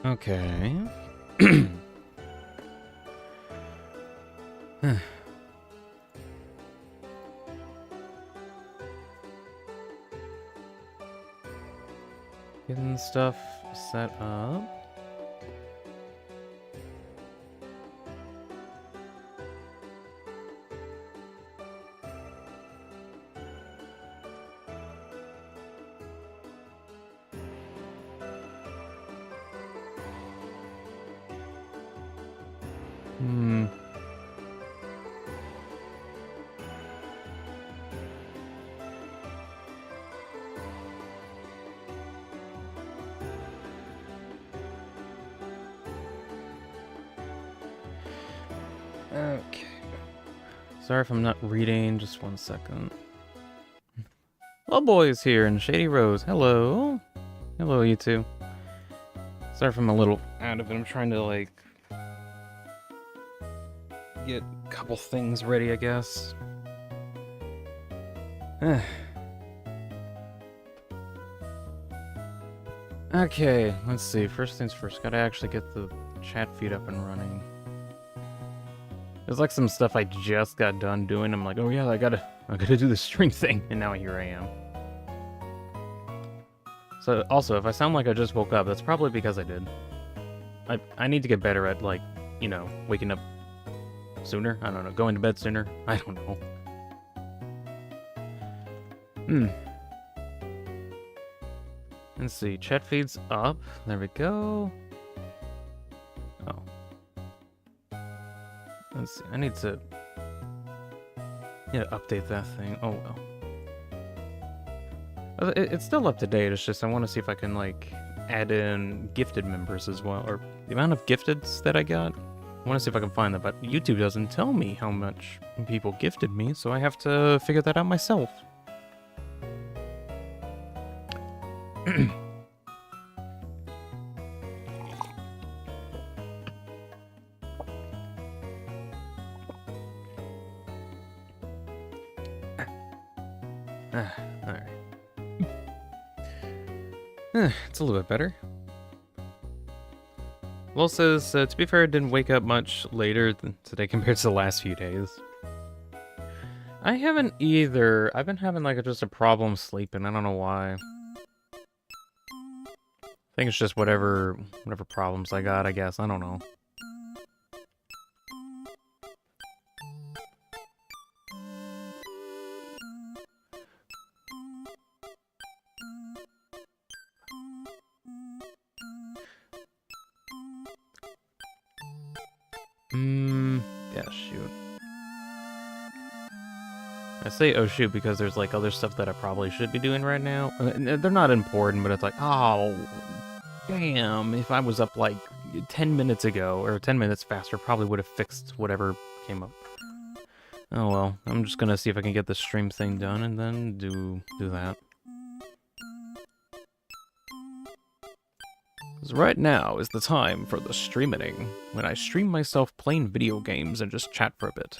Okay. Getting stuff set up. Okay. Sorry if I'm not reading. Just 1 second. Lowboy is here and Shady Rose. Hello. Hello, you two. Sorry if I'm a little out of it. I'm trying to, like, get a couple things ready, I guess. Okay, let's see. First things first. Gotta actually get the chat feed up and running. There's like some stuff I just got done doing. I'm like, oh yeah, I gotta do the stream thing, and now here I am. So also, if I sound like I just woke up, that's probably because I did. I need to get better at, like, you know, waking up sooner. I don't know, going to bed sooner. I don't know. Let's see, chat feed's up. There we go. Oh. Let's see, I need to update that thing. Oh well. It's still up to date, it's just I want to see if I can, like, add in gifted members as well, or the amount of gifteds that I got. I want to see if I can find that, but YouTube doesn't tell me how much people gifted me, so I have to figure that out myself. Alright. It's a little bit better. Well, says, to be fair, I didn't wake up much later than today compared to the last few days. I haven't either. I've been having, like, just a problem sleeping. I don't know why. I think it's just whatever problems I got, I guess. I don't know. Yeah, shoot. I say, oh shoot, because there's, like, other stuff that I probably should be doing right now. They're not important, but it's like, oh, damn, if I was up, like, 10 minutes ago, or 10 minutes faster, probably would have fixed whatever came up. Oh well, I'm just gonna see if I can get the stream thing done, and then do that. Because right now is the time for the streaming, when I stream myself playing video games and just chat for a bit.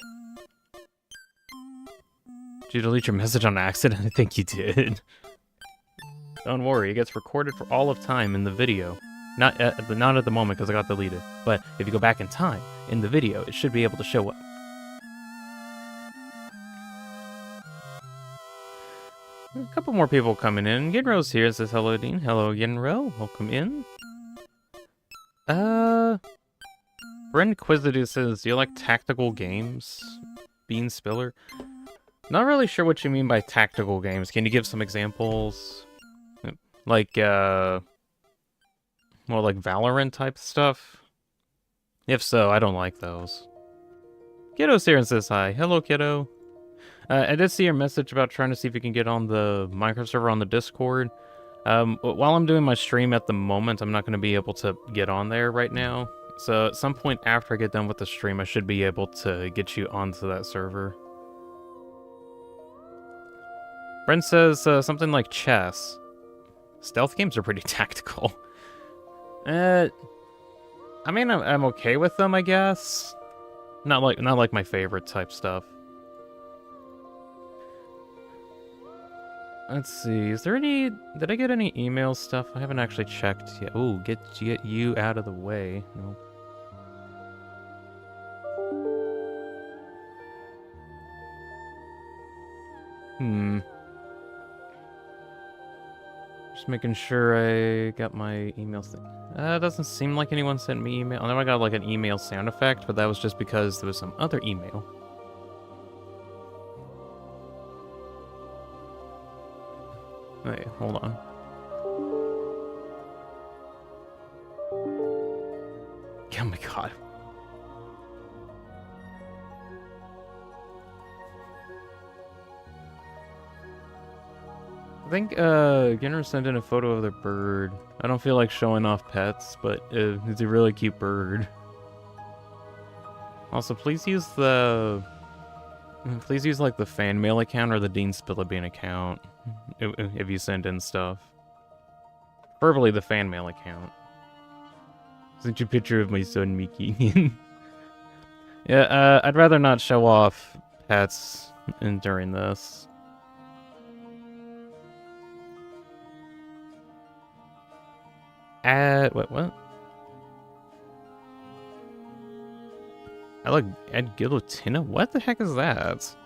Did you delete your message on accident? I think you did. Don't worry, it gets recorded for all of time in the video. Not at the moment, because I got deleted. But if you go back in time, in the video, it should be able to show up. A couple more people coming in. Genro's here, says hello, Dean. Hello, Genro. Welcome in. Brent Quizadu says, do you like tactical games? Bean Spiller? Not really sure what you mean by tactical games. Can you give some examples? Like, more like Valorant type stuff? If so, I don't like those. Kiddo's here and says hi. Hello, Kiddo. I did see your message about trying to see if you can get on the Minecraft server on the Discord. While I'm doing my stream at the moment, I'm not going to be able to get on there right now. So at some point after I get done with the stream, I should be able to get you onto that server. Brent says something like chess. Stealth games are pretty tactical. I mean, I'm okay with them, I guess. Not like my favorite type stuff. Let's see, is there any... Did I get any email stuff? I haven't actually checked yet. Oh, get you out of the way. No. Just making sure I got my emails. Doesn't seem like anyone sent me email. I know I got like an email sound effect, but that was just because there was some other email. Wait, hold on. Oh my god. I think Ginner sent in a photo of their bird. I don't feel like showing off pets, but it's a really cute bird. Also, please use like the fan mail account or the Deanspillabean account if you send in stuff. Preferably the fan mail account. Sent you a picture of my son Mickey. Yeah, I'd rather not show off pets during this. What? I like add guillotine? What the heck is that?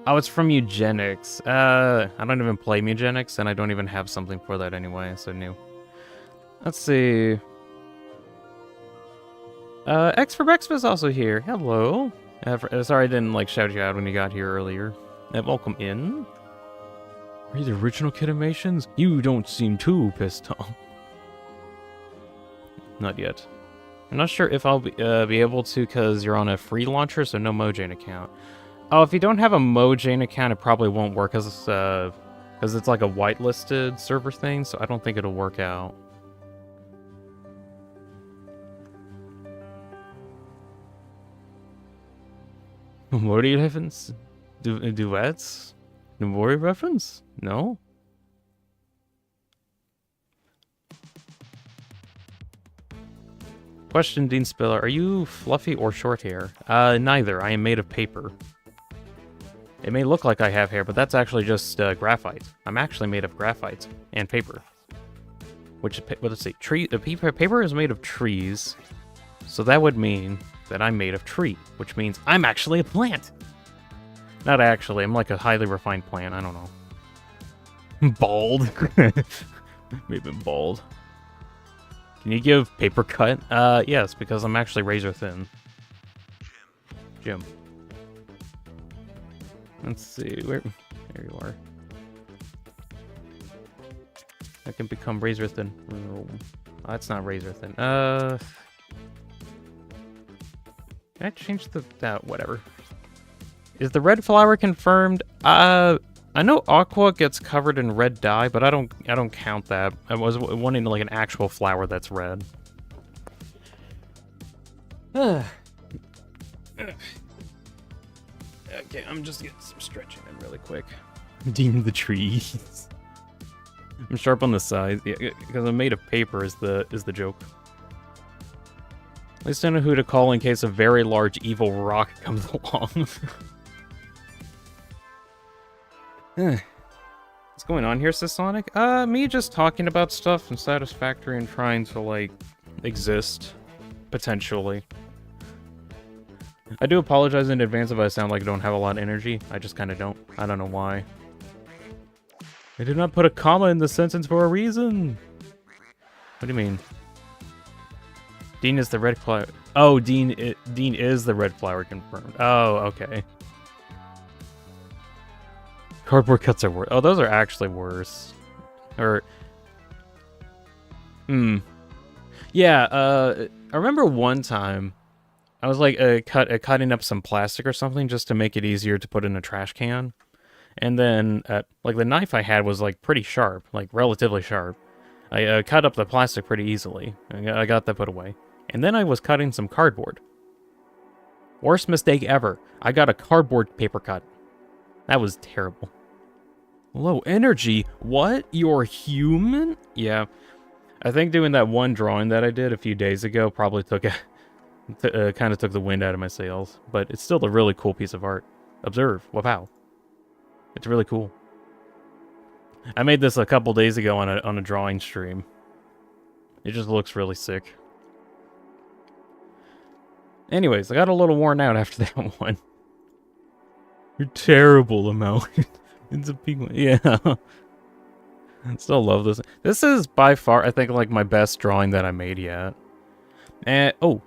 Oh, it's from Eugenics. I don't even play Eugenics, and I don't even have something for that anyway, so new. Let's see. X for Breakfast is also here. Hello. Sorry I didn't like shout you out when you got here earlier. Welcome in. Are you the original Kidamations? You don't seem too pissed off. Not yet. I'm not sure if I'll be able to because you're on a free launcher, so no Mojang account. Oh, if you don't have a Mojang account, it probably won't work because it's like a whitelisted server thing, so I don't think it'll work out. Mori reference? Duets? Mori reference? No? Question, Dean Spiller. Are you fluffy or short hair? Neither. I am made of paper. It may look like I have hair, but that's actually just graphite. I'm actually made of graphite and paper. Which, let's see, paper is made of trees, so that would mean that I'm made of tree, which means I'm actually a plant. Not actually, I'm like a highly refined plant, I don't know. Bald. Maybe bald. Can you give paper cut? Yes, because I'm actually razor thin. Jim. Let's see, there you are. I can become razor thin. Oh, that's not razor thin. Can I change whatever. Is the red flower confirmed? I know Aqua gets covered in red dye, but I don't count that. I was wanting like an actual flower that's red. Okay, I'm just getting some stretching in really quick. Dean the trees. I'm sharp on the sides, yeah, because I'm made of paper is the joke. At least I know who to call in case a very large evil rock comes along. What's going on here, Sisonic? Me just talking about stuff and Satisfactory and trying to, like, exist. Potentially. I do apologize in advance if I sound like I don't have a lot of energy. I just kind of don't. I don't know why. I did not put a comma in the sentence for a reason. What do you mean? Dean is the red flower. Oh, Dean is the red flower confirmed. Oh, okay. Cardboard cuts are worse. Oh, those are actually worse. Or... Yeah, I remember one time I was like cutting up some plastic or something just to make it easier to put in a trash can. And then, like, the knife I had was, like, pretty sharp. Like, relatively sharp. I cut up the plastic pretty easily. I got that put away. And then I was cutting some cardboard. Worst mistake ever. I got a cardboard paper cut. That was terrible. Low energy? What? You're human? Yeah. I think doing that one drawing that I did a few days ago probably took kind of took the wind out of my sails. But it's still a really cool piece of art. Observe. Wow. It's really cool. I made this a couple days ago on a drawing stream. It just looks really sick. Anyways, I got a little worn out after that one. You're terrible, Amel. It's a big one. Yeah. I still love this. This is by far, I think, like my best drawing that I made yet. And oh,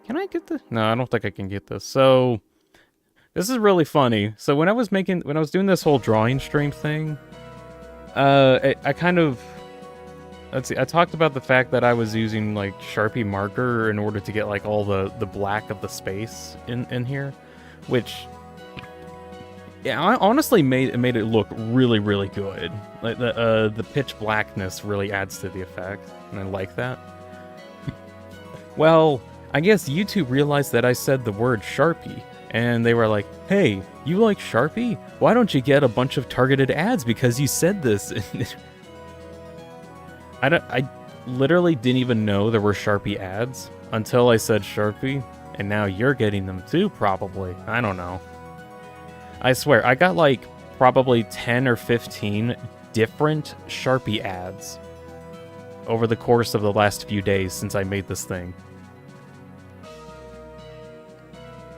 can I get this? No, I don't think I can get this. So this is really funny. So when I was doing this whole drawing stream thing, I kind of, let's see, I talked about the fact that I was using like Sharpie marker in order to get like all the black of the space in here, which, yeah, I honestly made it look really, really good. Like the pitch blackness really adds to the effect, and I like that. Well, I guess YouTube realized that I said the word Sharpie, and they were like, "Hey, you like Sharpie? Why don't you get a bunch of targeted ads because you said this?" I literally didn't even know there were Sharpie ads until I said Sharpie, and now you're getting them too, probably. I don't know. I swear, I got like probably 10 or 15 different Sharpie ads over the course of the last few days since I made this thing.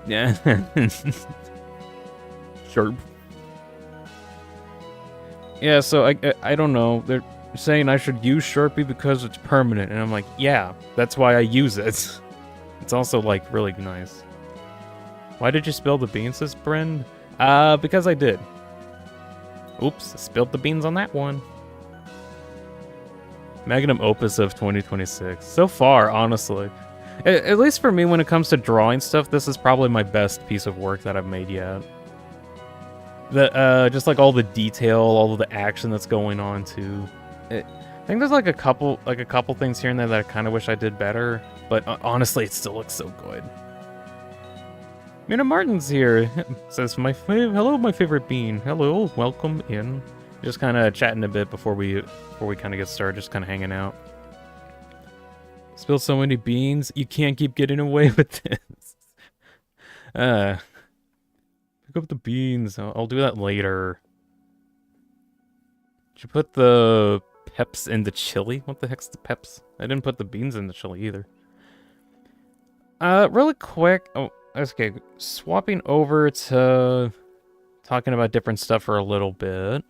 Yeah. Sharp. Yeah, so I don't know. They're saying I should use Sharpie because it's permanent, and I'm like, yeah, that's why I use it. It's also like really nice. Why did you spill the beans, says Bren? Because I did. Oops, I spilled the beans on that one. Magnum opus of 2026. So far, honestly. At least for me, when it comes to drawing stuff, this is probably my best piece of work that I've made yet. Just like all the detail, all of the action that's going on too. I think there's like a couple things here and there that I kind of wish I did better, but honestly, it still looks so good. Mina Martin's here. Says hello, my favorite bean. Hello, welcome in. Just kind of chatting a bit before we kind of get started. Just kind of hanging out. Spilled so many beans, you can't keep getting away with this. Pick up the beans. I'll do that later. Did you put the peps in the chili? What the heck's the peps? I didn't put the beans in the chili either. Really quick. Oh. Okay, swapping over to talking about different stuff for a little bit.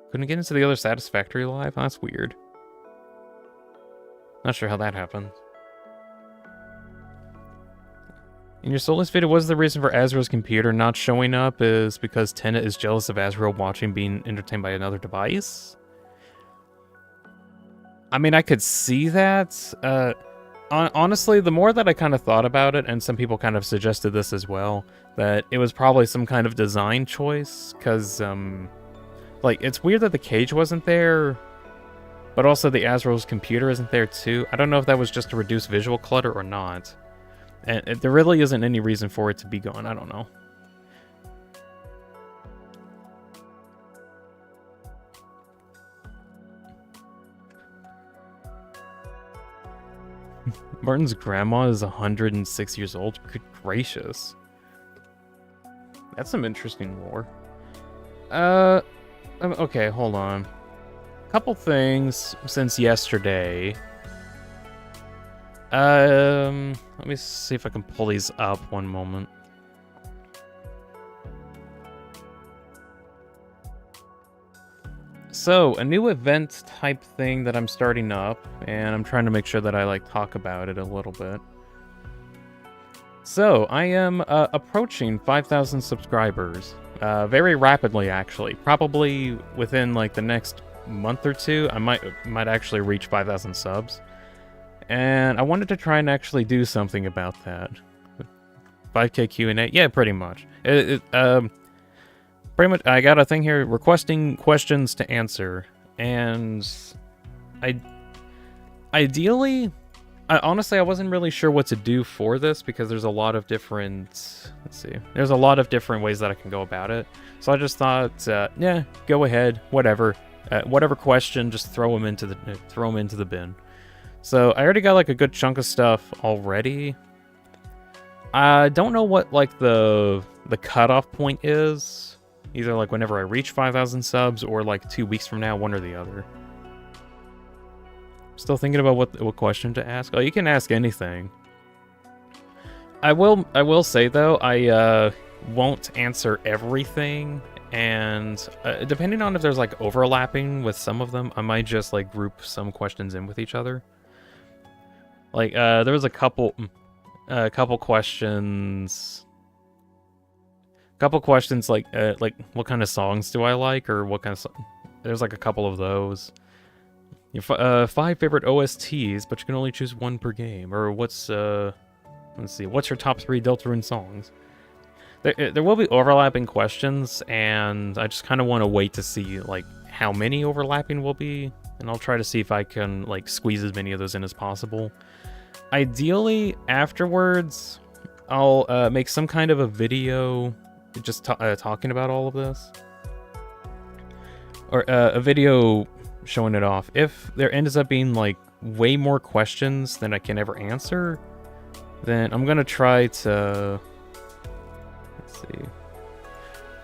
Couldn't get into the other Satisfactory Live? Oh, that's weird. Not sure how that happened. In your Soulless video, was the reason for Azrael's computer not showing up is because Tenet is jealous of Azrael watching being entertained by another device? I mean, I could see that. Honestly, the more that I kind of thought about it, and some people kind of suggested this as well, that it was probably some kind of design choice, because, like, it's weird that the cage wasn't there, but also the Azrael's computer isn't there too. I don't know if that was just to reduce visual clutter or not. And there really isn't any reason for it to be gone, I don't know. Martin's grandma is 106 years old. Good gracious. That's some interesting lore. Okay, hold on. Couple things since yesterday. Let me see if I can pull these up one moment. So, a new event type thing that I'm starting up, and I'm trying to make sure that I like talk about it a little bit. So, I am approaching 5,000 subscribers, very rapidly actually. Probably within like the next month or two, I might actually reach 5,000 subs. And I wanted to try and actually do something about that. 5K Q&A? Yeah, pretty much. Pretty much, I got a thing here requesting questions to answer, and ideally, honestly, I wasn't really sure what to do for this because there's a lot of different, there's a lot of different ways that I can go about it. So I just thought, yeah, go ahead, whatever question, just throw them into the bin. So I already got like a good chunk of stuff already. I don't know what like the cutoff point is. Either like whenever I reach 5,000 subs or like 2 weeks from now, one or the other. Still thinking about what question to ask. Oh, you can ask anything. I will say though, I won't answer everything, and depending on if there's like overlapping with some of them, I might just like group some questions in with each other. Like there was a couple questions. Couple questions like what kind of songs do I like, or what kind of there's like a couple of those. Your 5 favorite OSTs, but you can only choose one per game. Or what's let's see, what's your top 3 Deltarune songs? There will be overlapping questions, and I just kind of want to wait to see like how many overlapping will be, and I'll try to see if I can like squeeze as many of those in as possible. Ideally, afterwards, I'll make some kind of a video just talking about all of this, or a video showing it off. If there ends up being like way more questions than I can ever answer, then I'm gonna try to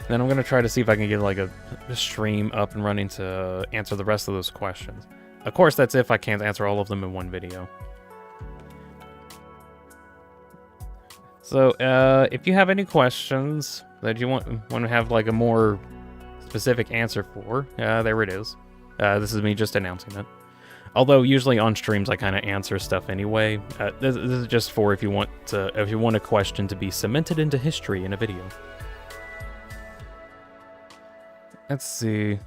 Then I'm gonna try to see if I can get like a stream up and running to answer the rest of those questions. Of course, that's if I can't answer all of them in one video. So, if you have any questions that you want to have like a more specific answer for, there it is. This is me just announcing it. Although usually on streams I kind of answer stuff anyway. This is just for if you want a question to be cemented into history in a video. Let's see.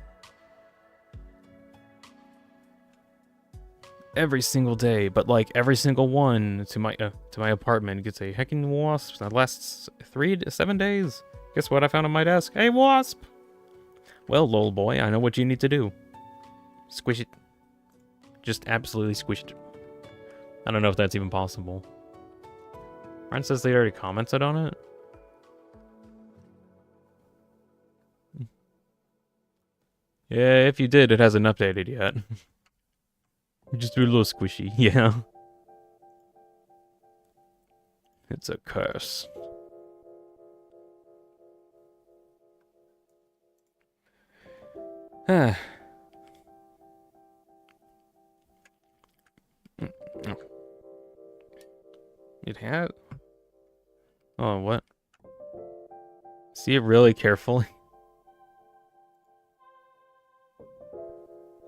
Every single day, but like every single one to my apartment gets a heckin' wasp that lasts 3 to 7 days. Guess what I found on my desk? A wasp! Well, lol boy, I know what you need to do. Squish it. Just absolutely squish it. I don't know if that's even possible. Ryan says they already commented on it. Yeah, if you did, it hasn't updated yet. Just do a little squishy, yeah. It's a curse. It had... Oh, what? See it really carefully.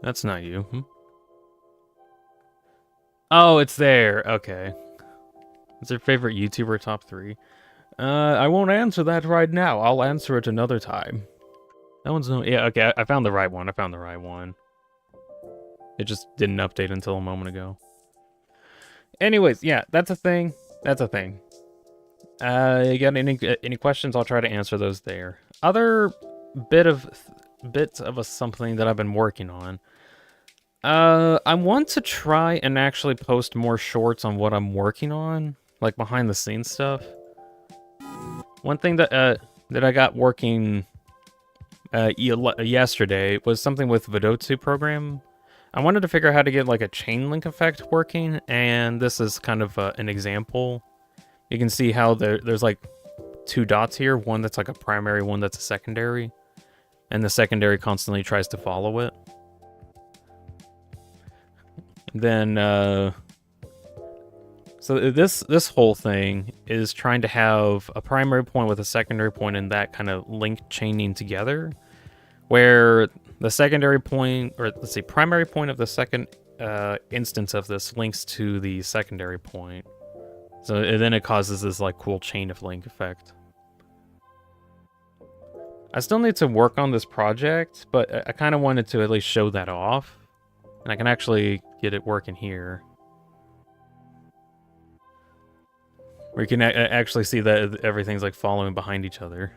That's not you. Hmm? Oh, it's there. Okay. What's your favorite YouTuber top 3? I won't answer that right now. I'll answer it another time. That one's no... Yeah, okay, I found the right one. It just didn't update until a moment ago. Anyways, yeah, that's a thing. You got any questions? I'll try to answer those there. Other bits of something that I've been working on. I want to try and actually post more shorts on what I'm working on, like behind the scenes stuff. One thing that I got working yesterday was something with Vidotsu program. I wanted to figure out how to get like a chain link effect working, and this is kind of an example. You can see how there's like 2 dots here, one that's like a primary, one that's a secondary, and the secondary constantly tries to follow it. Then, so this whole thing is trying to have a primary point with a secondary point, and that kind of link chaining together, where the secondary point, or let's say primary point of the second instance of this links to the secondary point. So then it causes this like cool chain of link effect. I still need to work on this project, but I kind of wanted to at least show that off. And I can actually get it working here. Where you can actually see that everything's like following behind each other.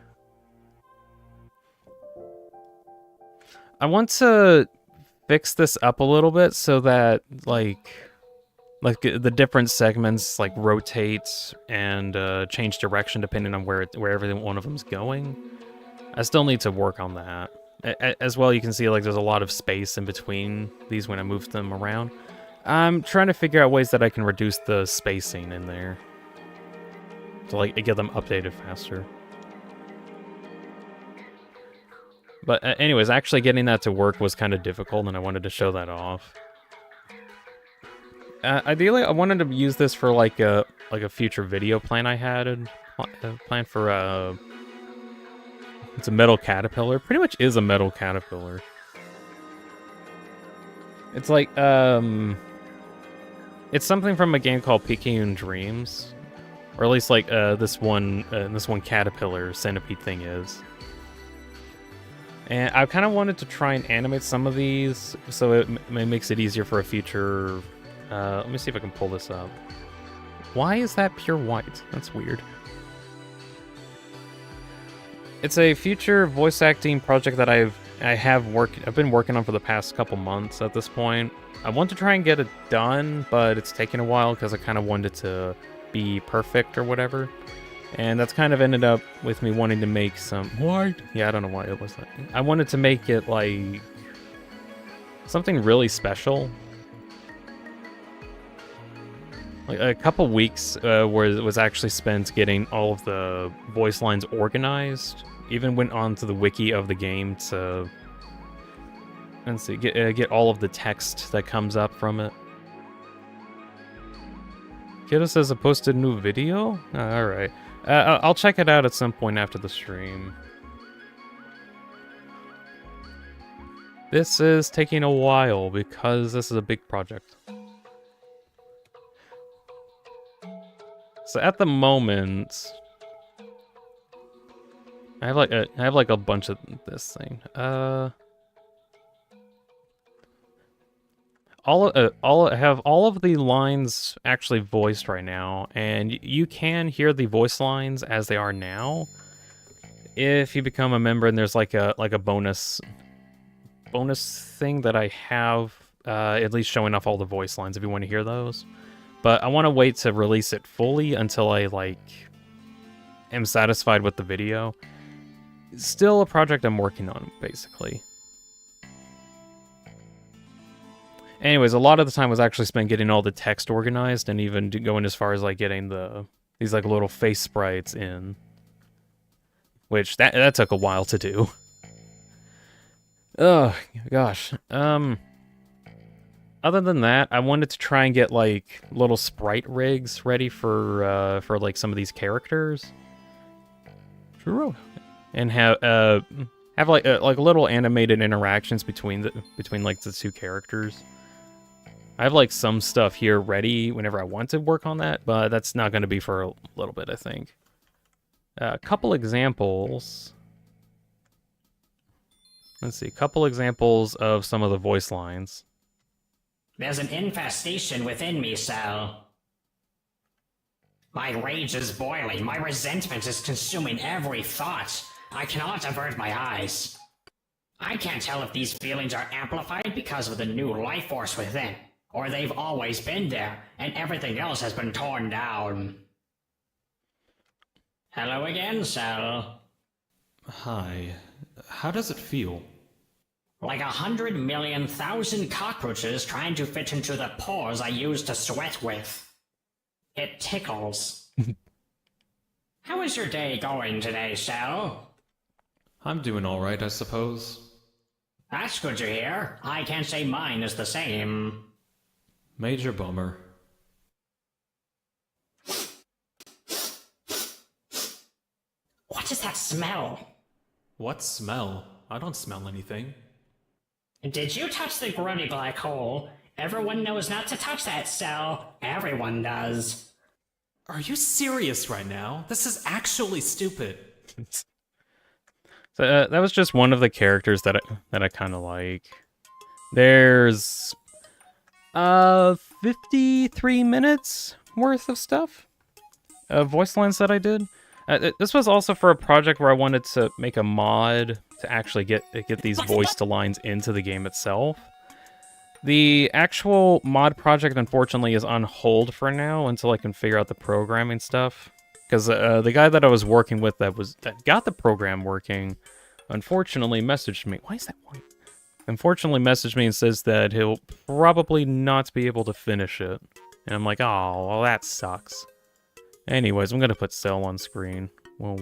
I want to fix this up a little bit so that like the different segments like rotate and change direction depending on where every one of them's going. I still need to work on that. As well, you can see like there's a lot of space in between these when I move them around. I'm trying to figure out ways that I can reduce the spacing in there. to like get them updated faster. But anyways, actually getting that to work was kind of difficult, and I wanted to show that off. Ideally, I wanted to use this for like a future video plan I had planned for it's a metal caterpillar. Pretty much is a metal caterpillar. It's like it's something from a game called Picayune Dreams, or at least like this one caterpillar centipede thing is. And I kind of wanted to try and animate some of these, so it makes it easier for a future. Let me see if I can pull this up. Why is that pure white? That's weird. It's a future voice acting project that I've been working on for the past couple months at this point. I want to try and get it done, but it's taking a while because I kind of wanted to be perfect or whatever. And that's kind of ended up with me wanting to make some... What? Yeah, I don't know why it was that. I wanted to make it, like, something really special. Like, a couple weeks where it was actually spent getting all of the voice lines organized. Even went onto the wiki of the game to... Let's see, get all of the text that comes up from it. Kiddo says I posted a new video? Alright. I'll check it out at some point after the stream. This is taking a while because this is a big project. So at the moment, I have like a bunch of this thing. I have all of the lines actually voiced right now, and you can hear the voice lines as they are now if you become a member. And there's like a bonus thing that I have at least showing off all the voice lines if you want to hear those. But I want to wait to release it fully until I am satisfied with the video. It's still a project I'm working on, basically. Anyways, a lot of the time was actually spent getting all the text organized, and even going as far as like getting these like little face sprites in, which that took a while to do. Oh gosh. Other than that, I wanted to try and get like little sprite rigs ready for like some of these characters. True. And have like little animated interactions between like the two characters. I have like some stuff here ready whenever I want to work on that, but that's not going to be for a little bit, I think. A couple examples. Let's see, a couple examples of some of the voice lines. There's an infestation within me, Sal. My rage is boiling. My resentment is consuming every thought. I cannot avert my eyes. I can't tell if these feelings are amplified because of the new life force within, or they've always been there, and everything else has been torn down. Hello again, Sal. Hi. How does it feel? Like 100,000,000 cockroaches trying to fit into the pores I use to sweat with. It tickles. How is your day going today, Sal? I'm doing alright, I suppose. That's good to hear. I can't say mine is the same. Major bummer. What is that smell? What smell? I don't smell anything. Did you touch the grody black hole? Everyone knows not to touch that, Sal. Everyone does. Are you serious right now? This is actually stupid. So that was just one of the characters that I kind of like. There's 53 minutes worth of stuff, voice lines that I did. This was also for a project where I wanted to make a mod to actually get these voice to lines into the game itself. The actual mod project, unfortunately, is on hold for now until I can figure out the programming stuff. Because the guy that I was working with that got the program working, unfortunately messaged me. Why is that white? Unfortunately messaged me and says that he'll probably not be able to finish it. And I'm like, oh, well, that sucks. Anyways, I'm gonna put cell on screen. Whoa.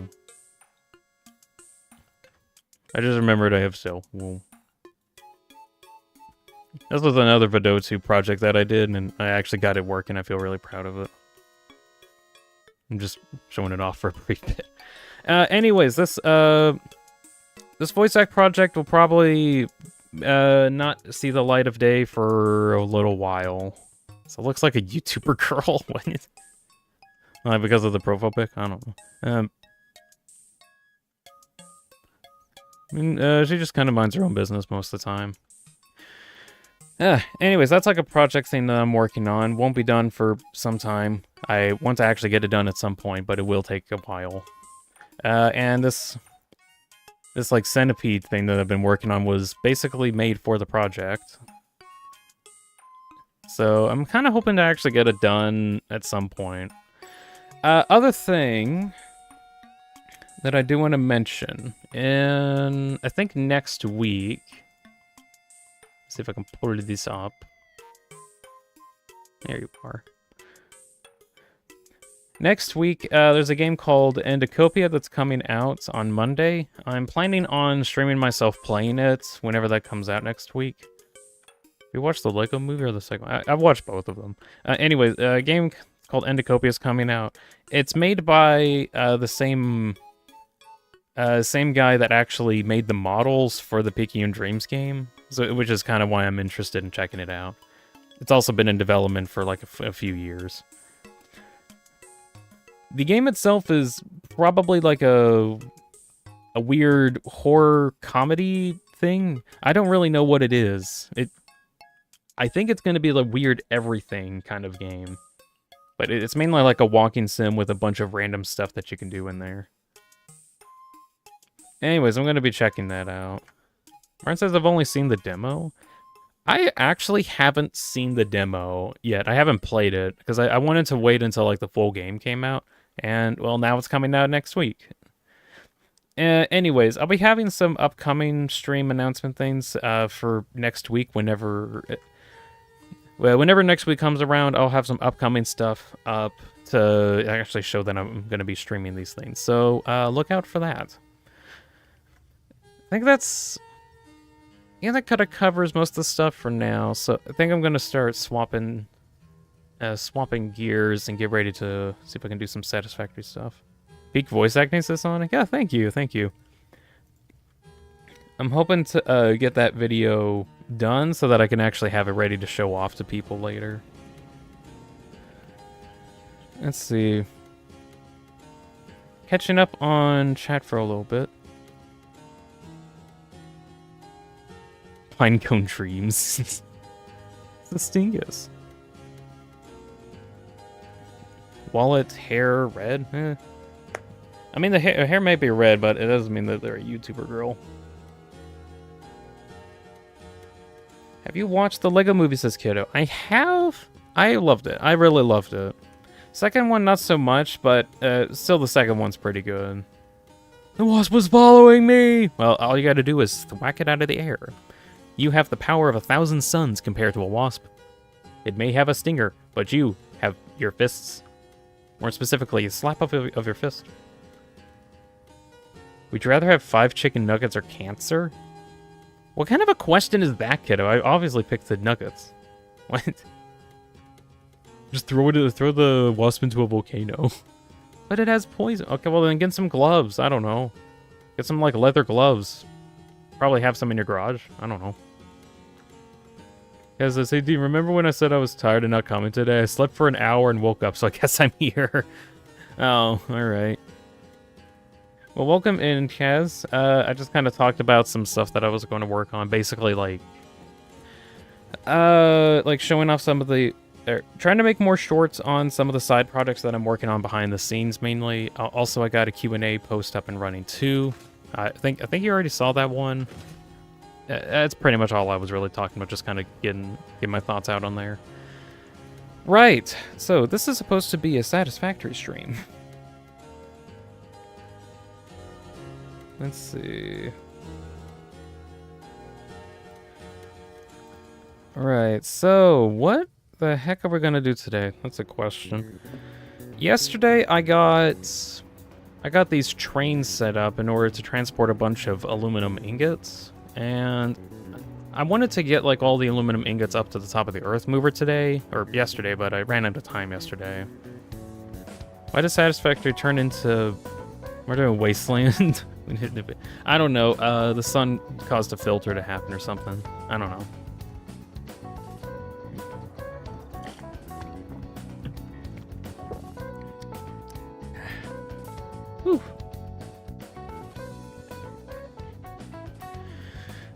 I just remembered I have cell. Whoa. This was another Vidotsu project that I did, and I actually got it working. I feel really proud of it. I'm just showing it off for a brief bit. Anyways, this voice act project will probably not see the light of day for a little while. So it looks like a YouTuber girl. Because of the profile pic? I don't know. She just kind of minds her own business most of the time. Anyways, that's like a project thing that I'm working on. Won't be done for some time. I want to actually get it done at some point, but it will take a while. And this like centipede thing that I've been working on was basically made for the project. So I'm kind of hoping to actually get it done at some point. Other thing that I do want to mention, and I think next week, let's see if I can pull this up. There you are. Next week, there's a game called Endicopia that's coming out on Monday. I'm planning on streaming myself playing it whenever that comes out next week. You watched the Lego movie or the second one? I've watched both of them. Anyways, a game called Endicopia is coming out. It's made by the same guy that actually made the models for the Picayune Dreams game, so which is kind of why I'm interested in checking it out. It's also been in development for like a few years. The game itself is probably like a weird horror comedy thing. I don't really know what it is. I think it's going to be a weird everything kind of game. But it's mainly like a walking sim with a bunch of random stuff that you can do in there. Anyways, I'm going to be checking that out. Martin says I've only seen the demo. I actually haven't seen the demo yet. I haven't played it because I wanted to wait until like the full game came out. And, well, now it's coming out next week. Anyways, I'll be having some upcoming stream announcement things for next week whenever next week comes around. I'll have some upcoming stuff up to actually show that I'm going to be streaming these things. So look out for that. I think that's... Yeah, that kind of covers most of the stuff for now. So I think I'm going to start swapping gears and get ready to see if I can do some Satisfactory stuff. Peak voice acting, says Sonic? Yeah, thank you. I'm hoping to get that video done so that I can actually have it ready to show off to people later. Let's see. Catching up on chat for a little bit. Pinecone dreams. The Stingus. Wallet, hair, red? Eh. I mean, the hair may be red, but it doesn't mean that they're a YouTuber girl. Have you watched the Lego movie, says Kiddo? I have. I loved it. I really loved it. Second one, not so much, but still the second one's pretty good. The wasp was following me! Well, all you gotta do is whack it out of the air. You have the power of 1,000 suns compared to a wasp. It may have a stinger, but you have your fists. More specifically, a slap of your fist. Would you rather have 5 chicken nuggets or cancer? What kind of a question is that, kiddo? I obviously picked the nuggets. What? Just throw the wasp into a volcano. But it has poison. Okay, well then get some gloves. I don't know. Get some like leather gloves. Probably have some in your garage. I don't know. As I say, do you remember when I said I was tired and not coming today? I slept for an hour and woke up, so I guess I'm here. Oh, alright. Well, welcome in, Kaz. I just kind of talked about some stuff that I was going to work on. Basically, like showing off some of the... trying to make more shorts on some of the side projects that I'm working on behind the scenes, mainly. Also, I got a Q&A post up and running, too. I think you already saw that one. That's pretty much all I was really talking about, just kind of getting my thoughts out on there. Right, so this is supposed to be a Satisfactory stream. Let's see. Alright, so what the heck are we gonna do today? That's a question. yesterday I got these trains set up in order to transport a bunch of aluminum ingots, and I wanted to get like all the aluminum ingots up to the top of the earth mover today, or yesterday, but I ran out of time yesterday. Why does Satisfactory turn into... We're doing Wasteland? I don't know, the sun caused a filter to happen or something. I don't know. Whew.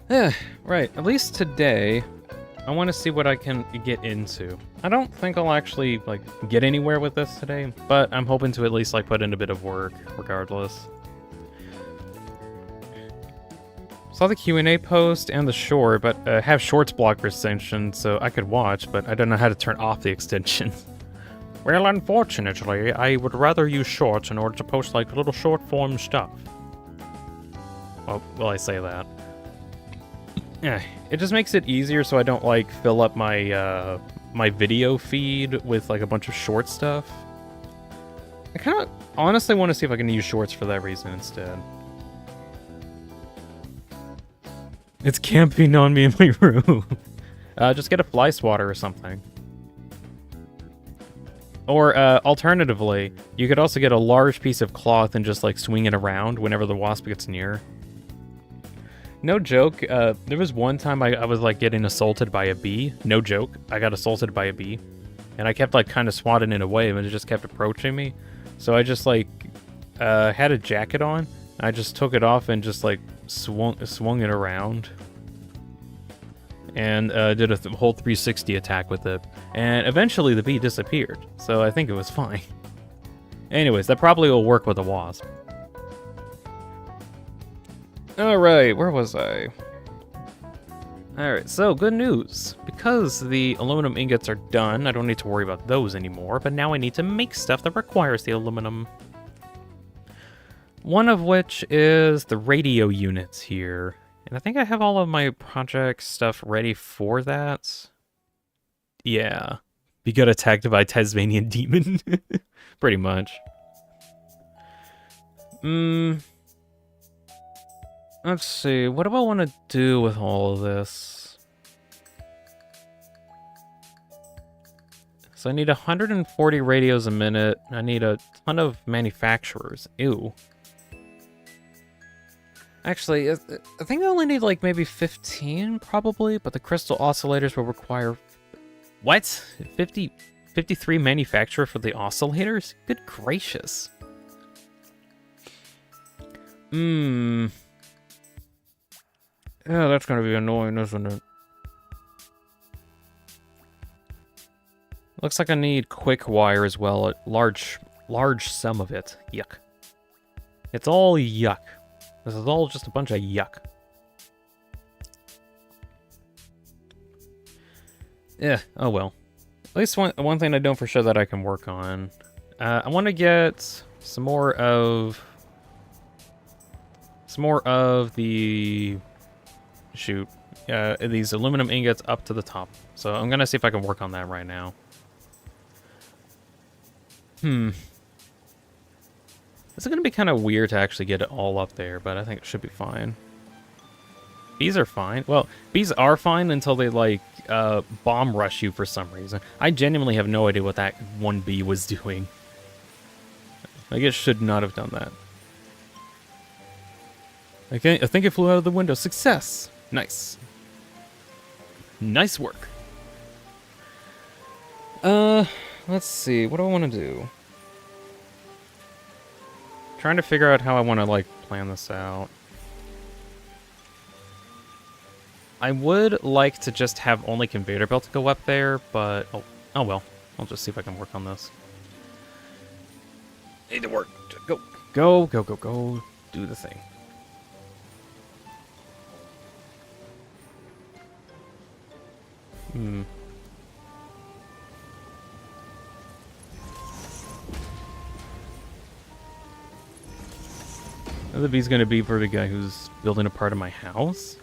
Yeah, right, at least today, I want to see what I can get into. I don't think I'll actually, like, get anywhere with this today, but I'm hoping to at least, like, put in a bit of work, regardless. Saw the Q&A post and the short, but have shorts blocker extension, so I could watch, but I don't know how to turn off the extension. Well, unfortunately, I would rather use shorts in order to post, like, little short-form stuff. Well, I say that. Yeah, it just makes it easier so I don't, like, fill up my, my video feed with, like, a bunch of short stuff. I kind of honestly want to see if I can use shorts for that reason instead. It's camping on me in my room. Just get a fly swatter or something. Or, alternatively, you could also get a large piece of cloth and just, like, swing it around whenever the wasp gets near. No joke, there was one time I was, like, getting assaulted by a bee. No joke, I got assaulted by a bee. And I kept, like, kind of swatting it away, but it just kept approaching me. So I just, like, had a jacket on. I just took it off and just, like, swung it around. And did a whole 360 attack with it. And eventually the bee disappeared. So I think it was fine. Anyways, that probably will work with a wasp. Alright, where was I? Alright, so good news. Because the aluminum ingots are done, I don't need to worry about those anymore, but now I need to make stuff that requires the aluminum. One of which is the radio units here. And I think I have all of my project stuff ready for that. Yeah. We got attacked by a Tasmanian demon. Pretty much. Let's see, what do I want to do with all of this? So I need 140 radios a minute. I need a ton of manufacturers. Ew. Actually, I think I only need like maybe 15 probably, but the crystal oscillators will require... What? 53 manufacturer for the oscillators? Good gracious. Yeah, that's gonna be annoying, isn't it? Looks like I need quick wire as well, a large sum of it. Yuck. It's all yuck. This is all just a bunch of yuck. Yeah, oh well. At least one thing I know for sure that I can work on. I want to get some more of the... Shoot. These aluminum ingots up to the top. So I'm gonna see if I can work on that right now. This is gonna be kind of weird to actually get it all up there, but I think it should be fine. Bees are fine. Well, bees are fine until they, like, bomb rush you for some reason. I genuinely have no idea what that one bee was doing. Like, it should not have done that. Okay, I think it flew out of the window. Success! Nice. Nice work. Let's see. What do I want to do? Trying to figure out how I want to, like, plan this out. I would like to just have only conveyor belt to go up there, but... Oh well. I'll just see if I can work on this. Need to work. Go. Go, go, go, go. Do the thing. The bee's gonna be for the guy who's building a part of my house?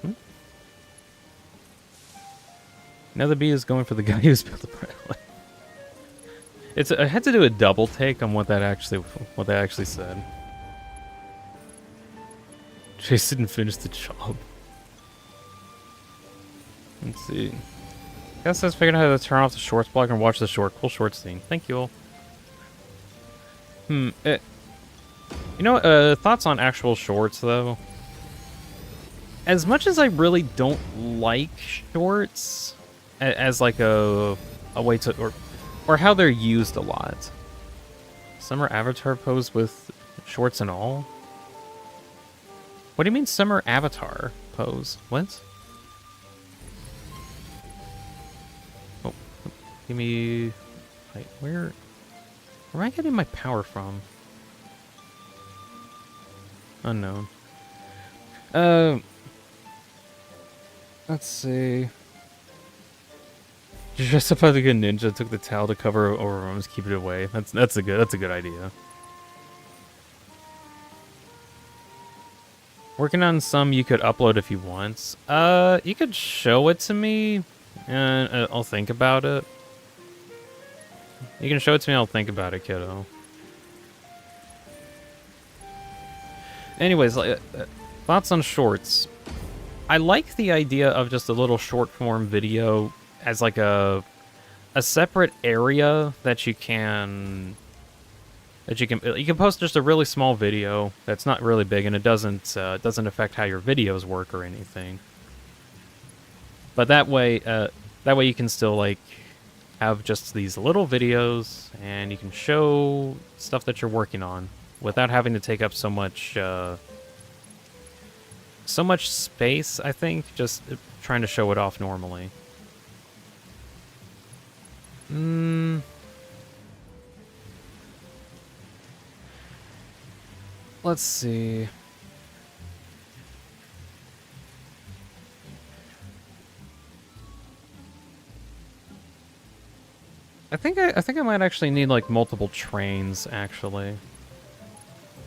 Now the bee is going for the guy who's built a part of my... I had to do a double take on what they actually said. Chase didn't finish the job. Let's see. Guess I figured out how to turn off the shorts block and watch the cool short scene. Thank you all. You know, thoughts on actual shorts though. As much as I really don't like shorts as like a way to or how they're used a lot. Summer avatar pose with shorts and all? What do you mean summer avatar pose? What? Oh, give me... Wait, where am I getting my power from? Unknown. Let's see. Dressed up like a ninja, took the towel to cover over arms, keep it away. That's a good idea. Working on some you could upload if you want. You could show it to me, and I'll think about it. You can show it to me, I'll think about it, kiddo. Anyways, thoughts on shorts. I like the idea of just a little short form video as like a separate area that you can post just a really small video that's not really big and it doesn't affect how your videos work or anything. But that way you can still like have just these little videos and you can show stuff that you're working on without having to take up so much space, I think, just trying to show it off normally. Let's see. I think I might actually need like multiple trains actually.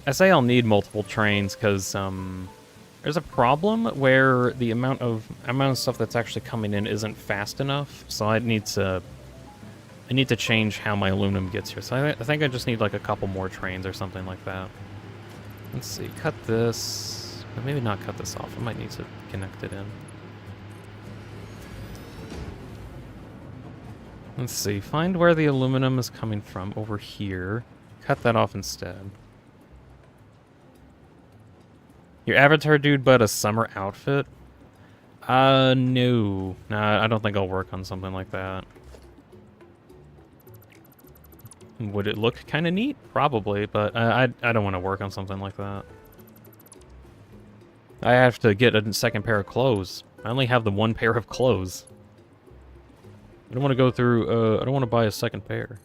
I say I'll need multiple trains because there's a problem where the amount of stuff that's actually coming in isn't fast enough, so I need to change how my aluminum gets here. So I think I just need like a couple more trains or something like that. Let's see, cut this, or maybe not cut this off. I might need to connect it in. Let's see, find where the aluminum is coming from over here. Cut that off instead. Your avatar dude, but a summer outfit? No. Nah, I don't think I'll work on something like that. Would it look kind of neat? Probably, but I don't want to work on something like that. I have to get a second pair of clothes. I only have the one pair of clothes. I don't want to go through, I don't want to buy a second pair.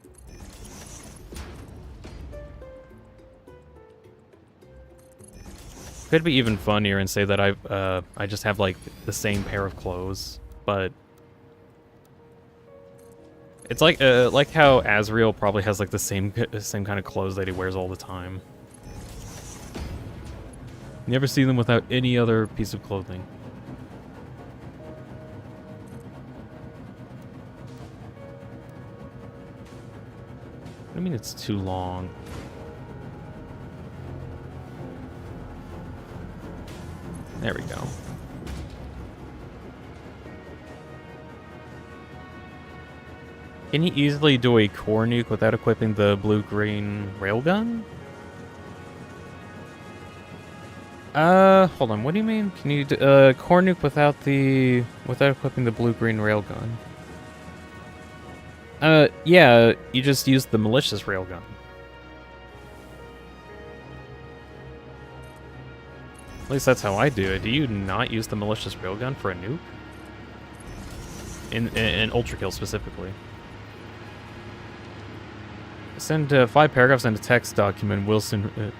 Could be even funnier and say that I just have like the same pair of clothes, but it's like how Azriel probably has like the same kind of clothes that he wears all the time. You never see them without any other piece of clothing. I mean, it's too long. There we go. Can you easily do a core nuke without equipping the blue-green railgun? Hold on. What do you mean? Can you do core nuke without equipping the blue-green railgun? Yeah. You just use the malicious railgun. At least that's how I do it. Do you not use the malicious railgun for a nuke? In Ultra Kill specifically. Send 5 paragraphs in a text document. Wilson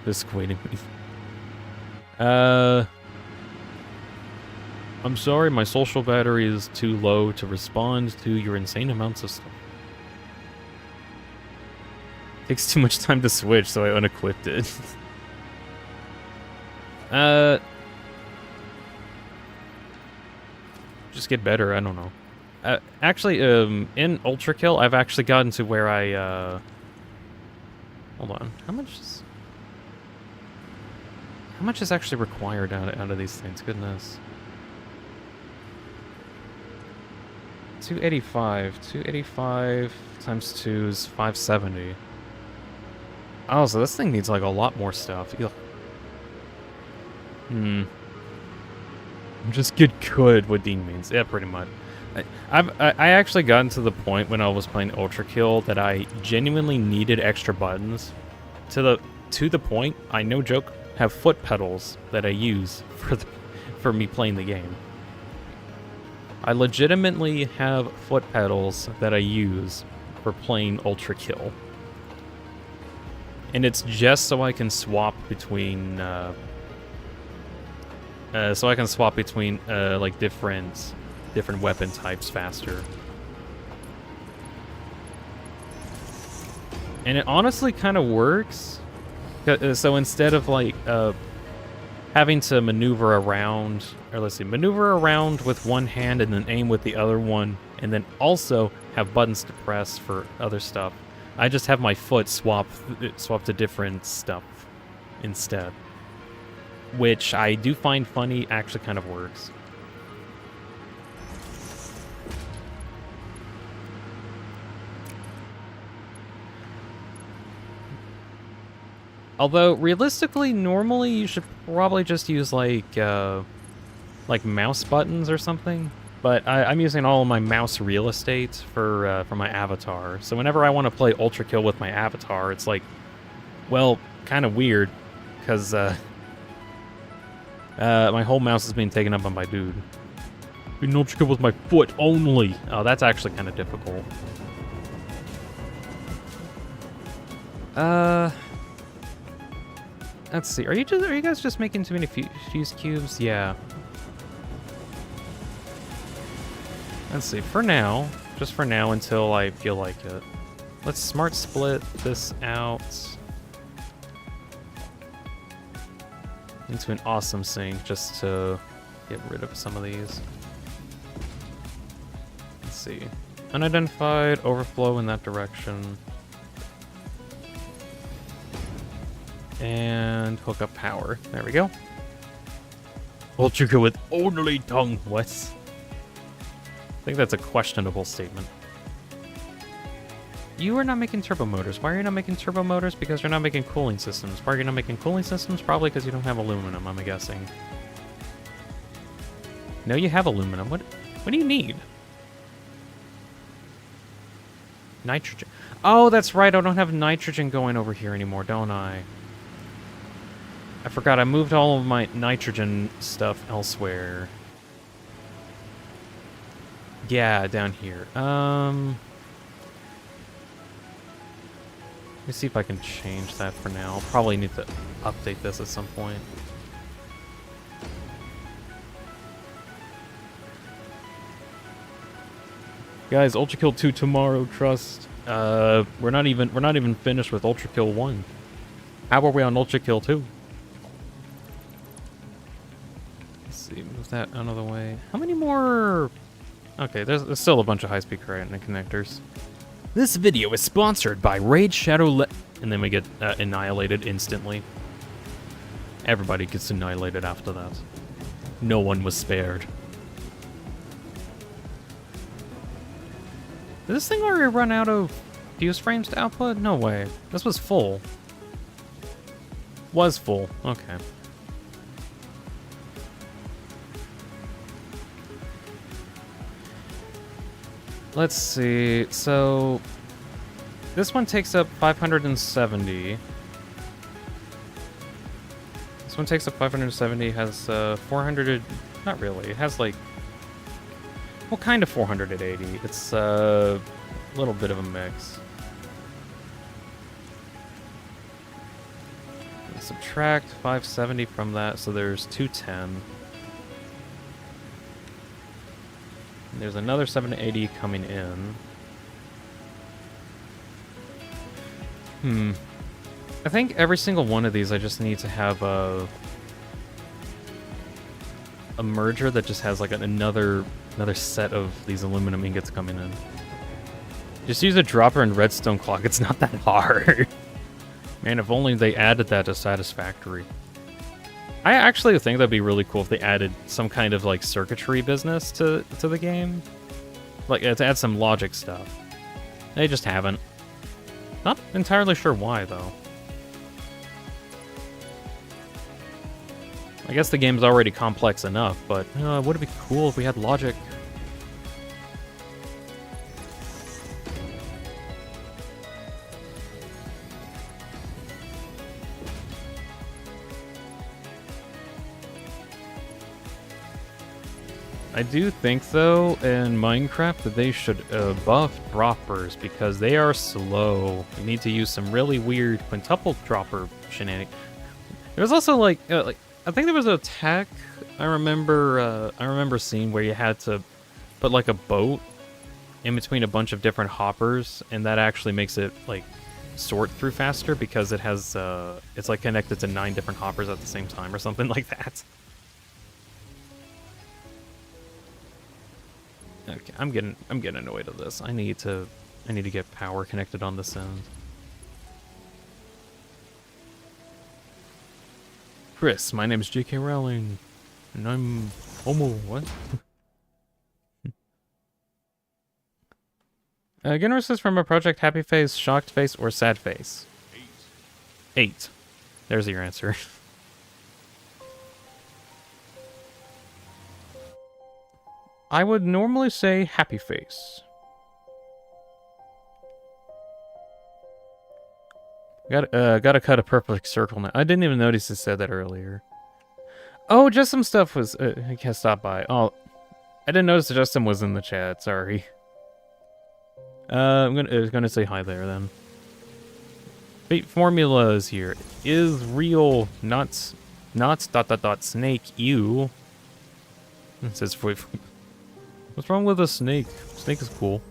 is quitting me. I'm sorry, my social battery is too low to respond to your insane amounts of stuff. Takes too much time to switch, so I unequipped it. Just get better, I don't know. Actually, in Ultra Kill, I've actually gotten to where I, hold on. How much is actually required out of these things? Goodness. 285. 285 times 2 is 570. Oh, so this thing needs, like, a lot more stuff. Ugh. Just get good, what Dean means. Yeah, pretty much. I actually gotten to the point when I was playing Ultra Kill that I genuinely needed extra buttons. To the point, I no joke, have foot pedals that I use for me playing the game. I legitimately have foot pedals that I use for playing Ultra Kill. And it's just so I can swap between like different weapon types faster. And it honestly kind of works. So instead of like having to maneuver around, or let's see, maneuver around with one hand and then aim with the other one, and then also have buttons to press for other stuff, I just have my foot swap to different stuff instead. Which I do find funny, actually kind of works. Although, realistically, normally you should probably just use, like mouse buttons or something. But I'm using all of my mouse real estate for my avatar. So whenever I want to play Ultra Kill with my avatar, it's like, well, kind of weird, because my whole mouse is being taken up by my dude. You can Ultra Kill with my foot only. Oh, that's actually kind of difficult. Let's see. Are you guys just making too many fuse cubes? Yeah. Let's see. For now, just for now until I feel like it. Let's smart split this out into an awesome sink just to get rid of some of these. Let's see. Unidentified, overflow in that direction. And hook up power. There we go. Ultra Kill with only tongue. What? I think that's a questionable statement. You are not making turbo motors. Why are you not making turbo motors? Because you're not making cooling systems. Why are you not making cooling systems? Probably because you don't have aluminum, I'm guessing. No, you have aluminum. What do you need? Nitrogen. Oh, that's right. I don't have nitrogen going over here anymore, don't I? I forgot, I moved all of my nitrogen stuff elsewhere. Yeah, down here. Let me see if I can change that for now. I'll probably need to update this at some point. Guys, Ultra Kill 2 tomorrow, trust. We're not even finished with Ultra Kill 1. How are we on Ultra Kill 2? Move that out of the way. How many more? Okay, there's still a bunch of high-speed current connectors. This video is sponsored by Raid Shadow and then we get annihilated instantly. Everybody gets annihilated after that. No one was spared. Did this thing already run out of fuse frames to output? No way. This was full. Was full. Okay. Let's see, so this one takes up 570. This one takes up 570, has 400, not really, it has like, well, kind of 480. It's a little bit of a mix. Subtract 570 from that, so there's 210. There's another 780 coming in. I think every single one of these I just need to have a merger that just has like another set of these aluminum ingots coming in. Just use a dropper and redstone clock. It's not that hard. Man, if only they added that to Satisfactory. I actually think that'd be really cool if they added some kind of like circuitry business to the game. Like to add some logic stuff. They just haven't. Not entirely sure why though. I guess the game's already complex enough, but would it be cool if we had logic? I do think, though, in Minecraft that they should buff droppers because they are slow. You need to use some really weird quintuple dropper shenanigans. There was also like I think there was a tech I remember seeing where you had to put like a boat in between a bunch of different hoppers, and that actually makes it like sort through faster because it has it's like connected to 9 different hoppers at the same time or something like that. Okay, I'm getting annoyed at this. I need to get power connected on this end. Chris, my name is J.K. Rowling, and I'm homo. What? Generous is from a project: happy face, shocked face, or sad face. 8. There's your answer. I would normally say happy face. Gotta cut a perfect circle now. I didn't even notice it said that earlier. Oh, just some stuff was I can't stop by. Oh, I didn't notice that Justin was in the chat. Sorry. I'm gonna say hi there then. Fate formula is here. Is real not snake you? It says what's wrong with a snake? Snake is cool.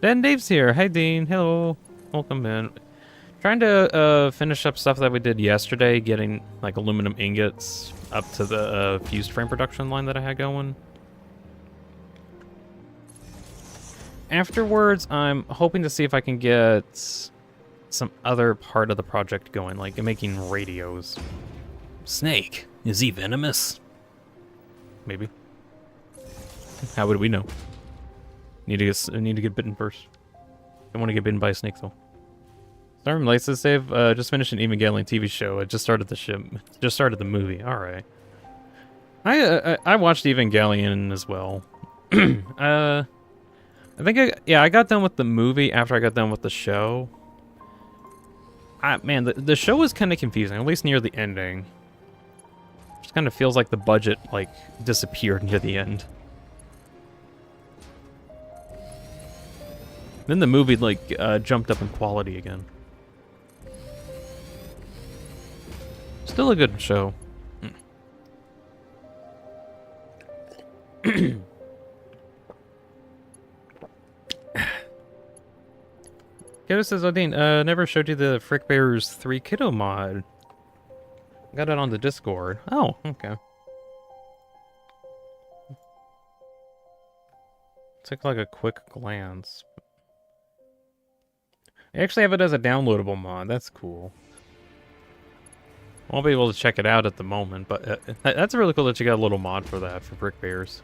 Dan Dave's here. Hi Dean. Hello. Welcome in. Trying to finish up stuff that we did yesterday, getting like aluminum ingots up to the fused frame production line that I had going. Afterwards, I'm hoping to see if I can get some other part of the project going, like making radios. Snake, is he venomous? Maybe. How would we know? Need to get bitten first. Don't want to get bitten by a snake though. Storm Laces save. Just finished an Evangelion TV show. I just started the ship. Just started the movie. All right. I watched Evangelion as well. I think I got done with the movie after I got done with the show. Man, the show was kind of confusing, at least near the ending. Just kind of feels like the budget like disappeared near the end. Then the movie like jumped up in quality again. Still a good show. Kiddo says, Odin, never showed you the Frick Bears 3 Kiddo mod. Got it on the Discord. Oh, okay. Took like a quick glance. I actually have it as a downloadable mod. That's cool. Won't be able to check it out at the moment, but that's really cool that you got a little mod for that, for Brick Bears.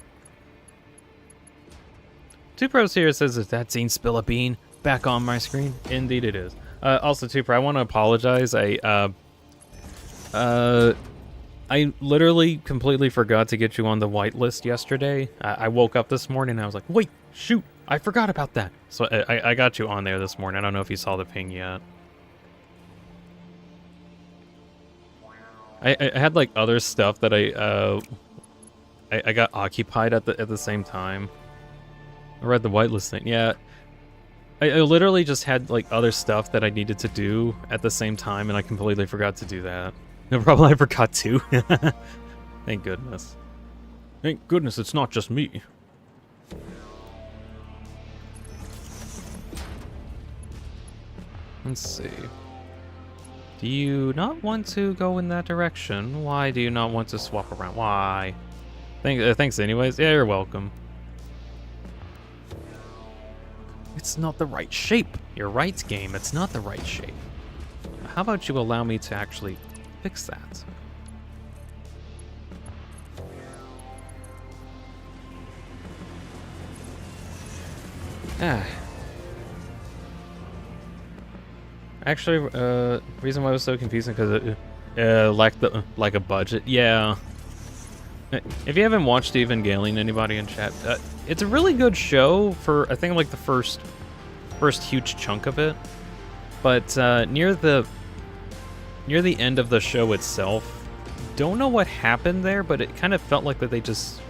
Two Pros here says, is that Deanspillabean back on my screen? Indeed it is. Also, Two Pro, I want to apologize. I literally completely forgot to get you on the whitelist yesterday. I woke up this morning and I was like, wait, shoot, I forgot about that. So I got you on there this morning. I don't know if you saw the ping yet. I had like other stuff that I got occupied at the same time. I read the whitelist thing. Yeah, I literally just had like other stuff that I needed to do at the same time, and I completely forgot to do that. No problem, I forgot to. Thank goodness. Thank goodness it's not just me. Let's see. Do you not want to go in that direction? Why do you not want to swap around? Why? Thanks anyways. Yeah, you're welcome. It's not the right shape. You're right, game. It's not the right shape. How about you allow me to actually fix that? Ah. Actually, reason why it was so confusing because it lacked a budget. Yeah. If you haven't watched Evangelion, anybody in chat, it's a really good show for I think like the first huge chunk of it, but near the end of the show itself, don't know what happened there, but it kind of felt like that they just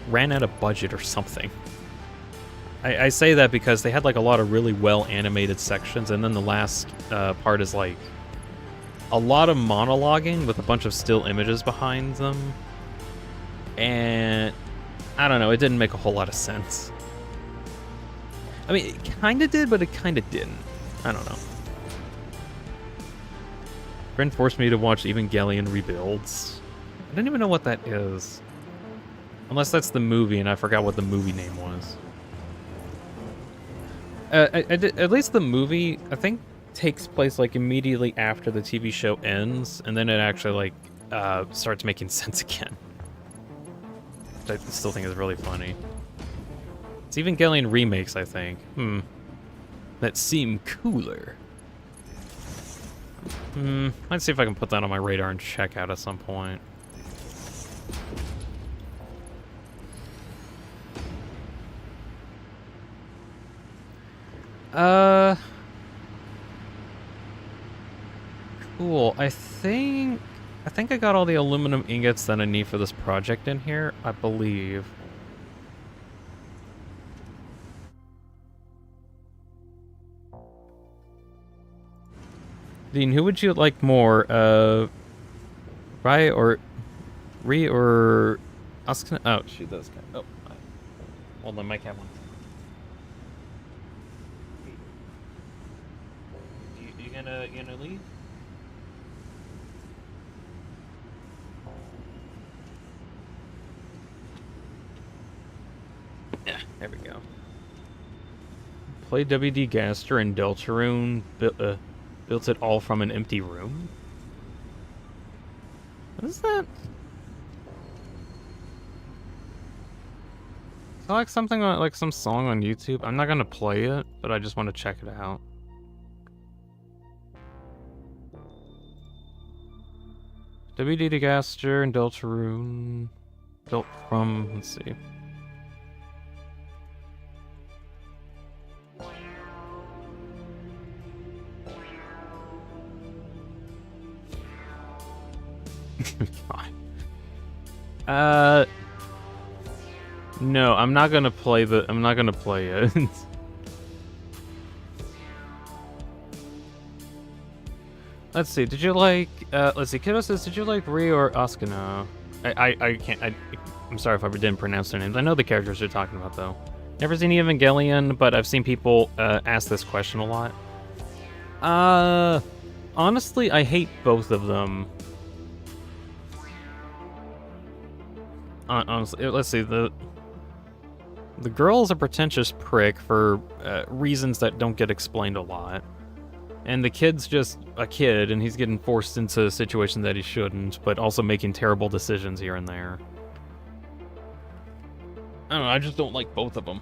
ran out of budget or something. I say that because they had like a lot of really well animated sections, and then the last part is like a lot of monologuing with a bunch of still images behind them. And I don't know, it didn't make a whole lot of sense. I mean, it kind of did, but it kind of didn't. I don't know. Friend forced me to watch Evangelion Rebuilds. I didn't even know what that is. Unless that's the movie, and I forgot what the movie name was. At least the movie, I think, takes place like immediately after the TV show ends, and then it actually like starts making sense again. Which I still think is really funny. It's Evangelion remakes, I think. That seem cooler. Let's see if I can put that on my radar and check out at some point. Cool. I think I got all the aluminum ingots that I need for this project in here, I believe. Dean, who would you like more? Rai or Ri or Asuka? Oh, she does. Oh, hold on, Mike have one. You gonna leave? Yeah, there we go. Play WD Gaster and Deltarune built it all from an empty room? What is that? Is that like something like some song on YouTube? I'm not gonna play it, but I just want to check it out. WD Gaster and Deltarune built from, let's see. No, I'm not gonna play it. Let's see, did you like, let's see, Kiddo says, did you like Ri or Asuka? I can't, I'm sorry if I didn't pronounce their names. I know the characters you're talking about, though. Never seen Evangelion, but I've seen people, ask this question a lot. Honestly, I hate both of them. Honestly, let's see, the girl's a pretentious prick for reasons that don't get explained a lot. And the kid's just a kid, and he's getting forced into a situation that he shouldn't, but also making terrible decisions here and there. I don't know, I just don't like both of them.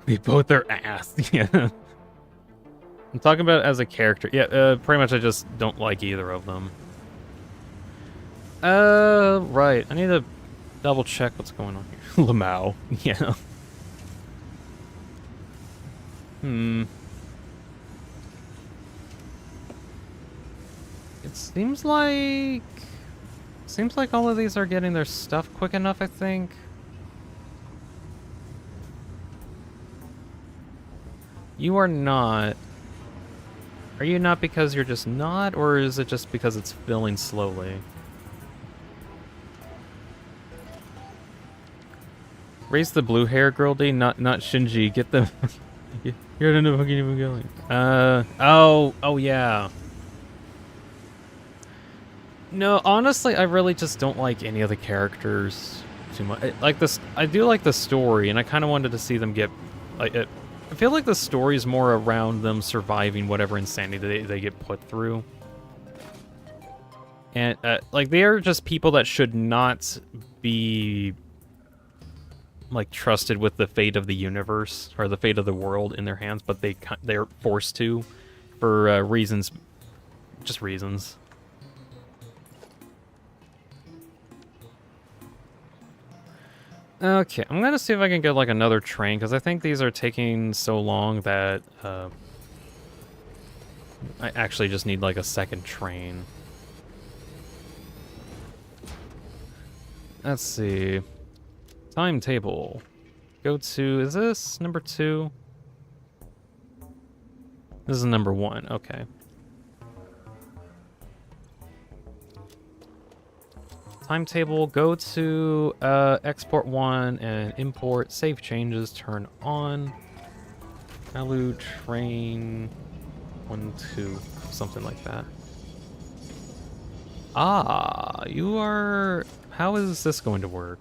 They both are ass, yeah. I'm talking about it as a character. Yeah, pretty much I just don't like either of them. Right. I need to double check what's going on here. Lamau. Yeah. It seems like all of these are getting their stuff quick enough, I think. You are not. Are you not because you're just not, or is it just because it's filling slowly? Raise the blue hair girl, D, not Shinji. Get the You're at the fucking Evangelion. Oh yeah. No, honestly, I really just don't like any of the characters too much. Like this, I do like the story, and I kind of wanted to see them get. Like, I feel like the story is more around them surviving whatever insanity they get put through. And like they are just people that should not be like trusted with the fate of the universe or the fate of the world in their hands, but they're forced to for reasons, just reasons. Okay, I'm gonna see if I can get like another train, because I think these are taking so long that I actually just need like a second train. Let's see. Timetable. Go to, is this number 2? This is number 1, okay. Timetable, go to export 1 and import, save changes, turn on. Value train 1, 2, something like that. Ah, you are, how is this going to work?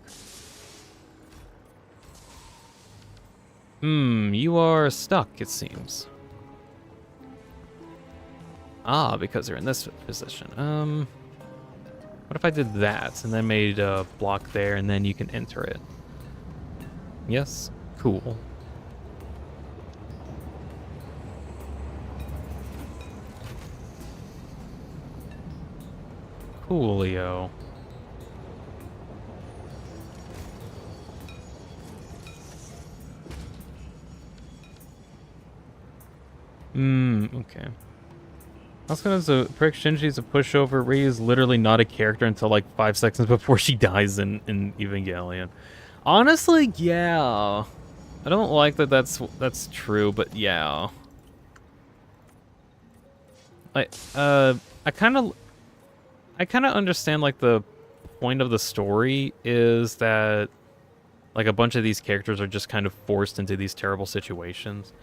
You are stuck, it seems. Ah, because you're in this position. What if I did that and then made a block there and then you can enter it? Yes? Cool. Coolio. Okay. I was gonna say, Prick Shinji's a pushover. Rei is literally not a character until like 5 seconds before she dies in Evangelion. Honestly, yeah. I don't like that that's true, but yeah. I kind of understand like the point of the story is that like a bunch of these characters are just kind of forced into these terrible situations.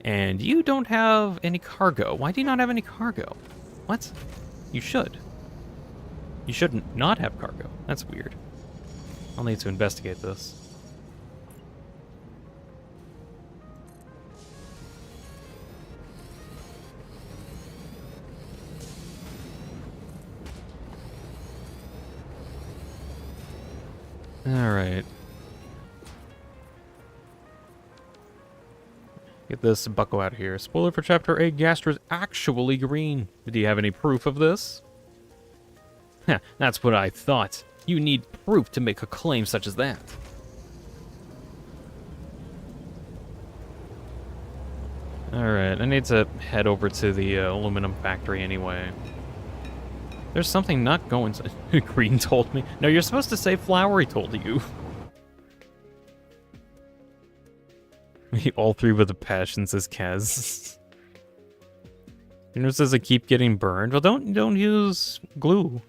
And you don't have any cargo. Why do you not have any cargo? What? You should. You shouldn't not have cargo. That's weird. I'll need to investigate this. Alright. Get this bucko out of here. Spoiler for Chapter 8, Gastra's actually green. Do you have any proof of this? Heh, that's what I thought. You need proof to make a claim such as that. Alright, I need to head over to the aluminum factory anyway. There's something not going to... Green told me. No, you're supposed to say Flowery told you. All 3 with a passion, says Kaz. You know, it says I keep getting burned. Well, don't use glue.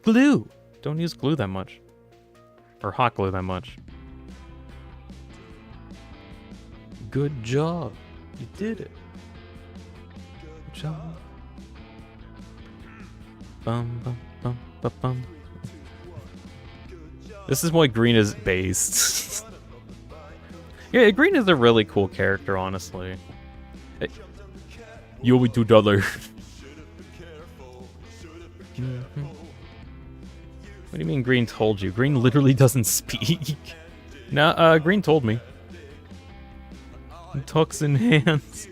Glue! Don't use glue that much. Or hot glue that much. Good job. You did it. Good job. Bum, bum, bum, bum, bum. This is why Green is based. Yeah, Green is a really cool character, honestly. You owe me $2. What do you mean Green told you? Green literally doesn't speak. No, Green told me. Talks in hands.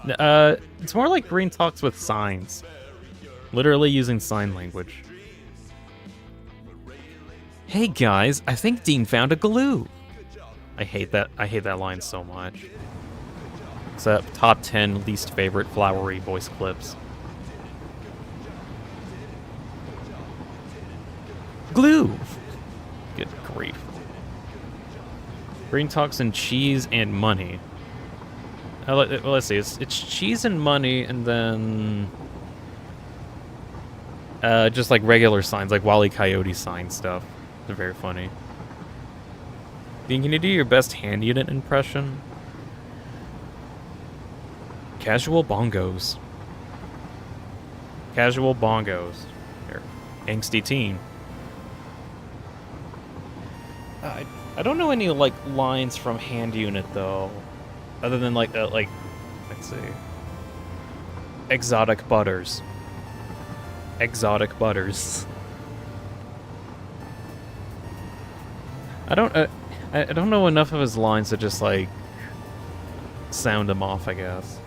It's more like Green talks with signs. Literally using sign language. Hey guys, I think Dean found a glue. I hate that line so much. It's a top 10 least favorite Flowery voice clips. Glue! Good grief. Green talks in cheese and money. Let's see, it's cheese and money, and then... just like regular signs, like Wile E. Coyote sign stuff. They're very funny. Dean, can you do your best hand unit impression? Casual bongos. Casual bongos. Here. Angsty teen. I don't know any, like, lines from Hand Unit, though. Other than, like, let's see. Exotic butters. Exotic butters. I don't know enough of his lines to just, like, sound him off, I guess.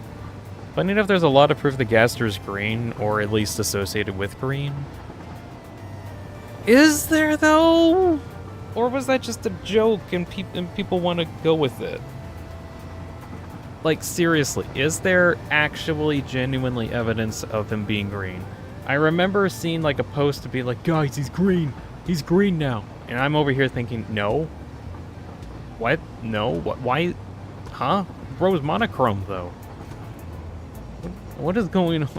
Funny enough, there's a lot of proof that Gaster is green, or at least associated with green. Is there, though? Or was that just a joke and people want to go with it? Like, seriously, is there actually genuinely evidence of him being green? I remember seeing, like, a post to be like, guys, he's green. He's green now. And I'm over here thinking, no. What? No? What? Why? Huh? Bro's monochrome, though. What is going on?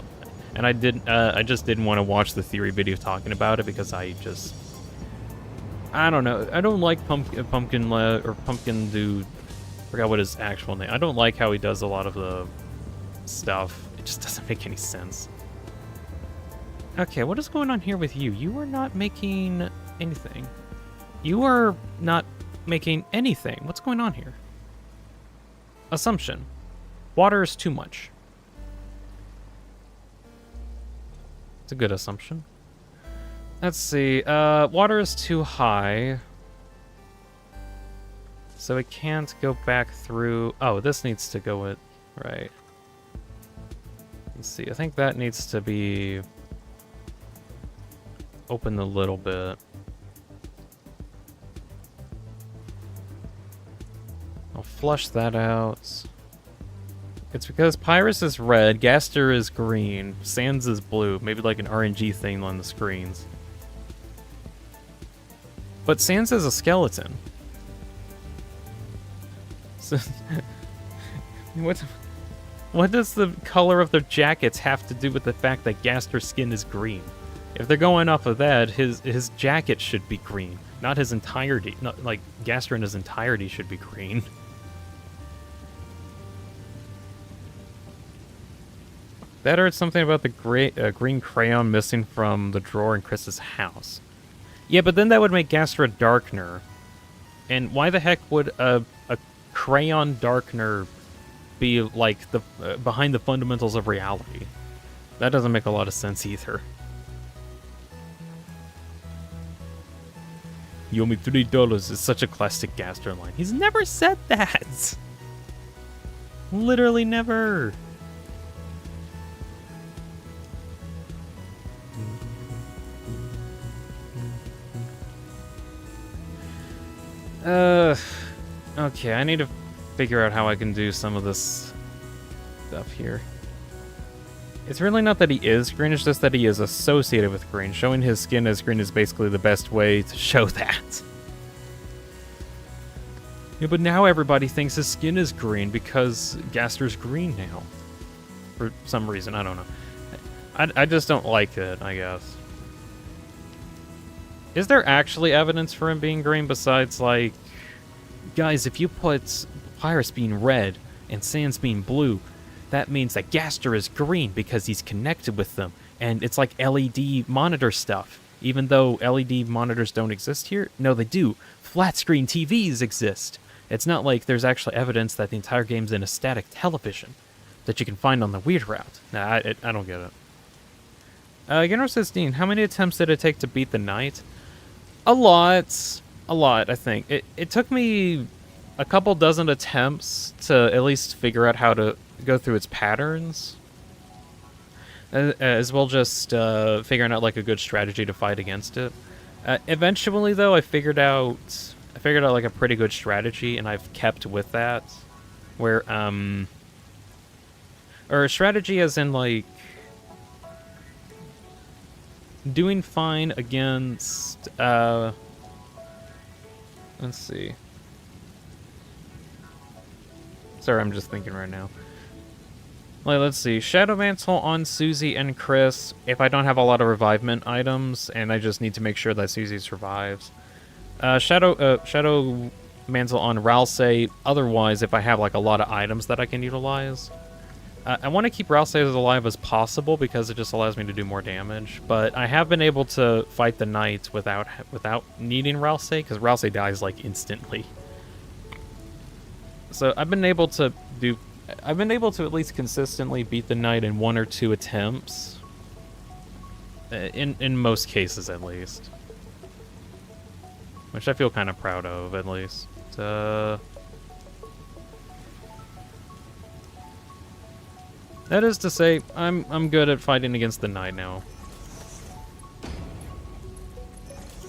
And I just didn't want to watch the theory video talking about it because I don't know. I don't like Pumpkin Dude. Forgot what his actual name. I don't like how he does a lot of the stuff. It just doesn't make any sense. Okay, what is going on here with you? You are not making anything. You are not making anything. What's going on here? Assumption. Water is too much. It's a good assumption. Let's see. Water is too high. So it can't go back through... Oh, this needs to go with... Right. Let's see. I think that needs to be... opened a little bit. I'll flush that out. It's because Pyrus is red, Gaster is green, Sans is blue. Maybe like an RNG thing on the screens. But Sans is a skeleton. So what does the color of their jackets have to do with the fact that Gaster's skin is green? If they're going off of that, his jacket should be green, not his entirety. Not like Gaster in his entirety should be green. That or it's something about the green crayon missing from the drawer in Chris's house. Yeah, but then that would make Gaster a darkener. And why the heck would a crayon darkener be like the behind the fundamentals of reality? That doesn't make a lot of sense either. You owe me $3 is such a classic Gaster line. He's never said that. Literally never. Okay, I need to figure out how I can do some of this stuff here. It's really not that he is green, it's just that he is associated with green. Showing his skin as green is basically the best way to show that. Yeah, but now everybody thinks his skin is green because Gaster's green now. For some reason, I don't know. I just don't like it, I guess. Is there actually evidence for him being green besides, like... Guys, if you put Pyrus being red and Sans being blue, that means that Gaster is green because he's connected with them. And it's like LED monitor stuff. Even though LED monitors don't exist here? No, they do. Flat screen TVs exist. It's not like there's actually evidence that the entire game's in a static television that you can find on the weird route. Nah, I don't get it. Genro says, Dean, how many attempts did it take to beat the knight? A lot. A lot, I think. It took me a couple dozen attempts to at least figure out how to go through its patterns. As well just figuring out like a good strategy to fight against it. Eventually though, I figured out like a pretty good strategy and I've kept with that. Where or a strategy as in like doing fine against let's see. Sorry, I'm just thinking right now. Like, let's see. Shadow Mantle on Susie and Chris if I don't have a lot of revivement items, and I just need to make sure that Susie survives. Shadow Mantle on Ralsei otherwise if I have, like, a lot of items that I can utilize. I want to keep Ralsei as alive as possible because it just allows me to do more damage. But I have been able to fight the knights without needing Ralsei, because Ralsei dies like instantly. So I've been able to at least consistently beat the knight in 1 or 2 attempts. In most cases, at least. Which I feel kind of proud of, at least. That is to say, I'm good at fighting against the knight now.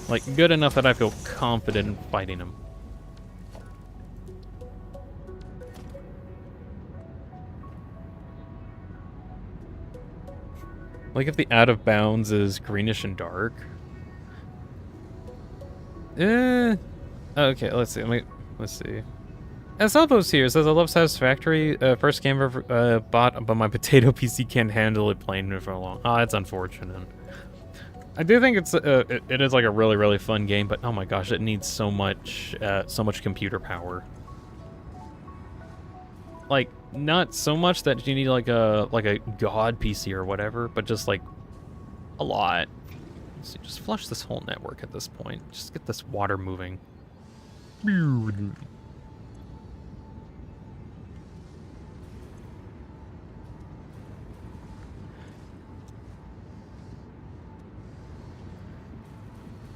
Like, good enough that I feel confident in fighting him. Like if the out of bounds is greenish and dark. Okay, let's see. Let's see. Salvo's here says I love Satisfactory. First game ever bought, but my potato PC can't handle it playing it for long. Ah, it's unfortunate. I do think it is like a really, really fun game, but oh my gosh, it needs so much computer power. Like, not so much that you need like a god PC or whatever, but just like a lot. So just flush this whole network at this point. Just get this water moving.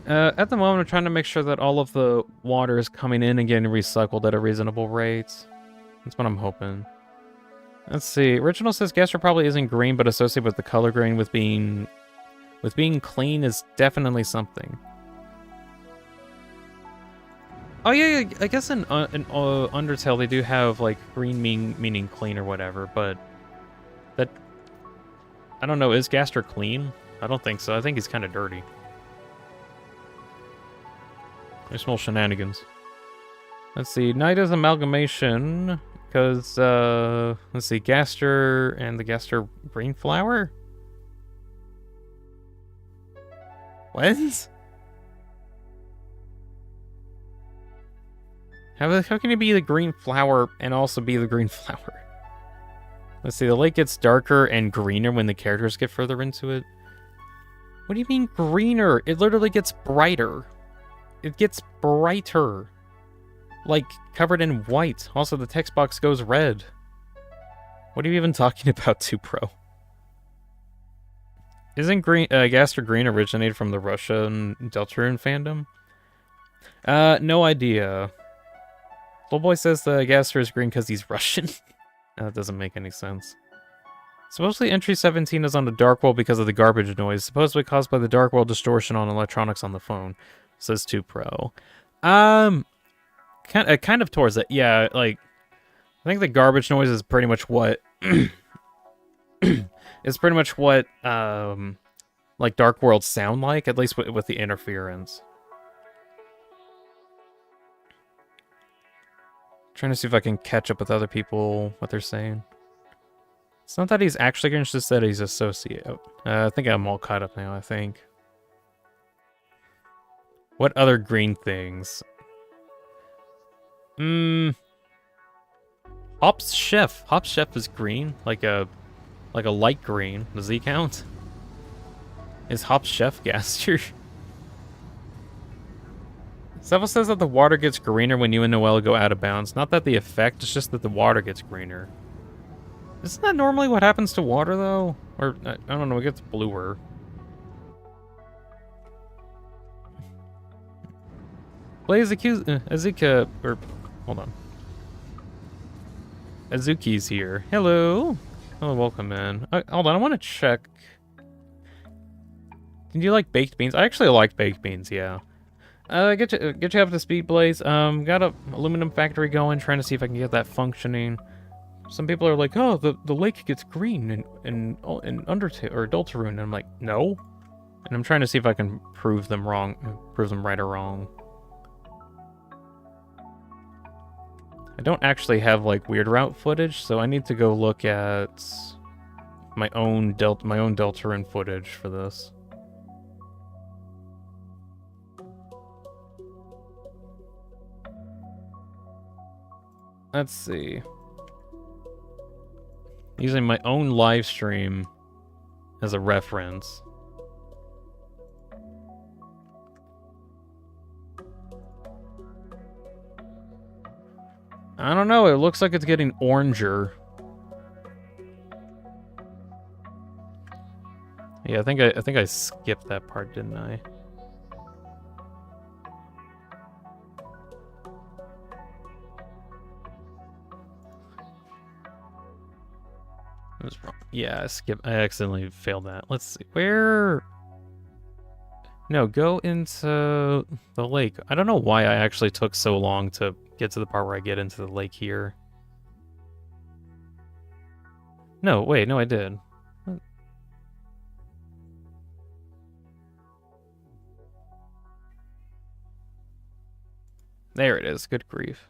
At the moment, I'm trying to make sure that all of the water is coming in and getting recycled at a reasonable rate. That's what I'm hoping. Let's see. Original says Gaster probably isn't green, but associated with the color green with being clean is definitely something. Oh yeah, I guess in Undertale they do have like green meaning clean or whatever, but that I don't know. Is Gaster clean? I don't think so. I think he's kind of dirty. I smell shenanigans. Let's see. Night is amalgamation because let's see. Gaster and the Gaster brain flower. What? How can you be the green flower and also be the green flower? Let's see, the lake gets darker and greener when the characters get further into it. What do you mean greener? It literally gets brighter. It gets brighter. Like, covered in white. Also, the text box goes red. What are you even talking about, 2Pro? Isn't Gaster Green originated from the Russian Deltarune fandom? No idea. Little boy says the Gaster is green because he's Russian. That doesn't make any sense. Supposedly entry 17 is on the dark world because of the garbage noise, supposedly caused by the dark world distortion on electronics on the phone, says 2Pro. Kind of towards it. Yeah, like, I think the garbage noise is pretty much what... it's pretty much what, like, dark worlds sound like, at least with the interference. Trying to see if I can catch up with other people, what they're saying. It's not that he's actually green, it's just that he's associate. I think I'm all caught up now, I think. What other green things? Hop's Chef. Hop's Chef is green, like a light green. Does he count? Is Hop's Chef Gaster? Several says that the water gets greener when you and Noelle go out of bounds. Not that the effect, it's just that the water gets greener. Isn't that normally what happens to water, though? Or, I don't know, it gets bluer. Play Azuka, or, hold on. Azuki's here. Hello. Oh, welcome in. Hold on, I want to check. Did you like baked beans? I actually like baked beans, yeah. Get you up to speed, Blaze. Got a aluminum factory going, trying to see if I can get that functioning. Some people are like, oh, the lake gets green in Undertale or Deltarune, and I'm like, no. And I'm trying to see if I can prove them wrong, prove them right or wrong. I don't actually have like weird route footage, so I need to go look at my own Deltarune footage for this. Let's see. Using my own live stream as a reference. I don't know, it looks like it's getting oranger. Yeah, I think I skipped that part, didn't I? I was wrong. Yeah, I accidentally failed that. Let's see. Where? No, go into the lake. I don't know why I actually took so long to get to the part where I get into the lake here. No, wait, no, I did. There it is. Good grief.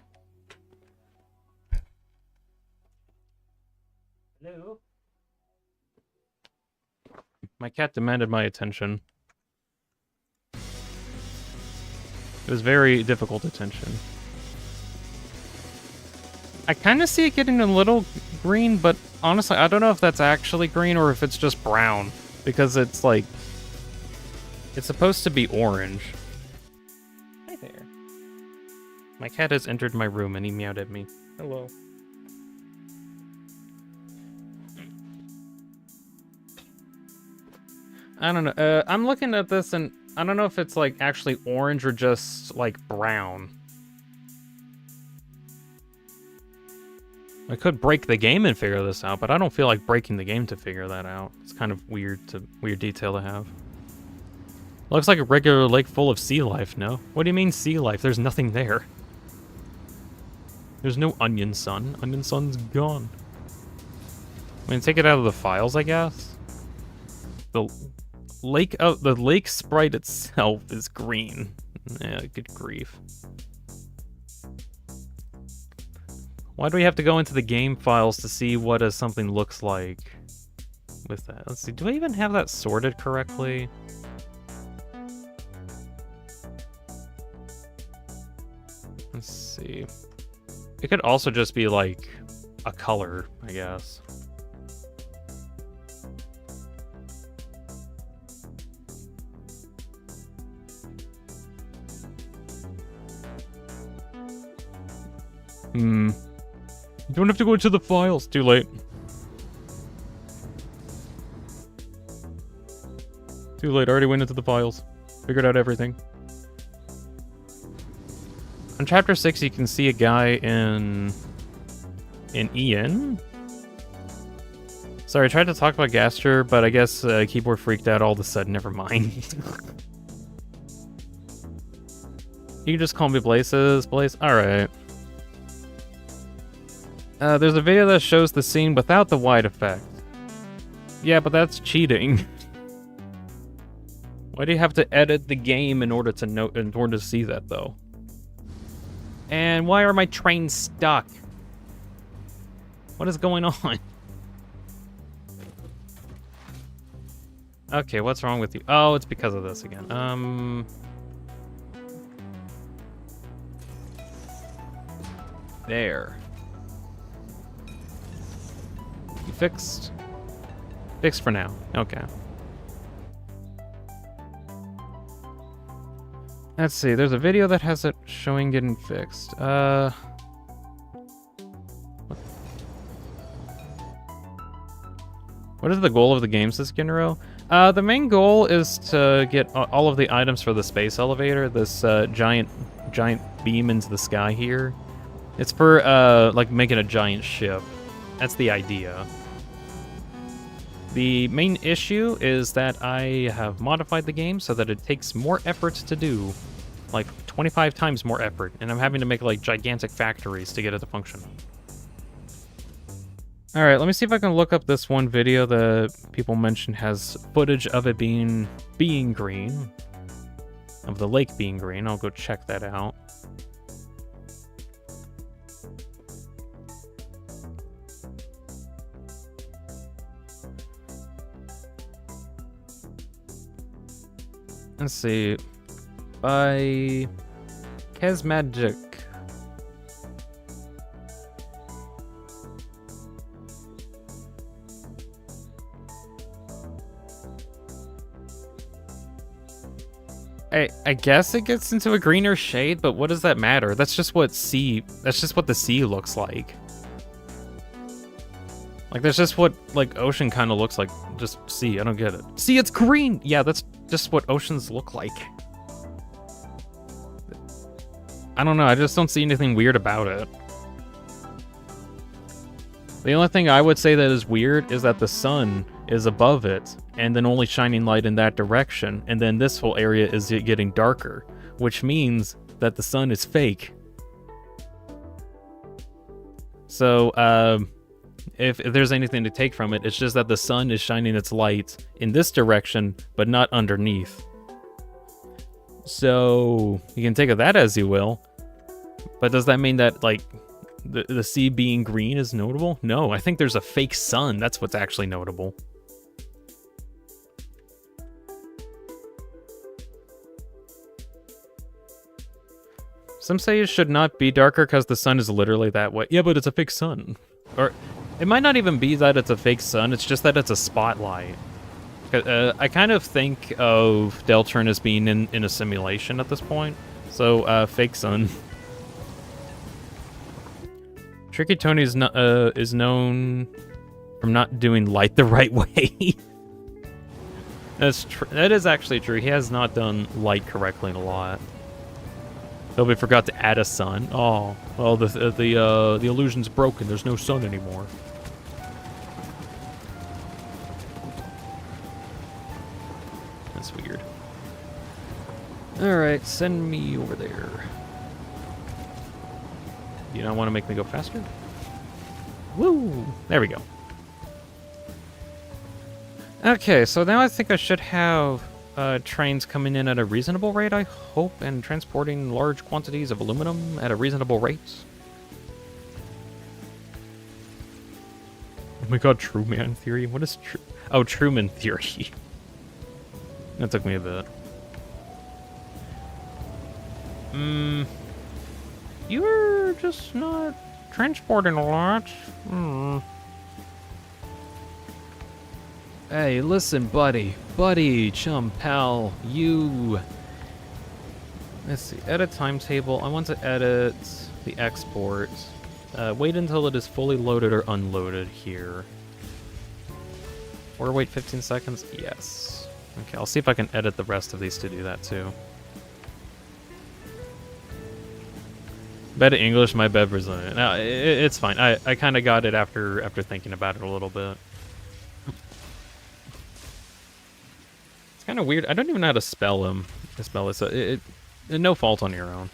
Hello? My cat demanded my attention. It was very difficult attention. I kind of see it getting a little green, but honestly, I don't know if that's actually green or if it's just brown. Because it's like... it's supposed to be orange. Hi there. My cat has entered my room and he meowed at me. Hello. I don't know. I'm looking at this and I don't know if it's like actually orange or just like brown. I could break the game and figure this out, but I don't feel like breaking the game to figure that out. It's kind of weird detail to have. Looks like a regular lake full of sea life, no? What do you mean sea life? There's nothing there. There's no onion sun. Onion sun's gone. I mean, take it out of the files, I guess. The lake sprite itself is green. Yeah, good grief. Why do we have to go into the game files to see what something looks like with that? Let's see, do I even have that sorted correctly? Let's see. It could also just be like a color, I guess. You don't have to go into the files. Too late. Too late. I already went into the files. Figured out everything. On chapter 6, you can see a guy in Ian. Sorry, I tried to talk about Gaster, but I guess keyboard freaked out all of a sudden. Never mind. You can just call me Blaze. Alright. There's a video that shows the scene without the wide effect. Yeah, but that's cheating. Why do you have to edit the game in order to see that, though? And why are my trains stuck? What is going on? Okay, what's wrong with you? Oh, it's because of this again. There. You fixed? Fixed for now. Okay. Let's see, there's a video that has it showing getting fixed. What is the goal of the game, says Ginro? The main goal is to get all of the items for the space elevator, this giant beam into the sky here. It's for like making a giant ship. That's the idea. The main issue is that I have modified the game so that it takes more effort to do. Like 25 times more effort, and I'm having to make like gigantic factories to get it to function. Alright, let me see if I can look up this one video that people mentioned has footage of it being green. Of the lake being green. I'll go check that out. Let's see. By Kesmagic. I guess it gets into a greener shade, but what does that matter? That's just what the sea looks like. Like, that's just what, like, ocean kind of looks like. Just sea, I don't get it. See, it's green! Yeah, that's just what oceans look like. I don't know, I just don't see anything weird about it. The only thing I would say that is weird is that the sun is above it, and then only shining light in that direction, and then this whole area is getting darker, which means that the sun is fake. So, if there's anything to take from it, it's just that the sun is shining its light in this direction, but not underneath. So, you can take that as you will, but does that mean that, like, the sea being green is notable? No, I think there's a fake sun. That's what's actually notable. Some say it should not be darker because the sun is literally that way. Yeah, but it's a fake sun. Or it might not even be that it's a fake sun. It's just that it's a spotlight. I kind of think of Deltarune as being in a simulation at this point. So, fake sun. Tricky Tony is known from not doing light the right way. That is actually true. He has not done light correctly in a lot. Nobody forgot to add a sun. Oh, well, the illusion's broken. There's no sun anymore. That's weird. All right, send me over there. You don't want to make me go faster? Woo! There we go. Okay, so now I think I should have trains coming in at a reasonable rate, I hope, and transporting large quantities of aluminum at a reasonable rate. Oh my god, Truman theory? What is Oh, Truman theory. That took me a bit. You're just not transporting a lot. Hey, listen, buddy. Buddy, chum, pal, you... Let's see, edit timetable. I want to edit the export. Wait until it is fully loaded or unloaded here. Or wait 15 seconds? Yes. Okay, I'll see if I can edit the rest of these to do that too. Bad English, my bad Brazilian. No, it's fine. I kind of got it after thinking about it a little bit. It's kind of weird. I don't even know how to spell him. No fault on your own.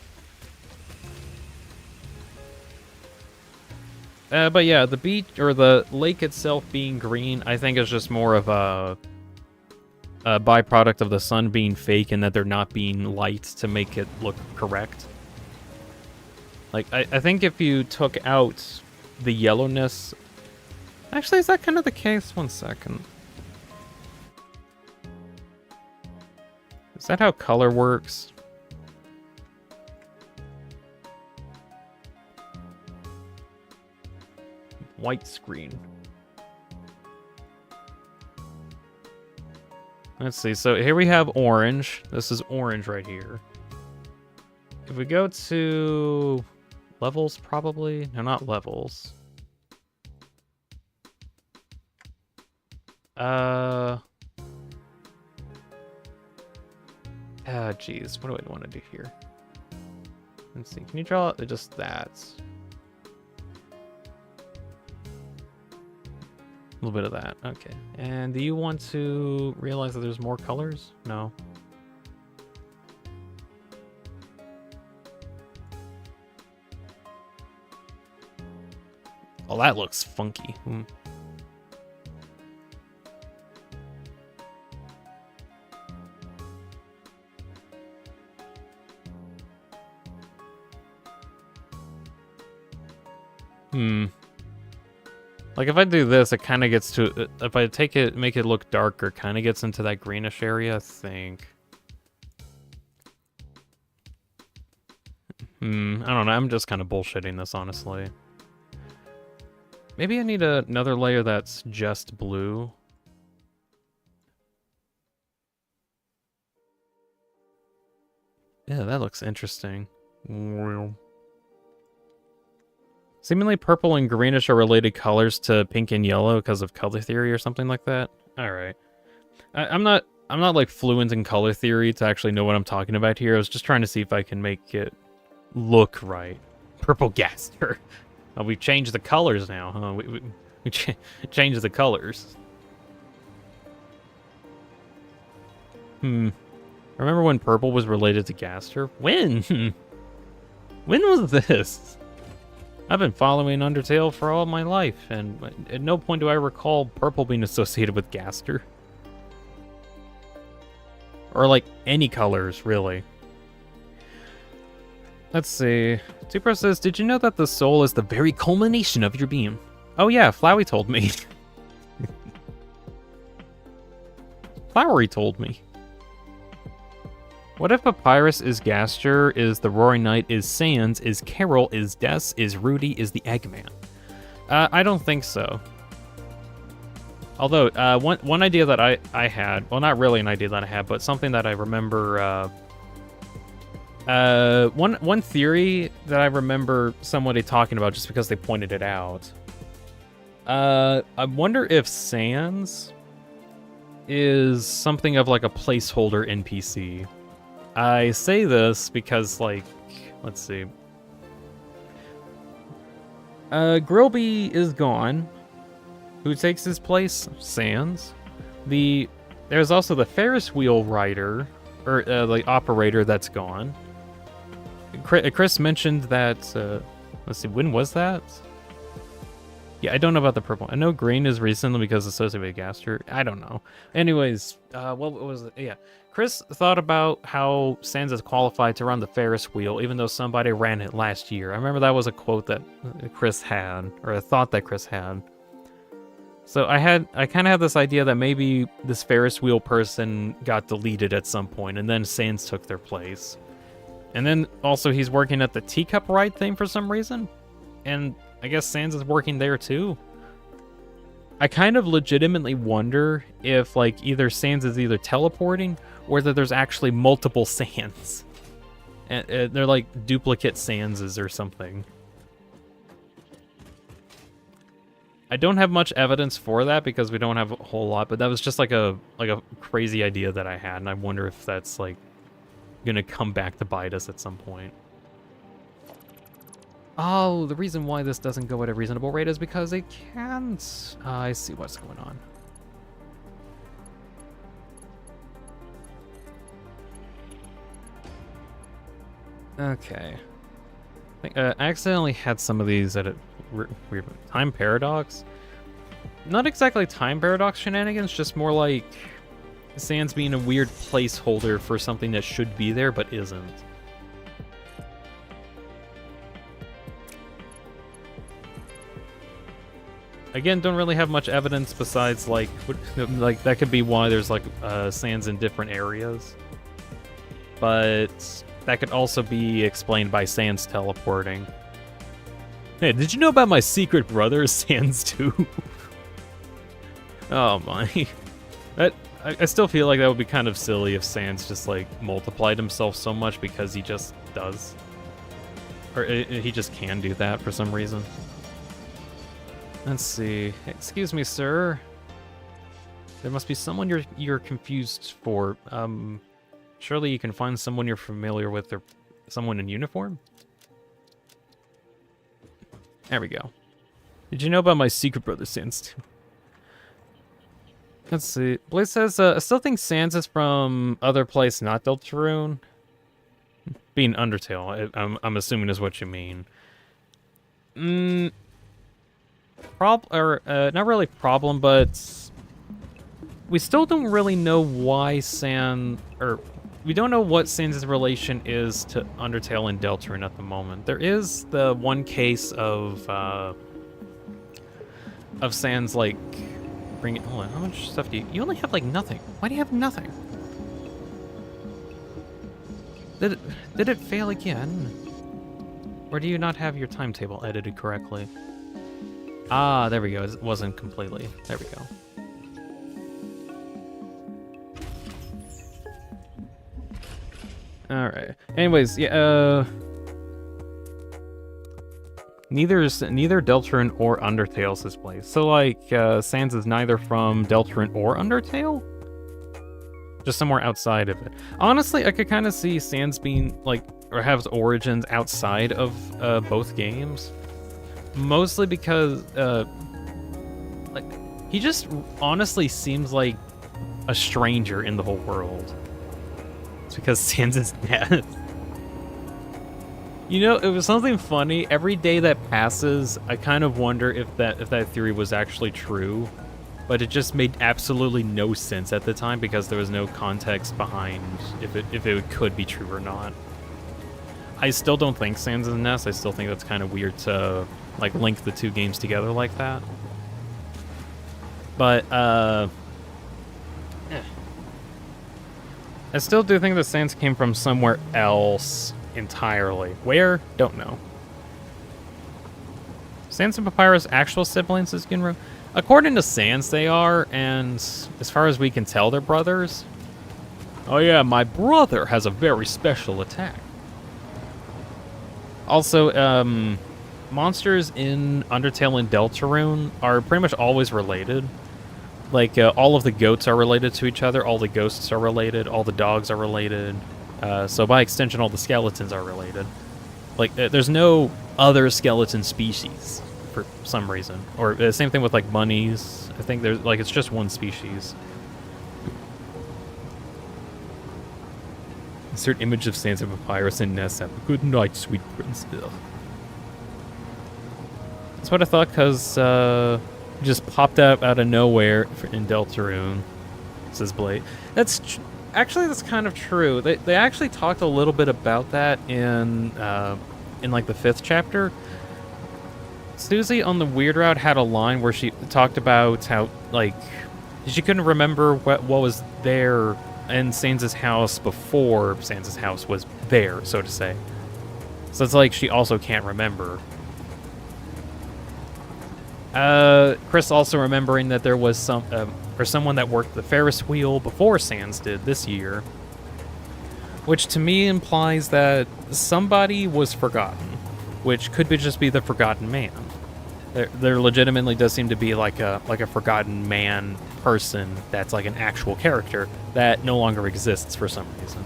But yeah, the beach or the lake itself being green, I think is just more of a byproduct of the sun being fake and that they're not being light to make it look correct. Like, I think if you took out the yellowness... Actually, is that kind of the case? 1 second. Is that how color works? White screen. Let's see, so here we have orange. This is orange right here. If we go to levels, probably? No, not levels. Geez, what do I want to do here? Let's see, can you draw just that? A little bit of that, okay. And do you want to realize that there's more colors? No. Oh, that looks funky. Like, if I do this, it kind of gets to... If I take it, make it look darker, kind of gets into that greenish area, I think. I don't know. I'm just kind of bullshitting this, honestly. Maybe I need another layer that's just blue. Yeah, that looks interesting. Seemingly purple and greenish are related colors to pink and yellow because of color theory or something like that. All right. I'm not like fluent in color theory to actually know what I'm talking about here. I was just trying to see if I can make it look right. Purple gaster. Oh, we've changed the colors now, huh? We changed the colors. Remember when purple was related to gaster? When? When was this? I've been following Undertale for all my life, and at no point do I recall purple being associated with gaster. Or, like, any colors, really. Let's see. Super says, did you know that the soul is the very culmination of your being? Oh yeah, Flowey told me. Flowery told me. What if Papyrus is Gaster, is the Roaring Knight, is Sans, is Carol, is Des, is Rudy, is the Eggman? I don't think so. Although, one idea that I had, well, not really an idea that I had, but something that I remember, one theory that I remember somebody talking about just because they pointed it out. I wonder if Sans is something of like a placeholder NPC. I say this because, like, let's see. Grillby is gone. Who takes his place? Sans. There's also the Ferris wheel rider, or the operator that's gone. Chris mentioned that, let's see, when was that? Yeah, I don't know about the purple. I know green is recently because associated with Gaster. I don't know. Anyways, what was it? Yeah. Chris thought about how Sans is qualified to run the Ferris wheel, even though somebody ran it last year. I remember that was a quote that Chris had, or a thought that Chris had. So I kind of had this idea that maybe this Ferris wheel person got deleted at some point, and then Sans took their place. And then also he's working at the teacup ride thing for some reason, and I guess Sans is working there too. I kind of legitimately wonder if, like, either Sans is either teleporting or that there's actually multiple Sans. And they're like duplicate Sanses or something. I don't have much evidence for that because we don't have a whole lot, but that was just like a crazy idea that I had, and I wonder if that's like gonna come back to bite us at some point. Oh, the reason why this doesn't go at a reasonable rate is because it can't. I see what's going on. Okay. I accidentally had some of these at a weird time paradox. Not exactly time paradox shenanigans, just more like Sans being a weird placeholder for something that should be there but isn't. Again, don't really have much evidence besides like that could be why there's like Sans in different areas. But that could also be explained by Sans teleporting. Hey, did you know about my secret brother, Sans 2? Oh my. I still feel like that would be kind of silly if Sans just like multiplied himself so much because he just does. Or he just can do that for some reason. Let's see. Excuse me, sir. There must be someone you're confused for. Surely you can find someone you're familiar with, or someone in uniform? There we go. Did you know about my secret brother, Sans 2? Let's see. Blaze says, I still think Sans is from other place, not Deltarune. Being Undertale, I'm assuming is what you mean. Not really problem, but we still don't really know why we don't know what Sans' relation is to Undertale and Deltarune at the moment. There is the one case of Sans, like, bringing... Hold on, how much stuff do you... You only have, like, nothing. Why do you have nothing? Did it fail again? Or do you not have your timetable edited correctly? Ah, there we go. It wasn't completely. There we go. Alright. Anyways, yeah, neither Deltarune or Undertale's this place. So, like, Sans is neither from Deltarune or Undertale? Just somewhere outside of it. Honestly, I could kind of see Sans being, like, or have origins outside of both games. Mostly because, like, he just honestly seems like a stranger in the whole world. It's because Sans is dead. You know, it was something funny. Every day that passes, I kind of wonder if that theory was actually true. But it just made absolutely no sense at the time because there was no context behind if it could be true or not. I still don't think Sans is Ness. I still think that's kind of weird to like link the two games together like that. But I still do think that Sans came from somewhere else entirely. Where? Don't know. Sans and Papyrus actual siblings is Ginro? According to Sans, they are, and as far as we can tell, they're brothers. Oh yeah, my brother has a very special attack. Also, monsters in Undertale and Deltarune are pretty much always related. Like, all of the goats are related to each other, all the ghosts are related, all the dogs are related. So by extension, all the skeletons are related. Like, there's no other skeleton species for some reason. Or the same thing with, like, bunnies. I think there's, like, it's just one species. Insert image of Sans and Papyrus and Ness. Good night, sweet prince. Ugh. That's what I thought, because, just popped out of nowhere in Deltarune, says Blade. Actually, that's kind of true. They actually talked a little bit about that in like the 5th chapter. Susie on the Weird Route had a line where she talked about how, like, she couldn't remember what was there in Sans' house before Sans' house was there, so to say. So it's like she also can't remember. Chris also remembering that there was someone that worked the Ferris wheel before Sans did this year, which to me implies that somebody was forgotten, which could just be the Forgotten Man. There legitimately does seem to be like a Forgotten Man person that's like an actual character that no longer exists for some reason.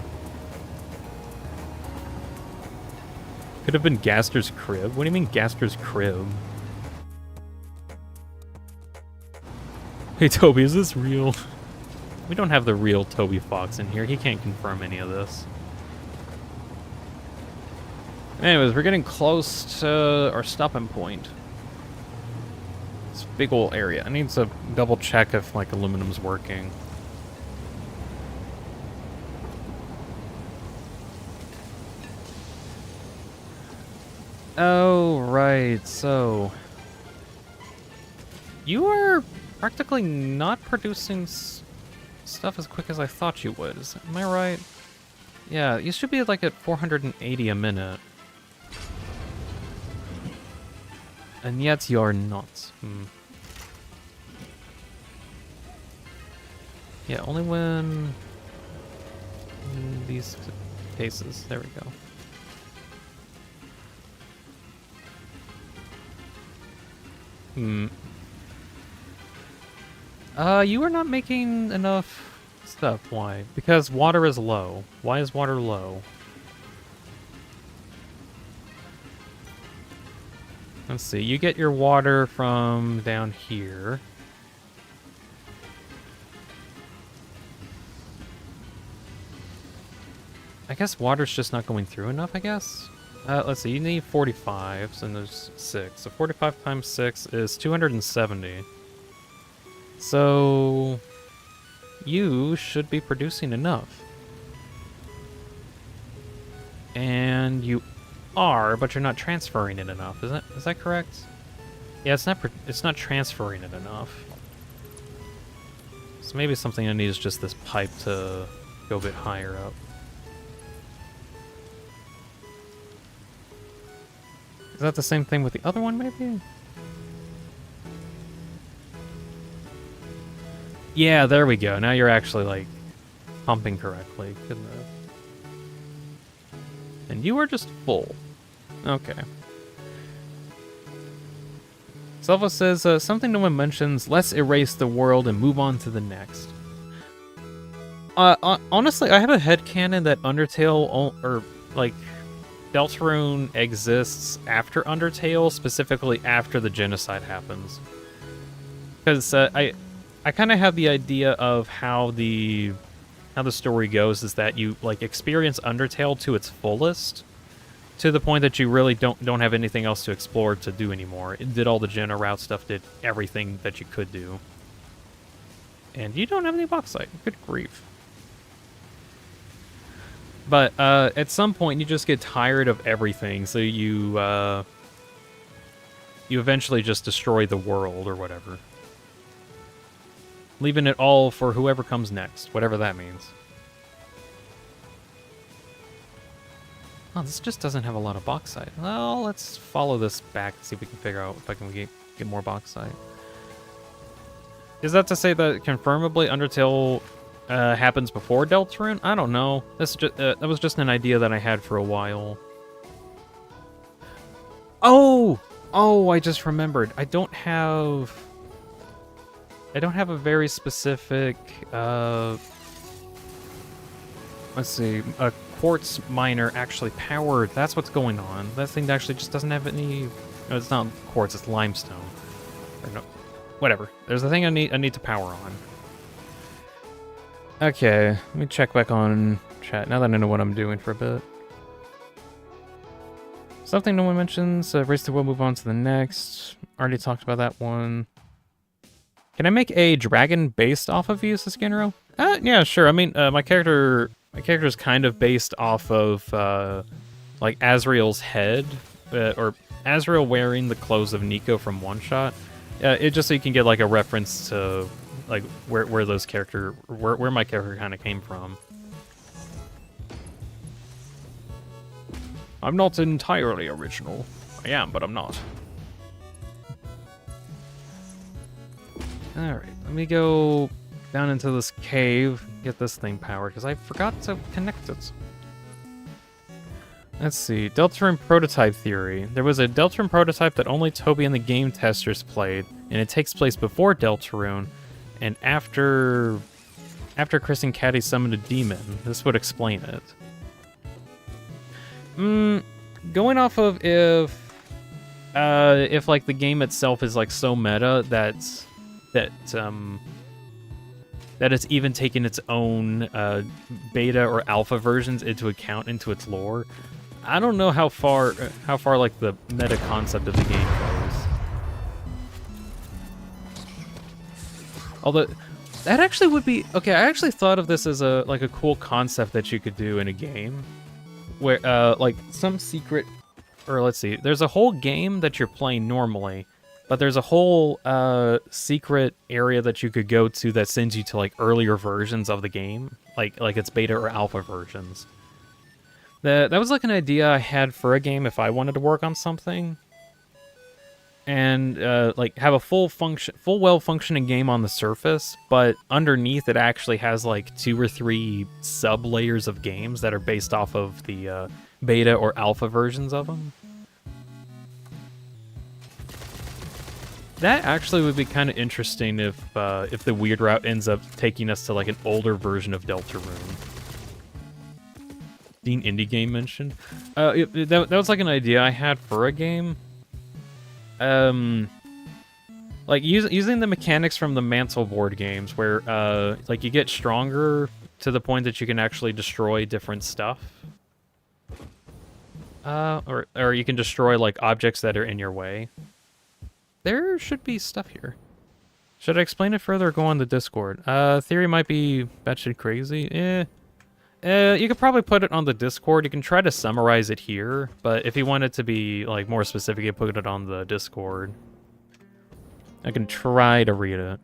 Could have been Gaster's crib. What do you mean Gaster's crib? Hey Toby, is this real? We don't have the real Toby Fox in here. He can't confirm any of this. Anyways, we're getting close to our stopping point. This big old area. I need to double check if like aluminum's working. Oh, right, so you are practically not producing stuff as quick as I thought you would. Am I right? Yeah, you should be like at 480 a minute. And yet you're not. Yeah, only when in these cases. There we go. You are not making enough stuff. Why? Because water is low. Why is water low? Let's see. You get your water from down here. I guess water's just not going through enough, I guess? Let's see. You need 45, and there's 6. So 45 times 6 is 270. So you should be producing enough. And you are, but you're not transferring it enough, is that correct? Yeah, it's not transferring it enough. So maybe something I need is just this pipe to go a bit higher up. Is that the same thing with the other one, maybe? Yeah, there we go. Now you're actually, like, pumping correctly. Good enough. fine. You are just full. Okay. Selva says, something no one mentions, let's erase the world and move on to the next. Honestly, I have a headcanon that Undertale, or, like, Deltarune exists after Undertale, specifically after the genocide happens. Because, I kind of have the idea of how the story goes is that you, like, experience Undertale to its fullest, to the point that you really don't have anything else to explore to do anymore. It did all the Jenna route stuff, did everything that you could do. And you don't have any bauxite. Good grief. But at some point, you just get tired of everything, so you eventually just destroy the world or whatever. Leaving it all for whoever comes next, whatever that means. Oh, this just doesn't have a lot of bauxite. Well, let's follow this back and see if we can figure out if I can get more bauxite. Is that to say that confirmably Undertale happens before Deltarune? I don't know. That was just an idea that I had for a while. Oh, I just remembered. I don't have a very specific. Let's see. A quartz miner actually powered. That's what's going on. That thing actually just doesn't have any. No, it's not quartz. It's limestone. Or no, whatever. There's a thing I need to power on. Okay, let me check back on chat now that I know what I'm doing for a bit. Something no one mentions. Race the world, move on to the next. Already talked about that one. Can I make a dragon based off of you, Saskinro? Yeah, sure. I mean, my character is kind of based off of like Azrael's head, or Azrael wearing the clothes of Nico from One Shot. It just so you can get like a reference to like where my character kind of came from. I'm not entirely original. I am, but I'm not. Alright, let me go down into this cave, get this thing powered, because I forgot to connect it. Let's see, Deltarune prototype theory. There was a Deltarune prototype that only Toby and the game testers played, and it takes place before Deltarune, and after Chris and Caddy summoned a demon. This would explain it. Going off of if like the game itself is like so meta that it's even taken its own beta or alpha versions into account into its lore. I don't know how far like the meta concept of the game goes. Although that actually would be okay. I actually thought of this as a cool concept that you could do in a game, where like some secret, or let's see, there's a whole game that you're playing normally, but there's a whole secret area that you could go to that sends you to like earlier versions of the game, like its beta or alpha versions. That was like an idea I had for a game if I wanted to work on something, and like have a full well-functioning game on the surface, but underneath it actually has like 2 or 3 sub layers of games that are based off of the beta or alpha versions of them. That actually would be kind of interesting if the weird route ends up taking us to like an older version of Deltarune. Dean Indie Game mentioned. That was like an idea I had for a game. Like using the mechanics from the Mantle board games, where like you get stronger to the point that you can actually destroy different stuff. Or you can destroy like objects that are in your way. There should be stuff here. Should I explain it further or go on the Discord? Theory might be batshit crazy. You could probably put it on the Discord. You can try to summarize it here, but if you want it to be like more specific, you put it on the Discord. I can try to read it.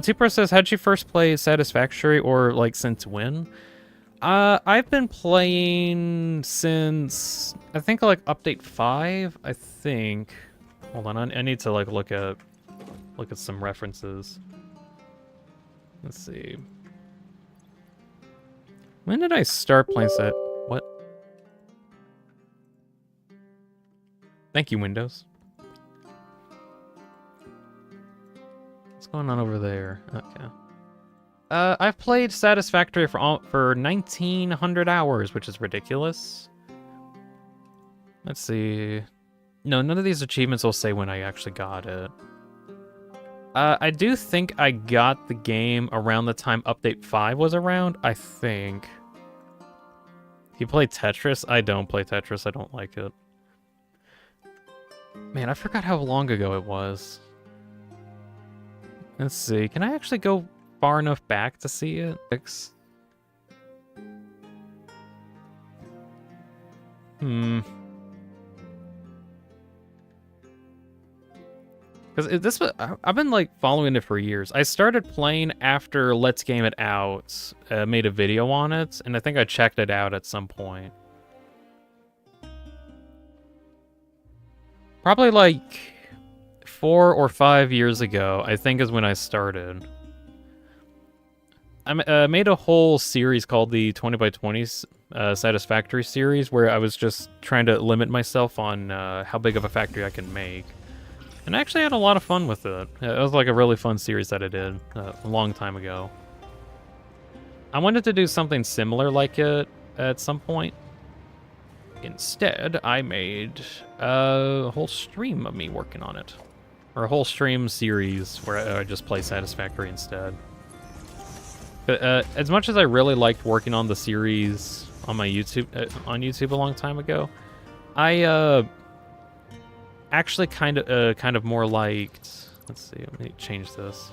Two-Pro says, how'd you first play Satisfactory, or like since when? I've been playing since I think like update 5. I think. Hold on, I need to like look at some references. Let's see. When did I start playing set? What? Thank you, Windows. What's going on over there? Okay. I've played Satisfactory for 1,900 hours, which is ridiculous. Let's see. No, none of these achievements will say when I actually got it. I do think I got the game around the time Update 5 was around, I think. You play Tetris? I don't play Tetris, I don't like it. Man, I forgot how long ago it was. Let's see, can I actually go far enough back to see it? Because this was, I've been like following it for years. I started playing after Let's Game It Out made a video on it, and I think I checked it out at some point. Probably like 4 or 5 years ago, I think is when I started. I made a whole series called the 20x20 Satisfactory series, where I was just trying to limit myself on how big of a factory I can make. And I actually had a lot of fun with it. It was like a really fun series that I did a long time ago. I wanted to do something similar like it at some point. Instead, I made a whole stream of me working on it. Or a whole stream series where I just play Satisfactory instead. As much as I really liked working on the series on my YouTube a long time ago, I actually kind of more liked. Let's see, let me change this.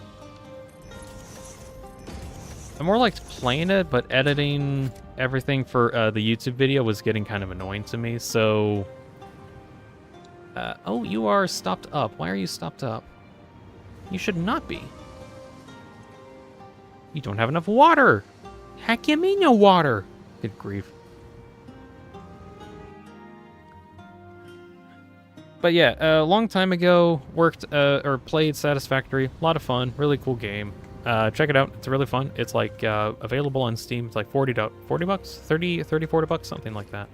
I more liked playing it, but editing everything for the YouTube video was getting kind of annoying to me. So, oh, you are stopped up. Why are you stopped up? You should not be. You don't have enough water. Heck, you mean no water? Good grief. But yeah, a long time ago, worked or played Satisfactory. A lot of fun, really cool game. Check it out, it's really fun. It's like available on Steam. It's like 40 bucks, 30, 40 bucks, something like that.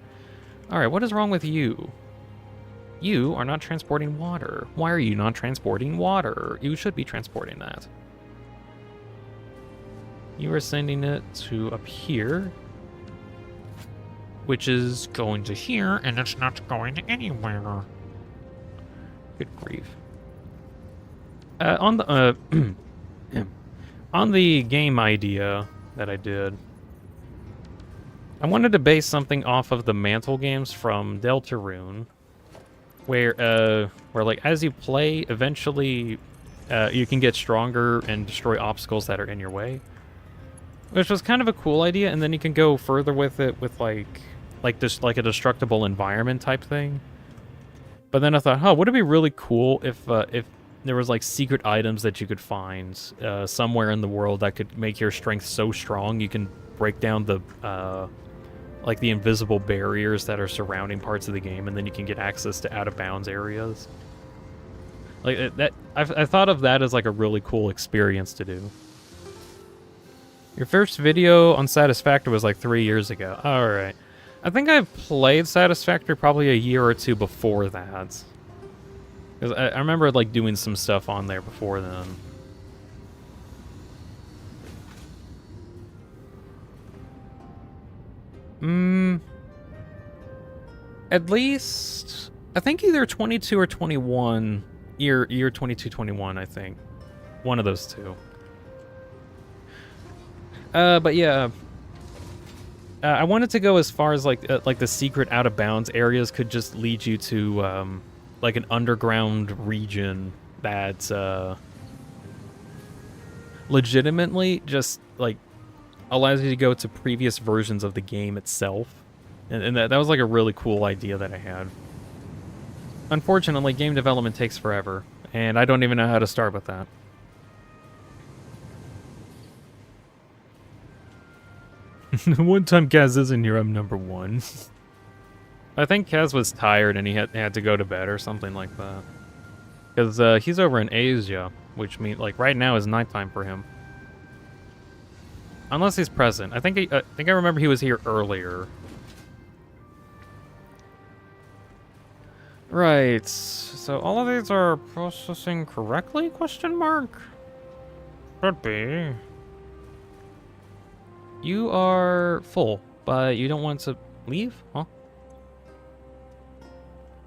All right, what is wrong with you? You are not transporting water. Why are you not transporting water? You should be transporting that. You are sending it to up here, which is going to here, and it's not going anywhere. Good grief. On the on the game idea that I did, I wanted to base something off of the Mantle games from Deltarune, where like as you play, eventually you can get stronger and destroy obstacles that are in your way, which was kind of a cool idea. And then you can go further with it with like a destructible environment type thing. But then I thought, huh, would it be really cool if there was like secret items that you could find somewhere in the world that could make your strength so strong you can break down the like the invisible barriers that are surrounding parts of the game, and then you can get access to out of bounds areas. Like that, I thought of that as like a really cool experience to do. Your first video on Satisfactory was like 3 years ago. All right. I think I've played Satisfactory probably a year or two before that. Because I remember like doing some stuff on there before then. At least, I think either 22 or 21, year 22, 21, I think. One of those two. But yeah, I wanted to go as far as like the secret out of bounds areas could just lead you to like an underground region that legitimately just like allows you to go to previous versions of the game itself, and that was like a really cool idea that I had. Unfortunately, game development takes forever, and I don't even know how to start with that. One time Kaz isn't here, I'm number one. I think Kaz was tired and he had to go to bed or something like that. Because he's over in Asia, which means, like, right now is nighttime for him. Unless he's present. I think I remember he was here earlier. Right. So all of these are processing correctly? Question mark. Could be. You are full, but you don't want to leave? Huh?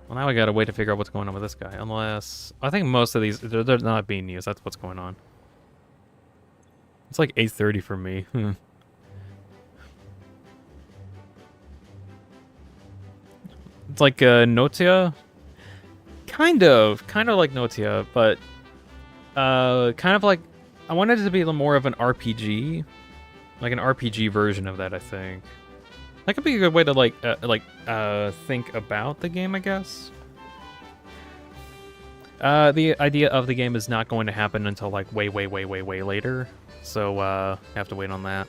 Well, now I gotta wait to figure out what's going on with this guy. Unless... I think most of these, they're not being used. That's what's going on. It's like 8:30 for me. It's like Notia. Kind of like Notia, but kind of like... I wanted it to be more of an RPG. Like an RPG version of that, I think. That could be a good way to think about the game, I guess. The idea of the game is not going to happen until like way later. So I have to wait on that.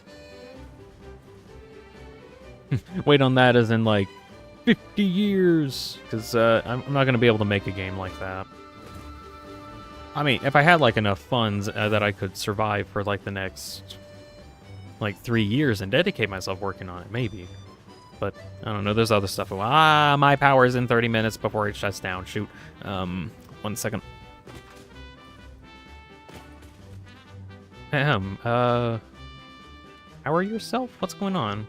Wait on that as in like 50 years, because I'm not going to be able to make a game like that. I mean, if I had like enough funds that I could survive for like the next like 3 years and dedicate myself working on it, maybe. But I don't know. There's other stuff. My power is in 30 minutes before it shuts down. Shoot. 1 second. How are you yourself? What's going on?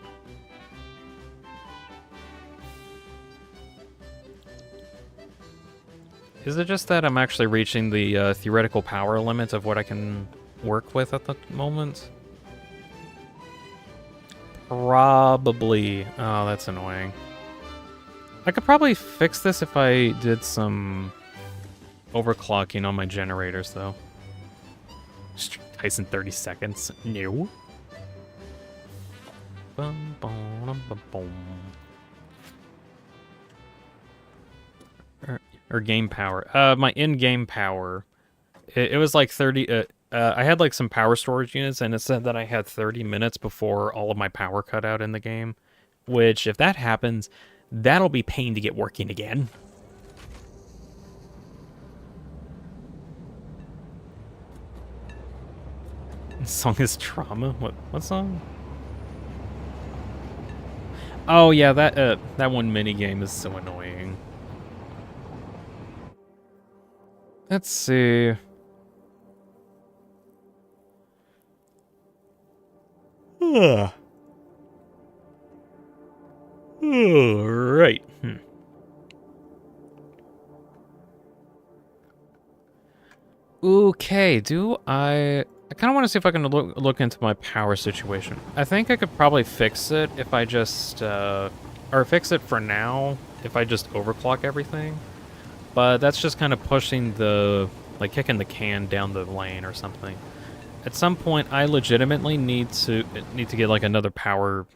Is it just that I'm actually reaching the theoretical power limit of what I can work with at the moment? Probably. Oh, that's annoying. I could probably fix this if I did some overclocking on my generators, though. Tyson 30 seconds. No. Bum, bum, bum, bum. Or game power. My in-game power. It was like 30... I had like some power storage units, and it said that I had 30 minutes before all of my power cut out in the game. Which, if that happens, that'll be pain to get working again. This song is Trauma? What song? Oh yeah, that one minigame is so annoying. Let's see. Right. Okay, I kind of want to see if I can look into my power situation. I think I could probably fix it if I just, or fix it for now if I just overclock everything. But that's just kind of pushing like kicking the can down the lane or something. At some point, I legitimately need to get like another power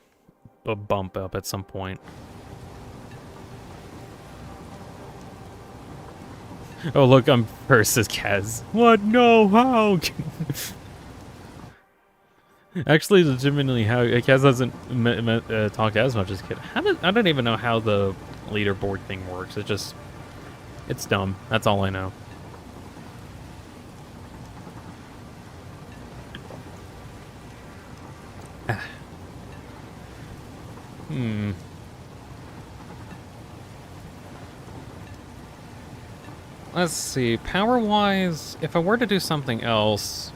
bump up at some point. Oh look, I'm versus Kaz. What? No, how? Actually, legitimately, how Kaz doesn't talk as much as Kid. I don't even know how the leaderboard thing works. It's dumb. That's all I know. Let's see. Power-wise, if I were to do something else,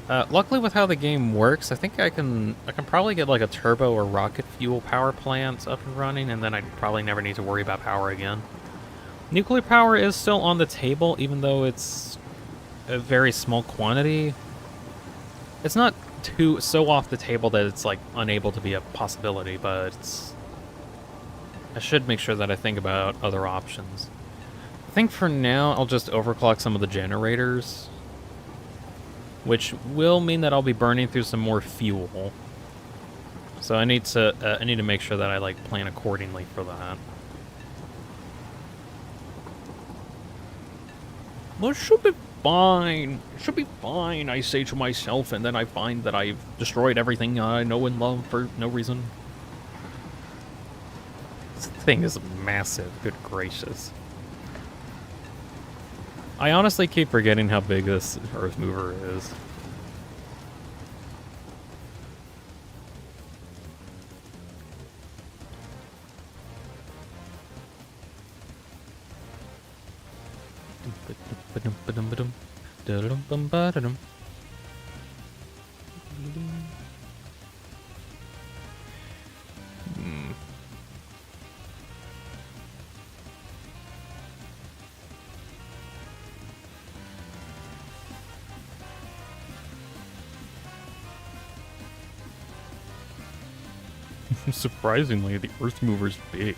luckily with how the game works, I think I can probably get like a turbo or rocket fuel power plant up and running, and then I'd probably never need to worry about power again. Nuclear power is still on the table, even though it's a very small quantity. It's not so off the table that it's like unable to be a possibility, but I should make sure that I think about other options. I think for now I'll just overclock some of the generators, which will mean that I'll be burning through some more fuel. So I need to make sure that I like plan accordingly for that. Well, it should be fine. It should be fine, I say to myself, and then I find that I've destroyed everything I know and love for no reason. This thing is massive, good gracious. I honestly keep forgetting how big this Earth Mover is. Surprisingly, the Earth Mover's big.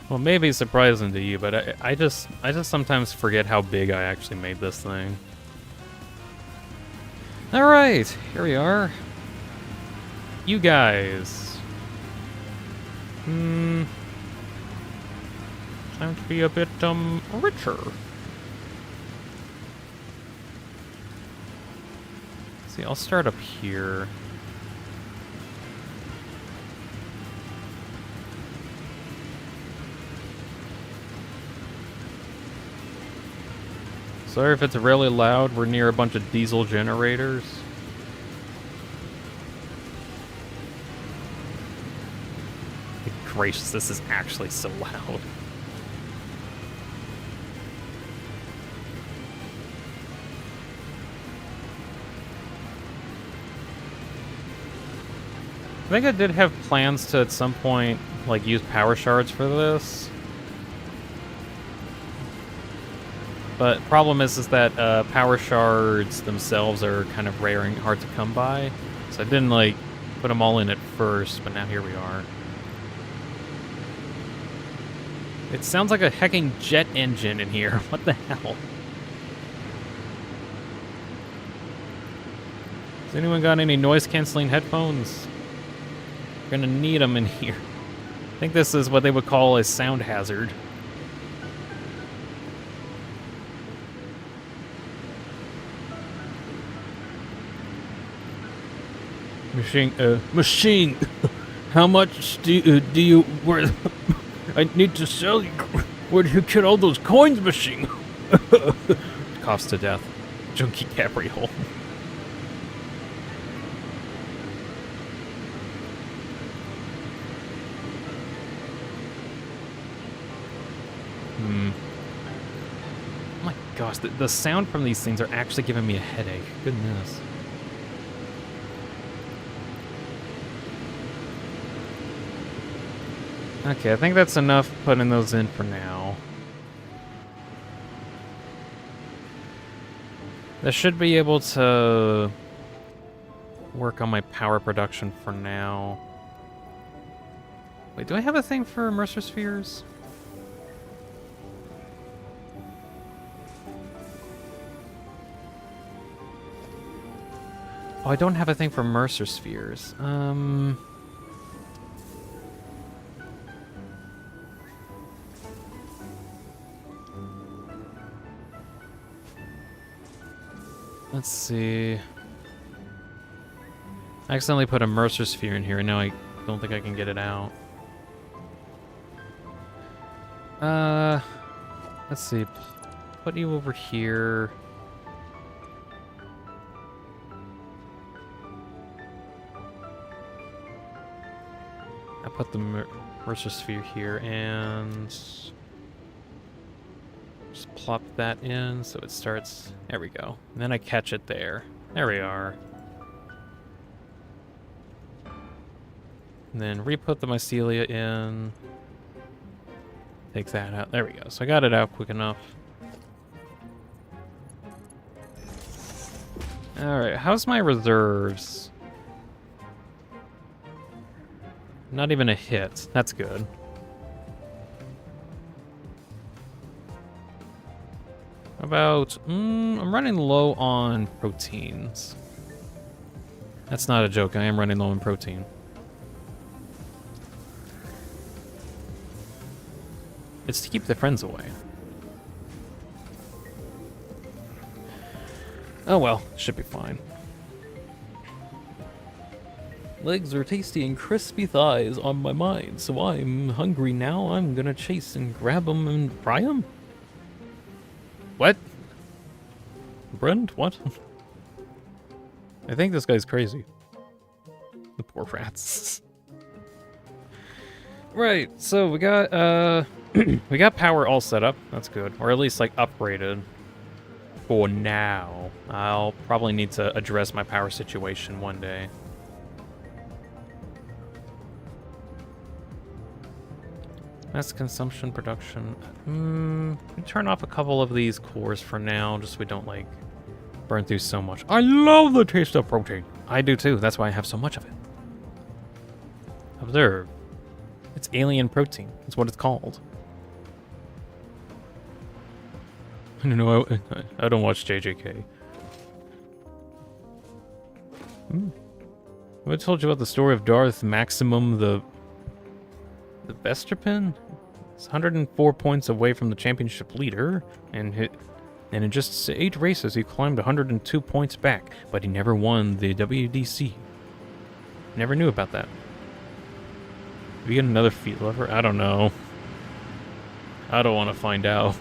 Well, maybe surprising to you, but I just sometimes forget how big I actually made this thing. All right, here we are. You guys. Time to be a bit richer. See, I'll start up here. Sorry if it's really loud. We're near a bunch of diesel generators. Good gracious, this is actually so loud. I think I did have plans to at some point like use power shards for this. But problem is that power shards themselves are kind of rare and hard to come by. So I didn't like put them all in at first, but now here we are. It sounds like a hecking jet engine in here. What the hell? Has anyone got any noise canceling headphones? Gonna need them in here. I think this is what they would call a sound hazard. Machine, how much do you worth? I need to sell you. Where do you get all those coins, machine? Coughs to death. Junkie capriole. Oh my gosh, the sound from these things are actually giving me a headache. Goodness. Okay, I think that's enough putting those in for now. This should be able to work on my power production for now. Wait, do I have a thing for immerser spheres? Oh, I don't have a thing for immerser spheres. Let's see. I accidentally put a immerser sphere in here, and now I don't think I can get it out. Let's see. Put you over here. I put the immerser sphere here, and just plop that in so it starts. There we go. And then I catch it there. There we are. And then re-put the mycelia in. Take that out. There we go. So I got it out quick enough. Alright, how's my reserves? Not even a hit. That's good. About, I'm running low on proteins. That's not a joke, I am running low on protein. It's to keep the friends away. Oh well, should be fine. Legs are tasty and crispy thighs on my mind, so I'm hungry now. I'm gonna chase and grab them and fry them. What? Brent, what? I think this guy's crazy. The poor rats. Right, so we got, We got power all set up. That's good. Or at least, like, upgraded. For now. I'll probably need to address my power situation one day. Mass consumption, production. Turn off a couple of these cores for now, just so we don't, like, burn through so much. I love the taste of protein. I do too. That's why I have so much of it. Observe. It's alien protein. That's what it's called. No, I don't watch JJK. I told you about the story of Darth Maximum the Vesterpin? It's 104 points away from the championship leader, and in just 8 races he climbed 102 points back, but he never won the WDC. Never knew about that. We get another feet lover? I don't know. I don't want to find out.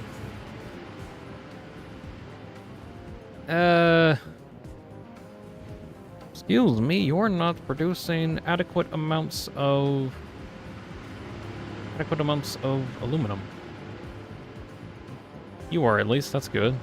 Excuse me, you're not producing adequate amounts of aluminum. You are, at least. That's good.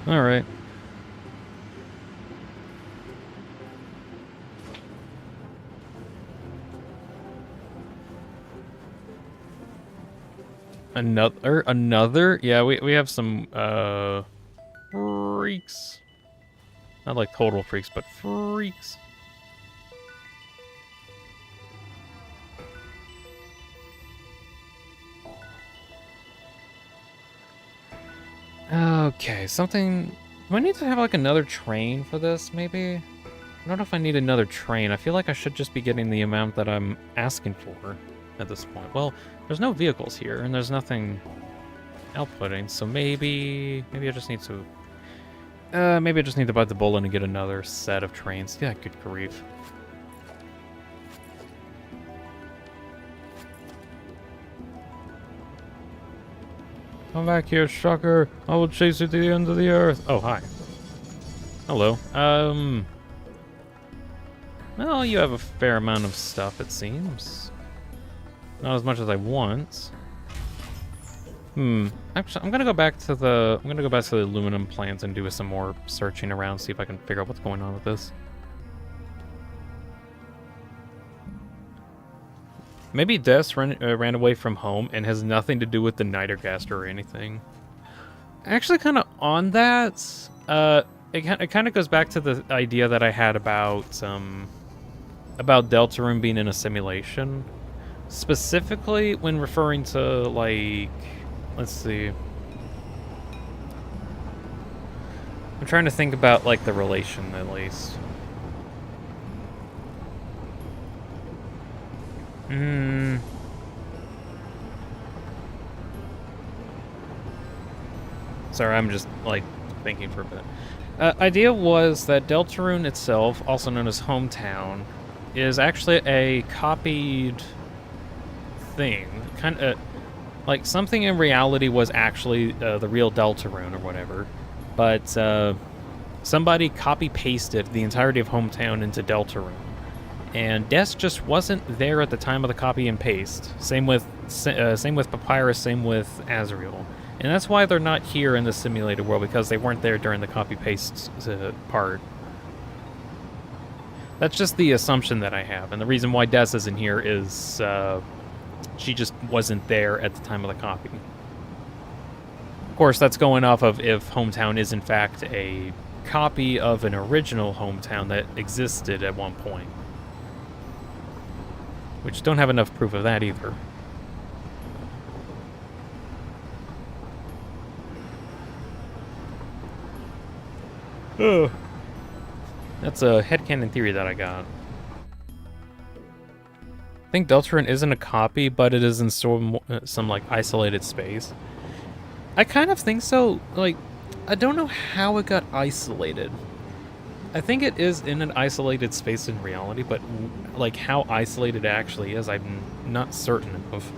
All right. Another? Yeah, we have some, freaks. Not like total freaks, but freaks. Okay, something... Do I need to have, like, another train for this, maybe? I don't know if I need another train. I feel like I should just be getting the amount that I'm asking for at this point. Well, there's no vehicles here, and there's nothing outputting, so maybe I just need to... maybe I just need to bite the bullet and get another set of trains. Yeah, good grief. Come back here, sucker. I will chase you to the end of the earth. Oh, hi. Hello. Well, you have a fair amount of stuff, it seems. Not as much as I want. Actually, I'm gonna go back to the aluminum plant and do some more searching around, see if I can figure out what's going on with this. Maybe Des ran away from home and has nothing to do with the Nitergaster or anything. Actually, kind of on that, it kind of goes back to the idea that I had about Deltarune being in a simulation. Specifically when referring to, like, let's see. I'm trying to think about, like, the relation, at least. Sorry, I'm just, like, thinking for a bit. Idea was that Deltarune itself, also known as Hometown, is actually a copied thing. Kind of, like, something in reality was actually the real Deltarune or whatever, but somebody copy-pasted the entirety of Hometown into Deltarune. And Des just wasn't there at the time of the copy and paste. Same with Papyrus, same with Azrael. And that's why they're not here in the simulated world, because they weren't there during the copy-paste part. That's just the assumption that I have. And the reason why Des isn't here is she just wasn't there at the time of the copy. Of course, that's going off of if Hometown is in fact a copy of an original Hometown that existed at one point. Which don't have enough proof of that either. That's a headcanon theory that I got. I think Deltarune isn't a copy, but it is in some like isolated space. I kind of think so. Like, I don't know how it got isolated. I think it is in an isolated space in reality, but like how isolated it actually is, I'm not certain of.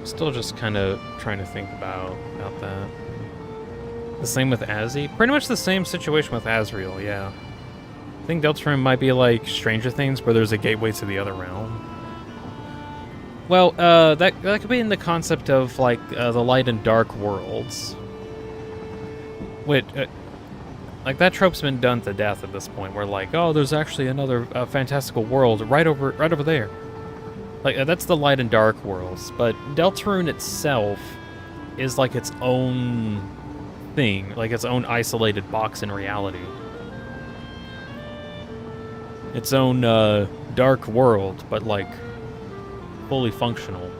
Still just kind of trying to think about that. The same with Azzy. Pretty much the same situation with Azrael, yeah. I think Deltarune might be like Stranger Things, where there's a gateway to the other realm. Well, that could be in the concept of like the light and dark worlds. Wait, like that trope's been done to death at this point. Where like, oh, there's actually another fantastical world right over there. Like that's the light and dark worlds. But Deltarune itself is like its own thing, like its own isolated box in reality. Its own dark world, but like fully functional.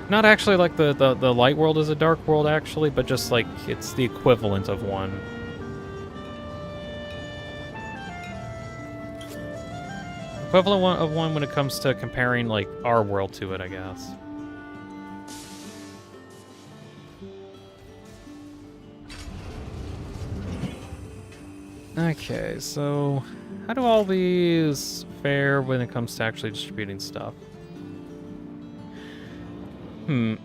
Not actually like the light world is a dark world actually, but just like it's the equivalent of one. Equivalent of one when it comes to comparing like our world to it, I guess. Okay, so how do all these fare when it comes to actually distributing stuff?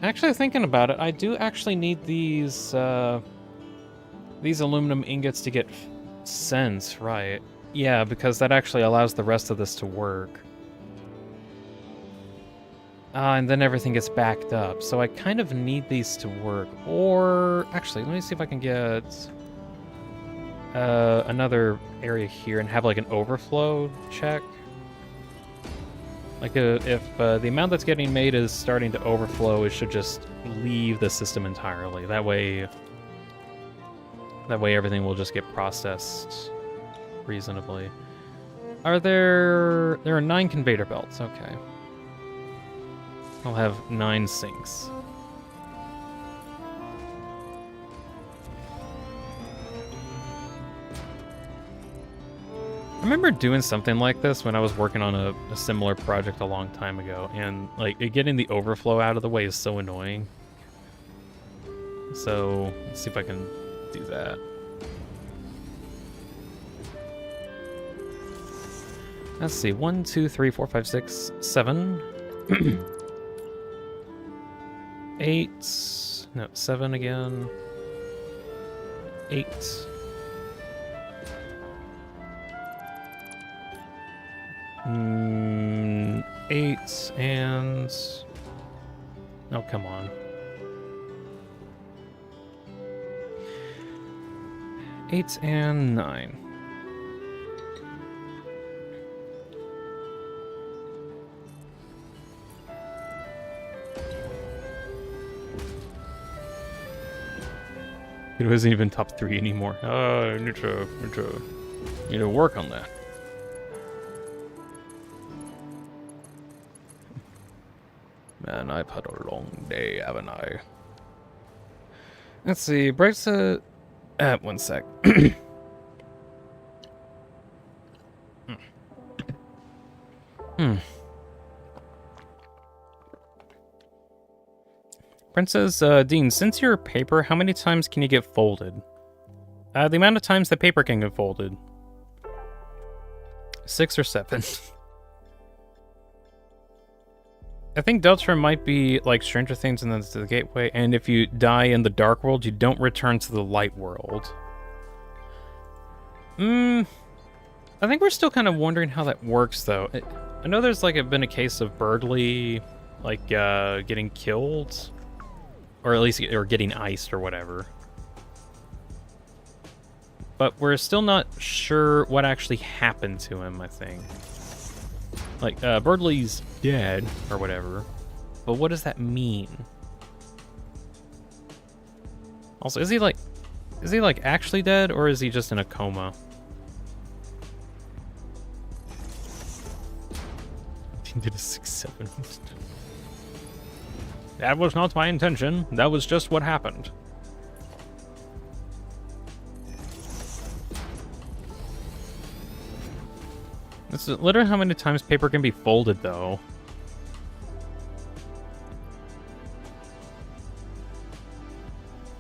Actually thinking about it, I do actually need these aluminum ingots to get sent, right? Yeah, because that actually allows the rest of this to work. And then everything gets backed up, so I kind of need these to work. Or, actually, let me see if I can get another area here and have like an overflow check. Like if the amount that's getting made is starting to overflow, it should just leave the system entirely. That way everything will just get processed reasonably. There are 9 conveyor belts, okay. I'll have 9 sinks. I remember doing something like this when I was working on a similar project a long time ago, and like getting the overflow out of the way is so annoying. So let's see if I can do that. Let's see, 1, 2, 3, 4, 5, 6, 7. 8. No, 7 again. 8. 8 and... Oh, come on. 8 and 9. It wasn't even top 3 anymore. I need to work on that. Man, I've had a long day, haven't I? Let's see, breaks a... one sec. Princess Dean, since you're a paper, how many times can you get folded? The amount of times the paper can get folded. 6 or 7. I think Deltarune might be like Stranger Things and then to the gateway, and if you die in the dark world, you don't return to the light world. I think we're still kind of wondering how that works, though. I know there's like been a case of Birdly, like, getting killed, or at least or getting iced or whatever. But we're still not sure what actually happened to him, I think. Like, Birdly's dead, or whatever. But what does that mean? Also, is he like actually dead, or is he just in a coma? He did a 6-7. That was not my intention. That was just what happened. This is literally how many times paper can be folded, though.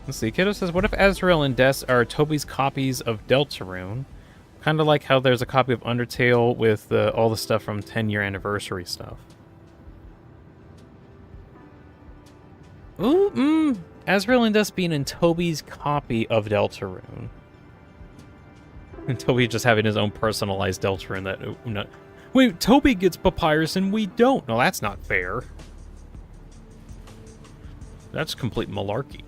Let's see. Kiddo says, what if Azrael and Des are Toby's copies of Deltarune? Kind of like how there's a copy of Undertale with all the stuff from 10-year anniversary stuff. Ooh, Azrael and us being in Toby's copy of Deltarune. And Toby just having his own personalized Deltarune that... no. Wait, Toby gets Papyrus and we don't. No, that's not fair. That's complete malarkey.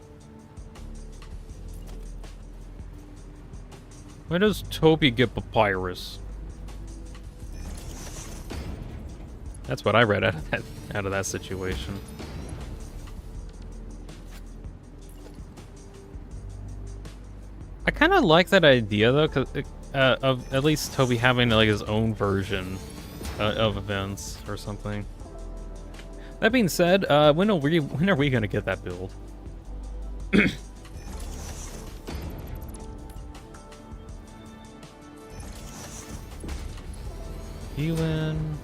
Why does Toby get Papyrus? That's what I read out of that situation. I kind of like that idea though, cause of at least Toby having like his own version of events or something. That being said, when are we gonna get that build? Healing.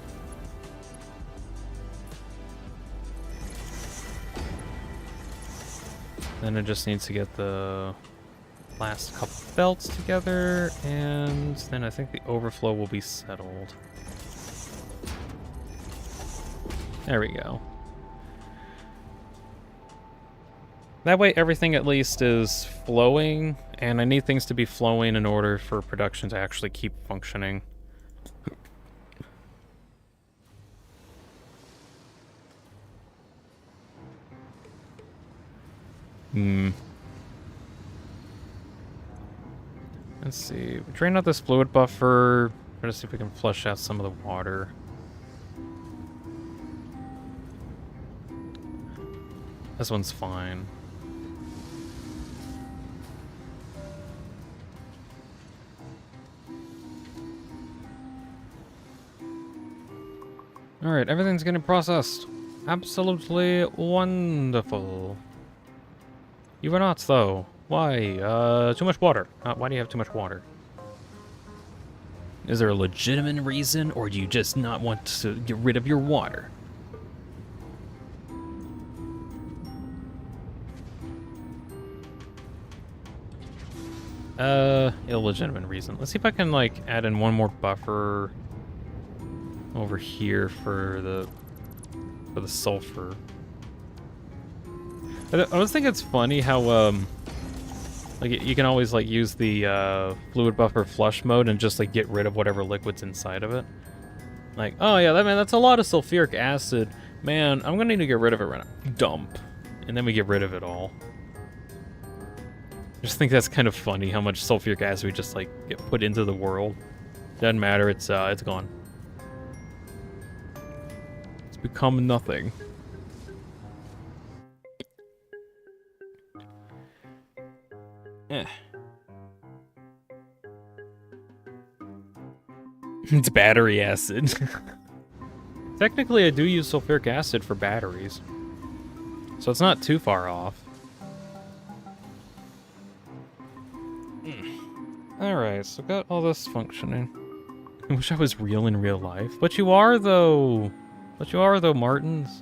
Then it just needs to get the last couple belts together, and then I think the overflow will be settled. There we go. That way everything at least is flowing, and I need things to be flowing in order for production to actually keep functioning. Let's see. Drain out this fluid buffer. Try to see if we can flush out some of the water. This one's fine. Alright, everything's getting processed. Absolutely wonderful. You are not, though. Why? Too much water. Why do you have too much water? Is there a legitimate reason, or do you just not want to get rid of your water? Illegitimate reason. Let's see if I can, like, add in one more buffer over here for the sulfur. I always think it's funny how, like, you can always, like, use the, fluid buffer flush mode and just, like, get rid of whatever liquid's inside of it. Like, oh yeah, that's a lot of sulfuric acid. Man, I'm gonna need to get rid of it right now. Dump. And then we get rid of it all. I just think that's kind of funny how much sulfuric acid we just, like, get put into the world. Doesn't matter, it's gone. It's become nothing. It's battery acid. Technically, I do use sulfuric acid for batteries, so it's not too far off. Alright, so got all this functioning. I wish I was real in real life. But you are, though. Martins.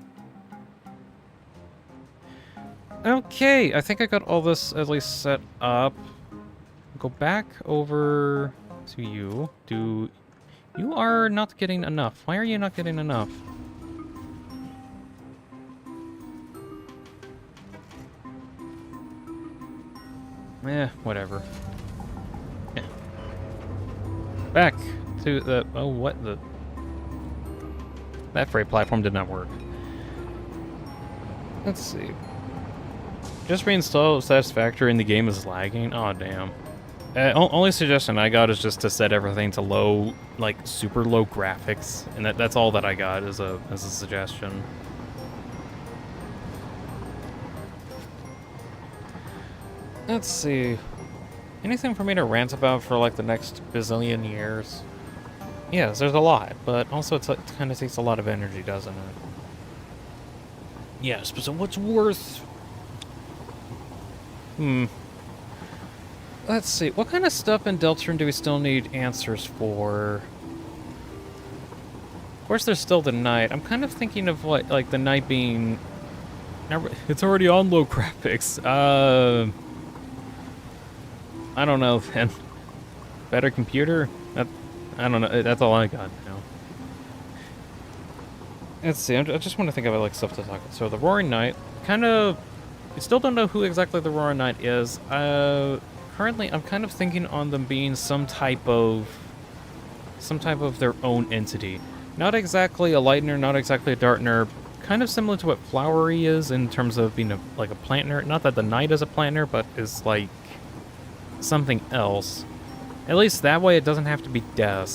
Okay, I think I got all this at least set up. Go back over to you. You are not getting enough. Why are you not getting enough? Whatever. Yeah. Back to the... Oh, what the... That freight platform did not work. Let's see. Just reinstall Satisfactory and the game is lagging? Oh, damn. Only suggestion I got is just to set everything to low, like, super low graphics. And that's all that I got as a suggestion. Let's see. Anything for me to rant about for, like, the next bazillion years? Yes, there's a lot, but also it kind of takes a lot of energy, doesn't it? Yes, but so what's worth... Let's see, what kind of stuff in Deltarune do we still need answers for? Of course, there's still the night. I'm kind of thinking of what, like, the night being... It's already on low graphics. I don't know, then. Better computer? I don't know, that's all I got now. Let's see, I just want to think about, like, stuff to talk about. So, the Roaring Night, kind of We still don't know who exactly the Roaring Knight is. Currently, I'm kind of thinking on them being some type of their own entity. Not exactly a lightener, not exactly a darkener. Kind of similar to what Flowery is in terms of being like a planter. Not that the Knight is a planter, but is like something else. At least that way, it doesn't have to be Des.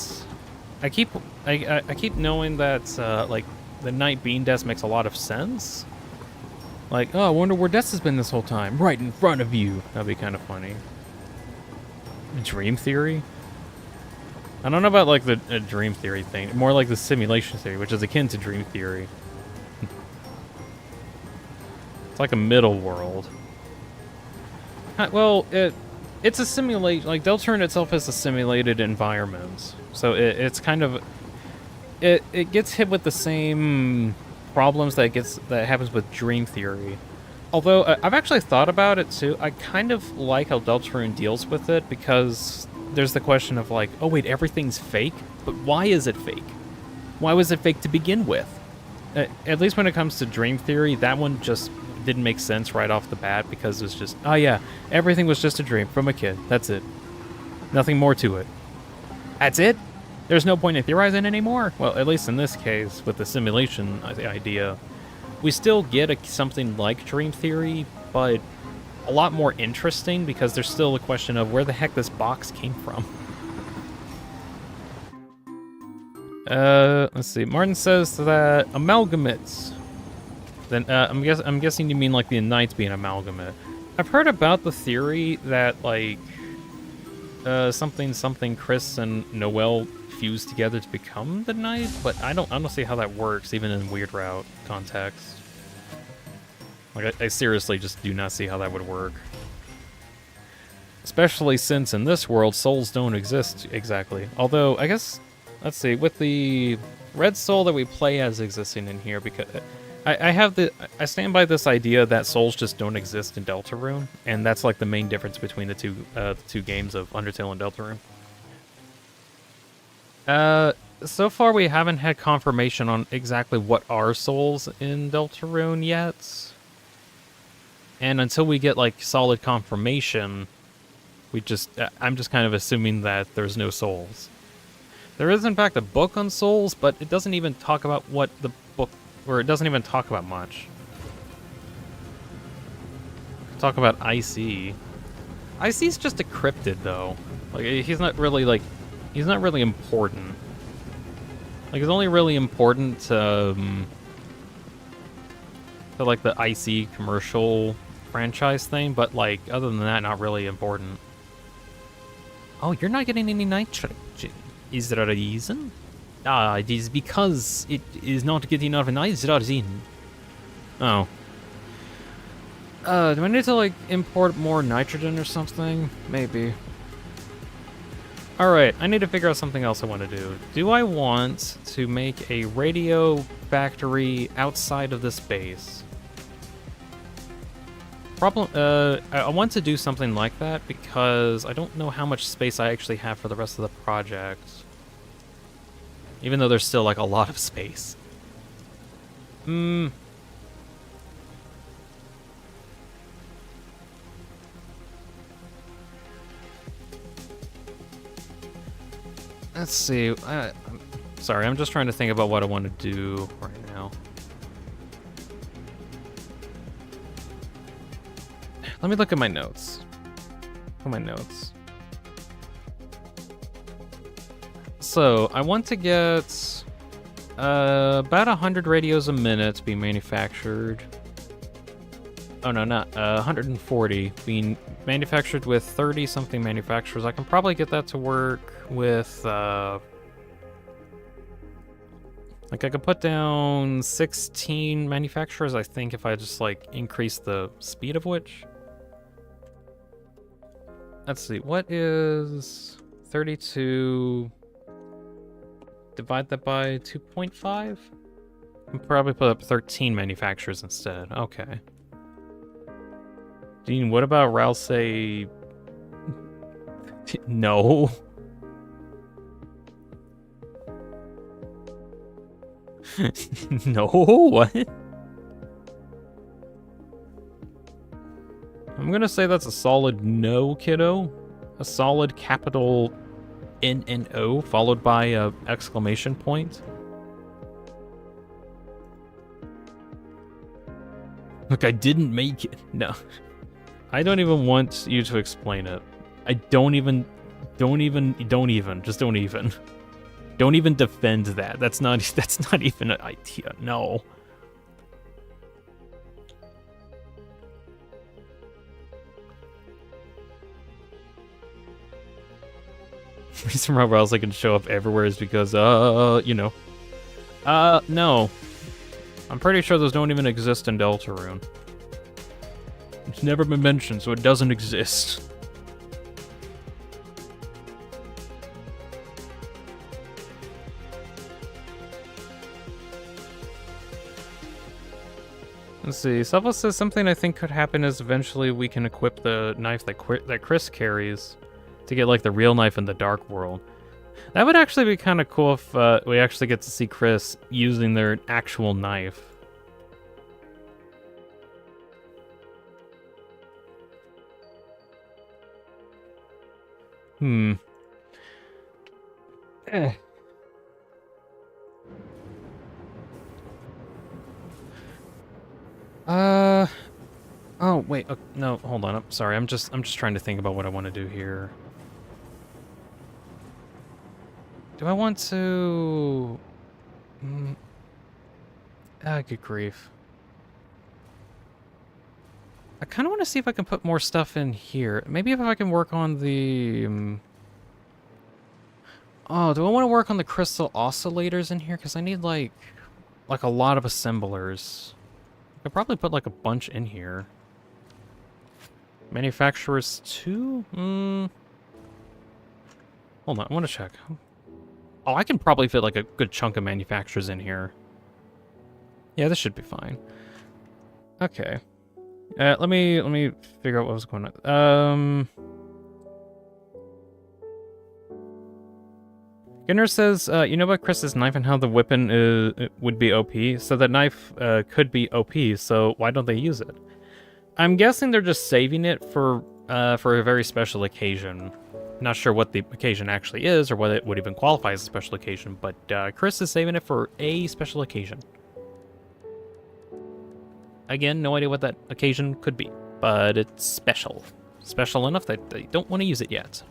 I keep knowing that like the Knight being Des makes a lot of sense. Like, oh, I wonder where Des has been this whole time. Right in front of you. That'd be kind of funny. Dream theory? I don't know about like the dream theory thing. More like the simulation theory, which is akin to dream theory. It's like a middle world. Well, it's a simulation. Like Deltarune itself is a simulated environment, so it's kind of it gets hit with the same problems that happens with dream theory. Although I've actually thought about it too. I kind of like how Deltarune deals with it because there's the question of like, oh wait, everything's fake, but why is it fake? Why was it fake to begin with? At least when it comes to dream theory, that one just didn't make sense right off the bat because it was just, oh yeah, everything was just a dream from a kid. That's it. Nothing more to it. That's it? There's no point in theorizing anymore? Well, at least in this case, with the simulation idea, we still get something like dream theory, but a lot more interesting because there's still a question of where the heck this box came from. Let's see. Martin says that amalgamates. Then I'm guessing you mean like the Knights being amalgamate. I've heard about the theory that like something Chris and Noelle fused together to become the Knight, but I don't see how that works even in Weird Route context. Like I seriously just do not see how that would work. Especially since in this world souls don't exist exactly. Although I guess, let's see, with the red soul that we play as existing in here, because I stand by this idea that souls just don't exist in Deltarune, and that's like the main difference between the two games of Undertale and Deltarune. So far we haven't had confirmation on exactly what are souls in Deltarune yet. And until we get like solid confirmation, I'm just kind of assuming that there's no souls. There is in fact a book on souls, but it doesn't even talk about what the book, or it doesn't even talk about much. Talk about IC. IC's just a cryptid though. Like he's not really important. Like it's only really important to like the IC commercial franchise thing, but like other than that, not really important. Oh, you're not getting any nitrogen. Is there a reason? Ah, it is because it is not getting enough nitrogen. Oh. Do I need to like import more nitrogen or something? Maybe. Alright, I need to figure out something else I want to do. Do I want to make a radio factory outside of this base? I want to do something like that because I don't know how much space I actually have for the rest of the project. Even though there's still like a lot of space. Let's see. Sorry, I'm just trying to think about what I want to do right now. Let me look at my notes. So, I want to get about 100 radios a minute being manufactured. Oh no, not 140 being manufactured with 30-something manufacturers. I can probably get that to work with, like I could put down 16 manufacturers, I think, if I just like increase the speed of which. Let's see, what is 32? Divide that by 2.5? I'll probably put up 13 manufacturers instead. Okay. Dean, what about Rouse? No. No, what? I'm gonna say that's a solid no, kiddo. A solid capital N and O followed by a exclamation point. Look, I didn't make it. No. I don't even want you to explain it. I don't even. Just don't even. Don't even defend that. That's not even an idea. No. The reason why Rouse can show up everywhere is because, you know. No. I'm pretty sure those don't even exist in Deltarune. It's never been mentioned, so it doesn't exist. Let's see. Selfless says something I think could happen is eventually we can equip the knife that Chris carries to get like the real knife in the Dark World. That would actually be kind of cool if we actually get to see Chris using their actual knife. Oh wait. No, hold on. I'm sorry. I'm just trying to think about what I want to do here. Do I want to? Good grief. I kind of want to see if I can put more stuff in here. Maybe if I can work on the. Oh, do I want to work on the crystal oscillators in here? Because I need like a lot of assemblers. I could probably put like a bunch in here. Manufacturers 2? Hold on, I want to check. Oh, I can probably fit like a good chunk of manufacturers in here. Yeah, this should be fine. Okay. Let me figure out what was going on. Gunnar says, you know about Chris's knife and how the weapon would be OP? So that knife could be OP, so why don't they use it? I'm guessing they're just saving it for a very special occasion. Not sure what the occasion actually is, or whether it would even qualify as a special occasion, but Chris is saving it for a special occasion. Again, no idea what that occasion could be, but it's special. Special enough that they don't want to use it yet.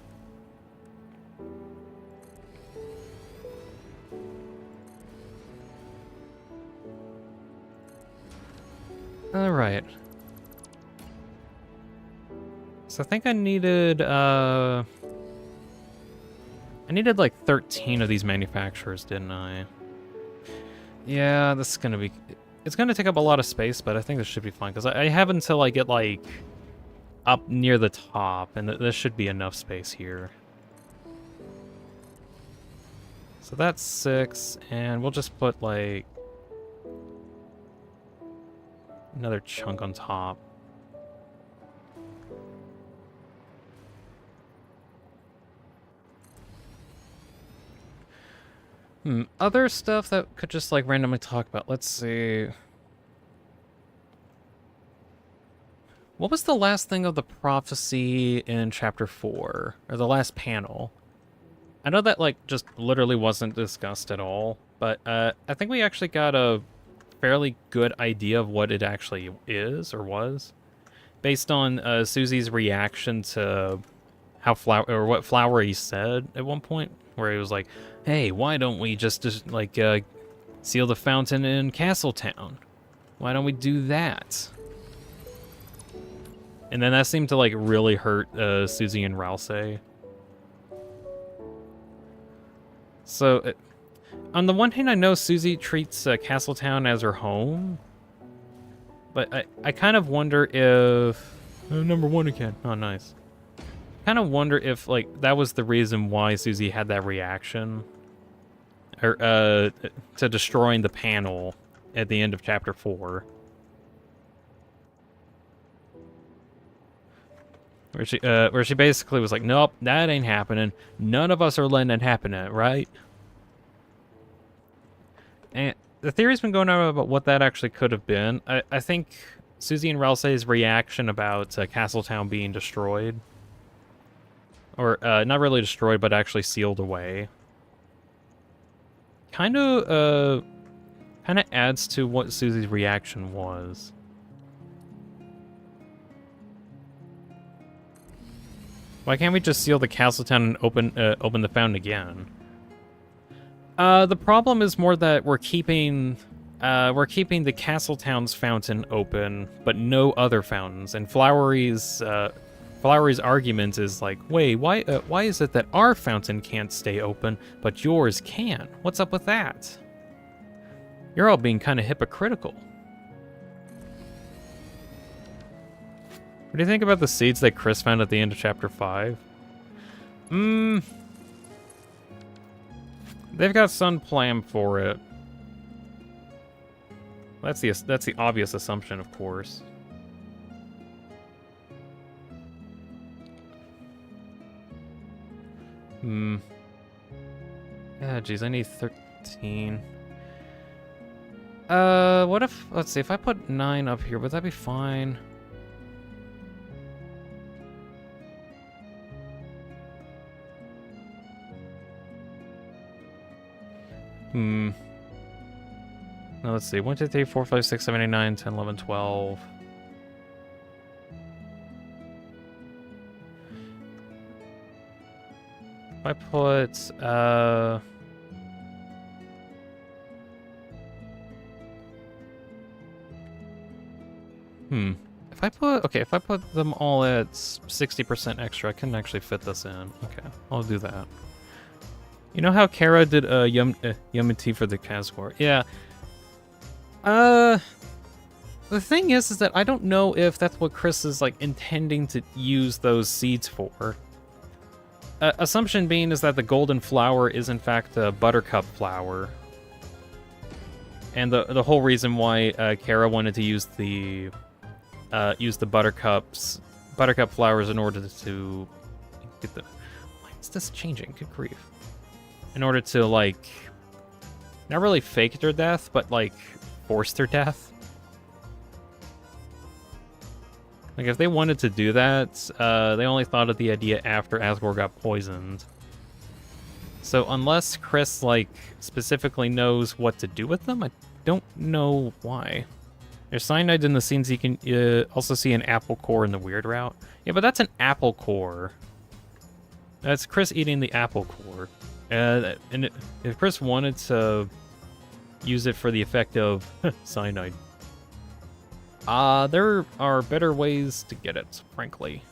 Alright. So I think I needed like 13 of these manufacturers, didn't I? Yeah, this is gonna be... It's gonna take up a lot of space, but I think this should be fine, because I have until I get, like, up near the top, and this should be enough space here. So that's 6, and we'll just put, like... another chunk on top. Other stuff that could just like randomly talk about. Let's see. What was the last thing of the prophecy in chapter 4? Or the last panel? I know that like just literally wasn't discussed at all, but I think we actually got a fairly good idea of what it actually is or was, based on Susie's reaction to how what Flowery said at one point, where he was like, "Hey, why don't we just like seal the fountain in Castletown? Why don't we do that?" And then that seemed to like really hurt Susie and Rouse. So. On the one hand, I know Susie treats Castletown as her home, but I kind of wonder if... number 1 again. Oh, nice. Kind of wonder if, like, that was the reason why Susie had that reaction. Or, to destroying the panel at the end of Chapter 4. Where she basically was like, nope, that ain't happening. None of us are letting it happen, right? And the theory's been going on about what that actually could have been. I think Susie and Ralsei's reaction about Castletown being destroyed. Or, not really destroyed, but actually sealed away. Kind of adds to what Susie's reaction was. Why can't we just seal the Castletown and open the fountain again? The problem is more that we're keeping the Castletown's fountain open, but no other fountains. And Flowery's argument is like, wait, why is it that our fountain can't stay open, but yours can? What's up with that? You're all being kind of hypocritical. What do you think about the seeds that Chris found at the end of Chapter 5? They've got sun plan for it. That's the obvious assumption, of course. Yeah, geez, I need 13. What if, let's see, if I put 9 up here, would that be fine? Now let's see. 1, 2, 3, 4, 5, 6, 7, 8, 9, 10, 11, 12. If I put, if I put them all at 60% extra, I can actually fit this in. Okay, I'll do that. You know how Kara did yummy tea for the Casgore? Yeah. The thing is that I don't know if that's what Chris is like intending to use those seeds for. Assumption being is that the golden flower is in fact a buttercup flower, and the whole reason why Kara wanted to use the buttercup flowers in order to get the. Why is this changing? Good grief! In order to like, not really fake their death, but like force their death. Like, if they wanted to do that, they only thought of the idea after Asgore got poisoned. So unless Chris, like, specifically knows what to do with them, I don't know why. There's cyanide in the scenes. You can also see an apple core in the weird route. Yeah, but that's an apple core. That's Chris eating the apple core. And if Chris wanted to use it for the effect of cyanide, there are better ways to get it, frankly.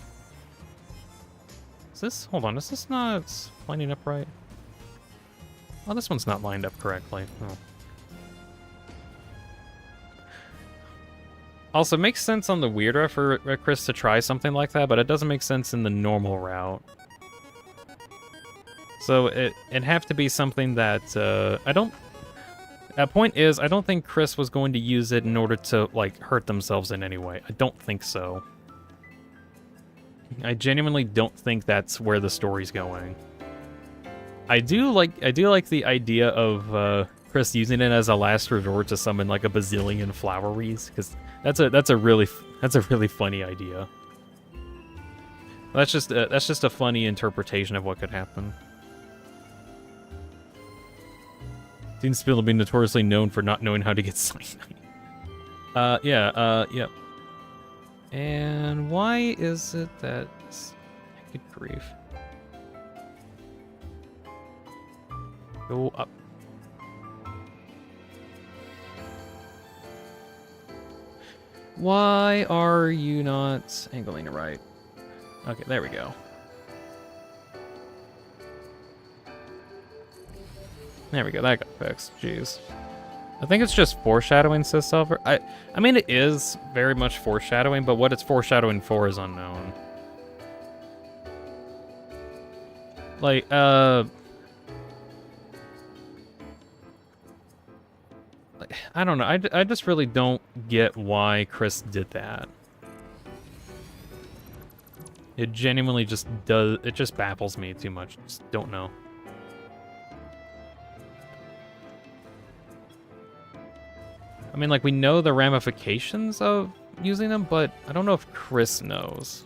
Is this... Hold on, is this not lining up right? Oh, this one's not lined up correctly. Oh. Also, it makes sense on the weird route for Chris to try something like that, but it doesn't make sense in the normal route. So it'd have to be something that, I don't... point is, I don't think Chris was going to use it in order to, like, hurt themselves in any way. I don't think so. I genuinely don't think that's where the story's going. I do like the idea of Chris using it as a last resort to summon like a bazillion floweries, because that's a really funny idea. That's just a funny interpretation of what could happen. Deanspillabean being notoriously known for not knowing how to get cyanide. Yep. And why is it that... Good grief. Go up. Why are you not angling it right? Okay, there we go. There we go, that got fixed. Jeez. I think it's just foreshadowing, says Silver. I mean, it is very much foreshadowing, but what it's foreshadowing for is unknown. Like, I don't know. I just really don't get why Chris did that. It genuinely just does. It just baffles me too much. Just don't know. I mean, like, we know the ramifications of using them, but I don't know if Chris knows.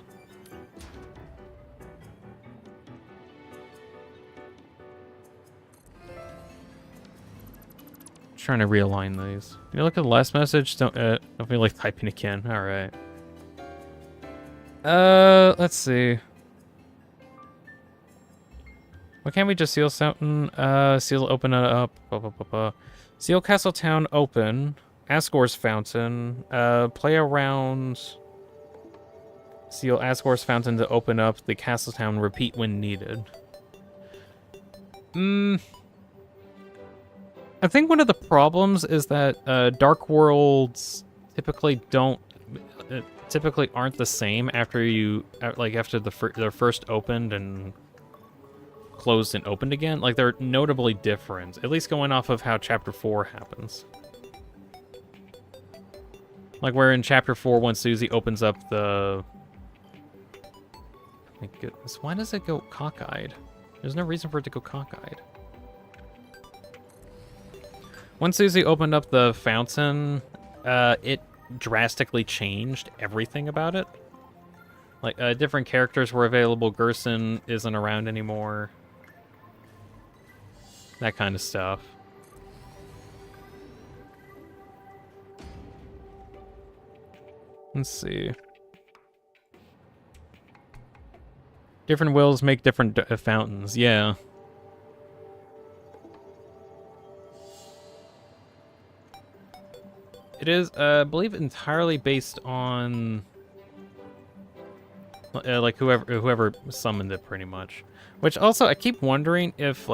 Trying to realign these. Can you look at the last message? Don't feel like typing again. All right. Let's see. Why can't we just seal something? Seal open it up. Blah, blah, blah, blah. Seal Castletown open. Asgore's Fountain. Play around. Seal Asgore's Fountain to open up the Castletown. Repeat when needed. I think one of the problems is that Dark Worlds typically aren't the same after you after they're first opened and closed and opened again. Like, they're notably different, at least going off of how Chapter 4 happens. Like, where in Chapter 4, when Susie opens up the... My goodness, why does it go cockeyed? There's no reason for it to go cockeyed. When Susie opened up the fountain, it drastically changed everything about it. Like, different characters were available. Gerson isn't around anymore. That kind of stuff. Let's see. Different wills make different fountains. Yeah. It is, I believe, entirely based on like whoever summoned it, pretty much. Which also, I keep wondering if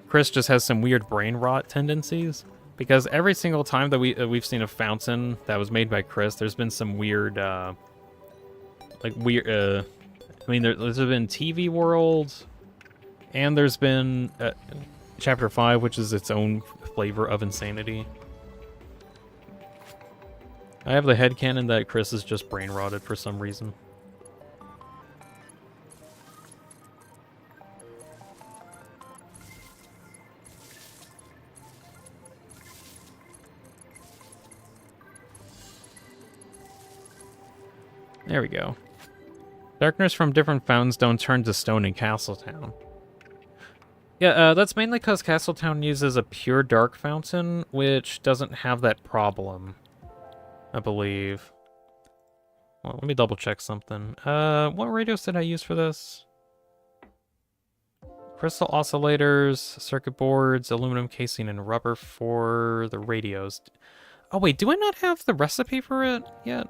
Chris just has some weird brain rot tendencies, because every single time that we've seen a fountain that was made by Chris, there's been some weird I mean, there's been TV World, and there's been Chapter 5, which is its own flavor of insanity. I have the headcanon that Chris is just brain rotted for some reason. There we go. Darkness from different fountains don't turn to stone in Castletown. Yeah, that's mainly because Castletown uses a pure dark fountain, which doesn't have that problem, I believe. Well, let me double check something. What radios did I use for this? Crystal oscillators, circuit boards, aluminum casing, and rubber for the radios. Oh wait, do I not have the recipe for it yet?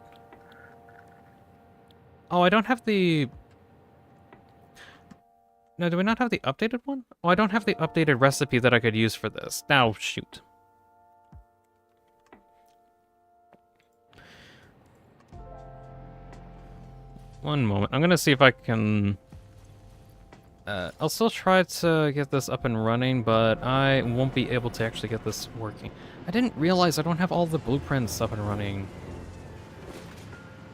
Oh, I don't have the... No, do we not have the updated one? Oh, I don't have the updated recipe that I could use for this. Now, shoot. One moment. I'm gonna see if I can... I'll still try to get this up and running, but I won't be able to actually get this working. I didn't realize I don't have all the blueprints up and running.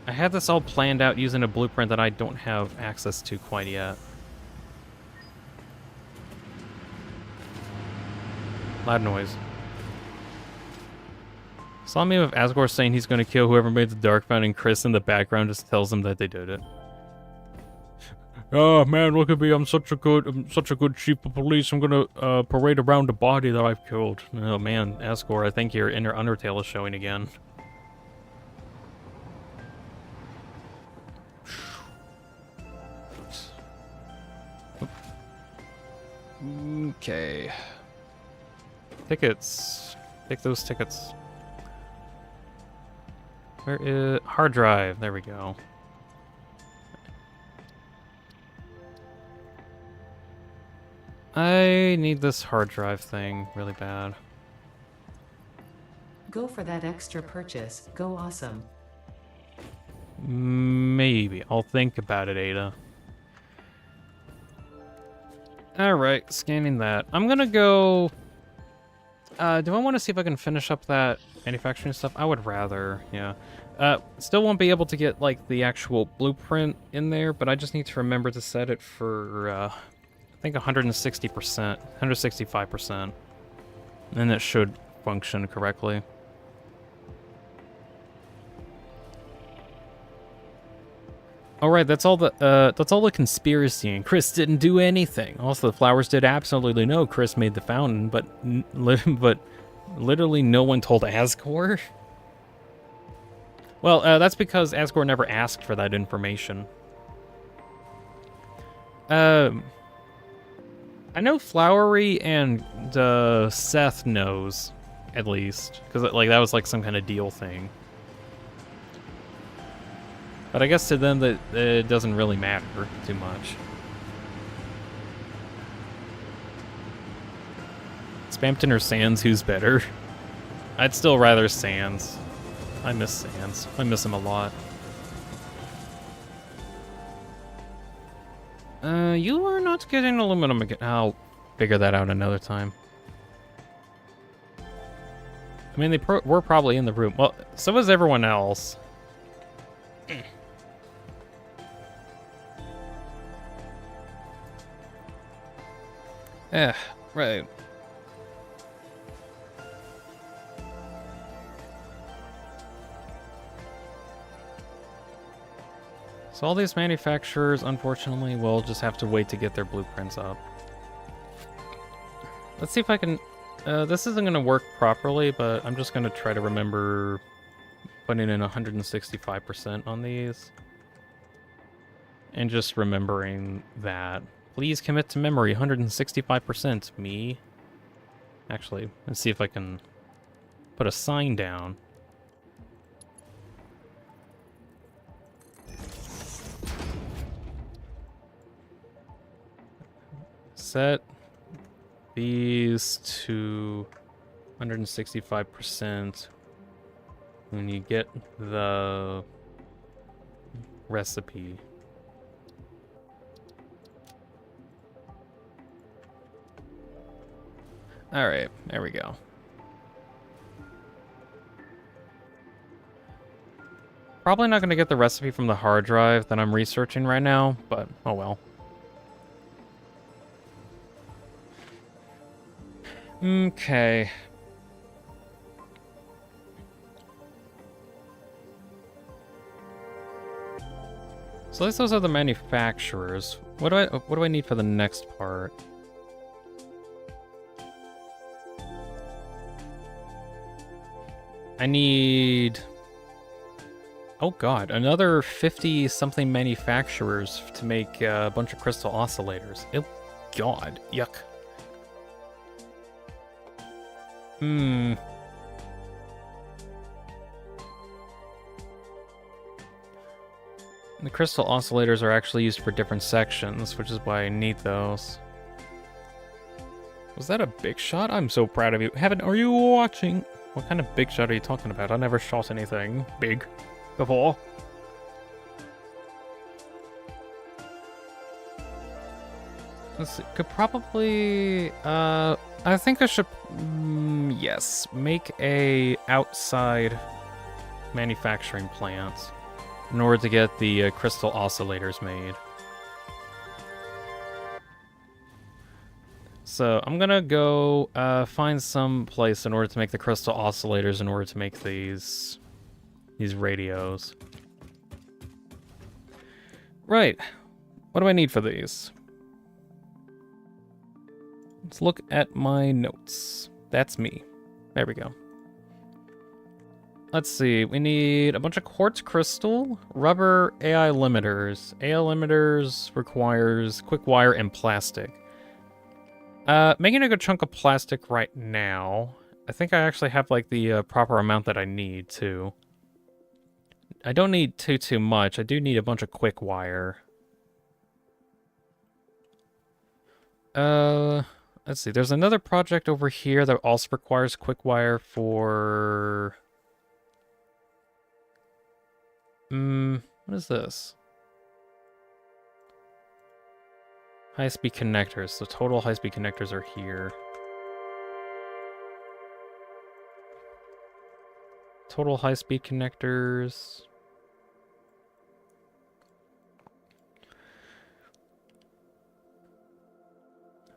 I had this all planned out using a blueprint that I don't have access to quite yet. Loud noise. Saw me with Asgore saying he's going to kill whoever made the Dark Fountain. Chris in the background just tells them that they did it. Oh man, look at me! I'm such a good chief of police. I'm gonna parade around the body that I've killed. Oh man, Asgore, I think your inner Undertale is showing again. Okay. Tickets. Take those tickets. Where is... hard drive. There we go. I need this hard drive thing really bad. Go for that extra purchase. Go awesome. Maybe. I'll think about it, Ada. Alright, scanning that. I'm gonna go... do I want to see if I can finish up that manufacturing stuff? I would rather, yeah. Still won't be able to get, like, the actual blueprint in there, but I just need to remember to set it for, I think 160%, 165%. And it should function correctly. All right, that's all the conspiracy, and Chris didn't do anything. Also, the flowers did absolutely know Chris made the fountain, but literally no one told Asgore. Well, that's because Asgore never asked for that information. I know Flowery and Seth knows, at least, because like that was like some kind of deal thing. But I guess to them that it doesn't really matter too much. Spampton or Sans, who's better? I'd still rather Sans. I miss Sans. I miss him a lot. You are not getting aluminum again. I'll figure that out another time. I mean, they were probably in the room. Well, so was everyone else. Right. So all these manufacturers, unfortunately, will just have to wait to get their blueprints up. Let's see if I can... this isn't going to work properly, but I'm just going to try to remember putting in 165% on these. And just remembering that. Please commit to memory, 165%, me. Actually, let's see if I can put a sign down. Set these to 165% when you get the recipe. All right, there we go. Probably not going to get the recipe from the hard drive that I'm researching right now, but oh well. Okay. So at least those are the manufacturers. What do I need for the next part? I need... Oh god, another 50-something manufacturers to make a bunch of crystal oscillators. Oh god, yuck. The crystal oscillators are actually used for different sections, which is why I need those. Was that a big shot? I'm so proud of you. Heaven, are you watching? What kind of big shot are you talking about? I never shot anything big before. Let's see. Could probably... I think I should... yes. Make a outside manufacturing plant in order to get the crystal oscillators made. So I'm gonna go find some place in order to make the crystal oscillators in order to make these radios. Right. What do I need for these? Let's look at my notes. That's me. There we go. Let's see. We need a bunch of quartz crystal, rubber, AI limiters. AI limiters requires quick wire and plastic. Making a good chunk of plastic right now. I think I actually have like the proper amount that I need too. I don't need too much. I do need a bunch of quick wire. Let's see. There's another project over here that also requires quick wire for... what is this? High-speed connectors. So total high-speed connectors are here. Total high-speed connectors.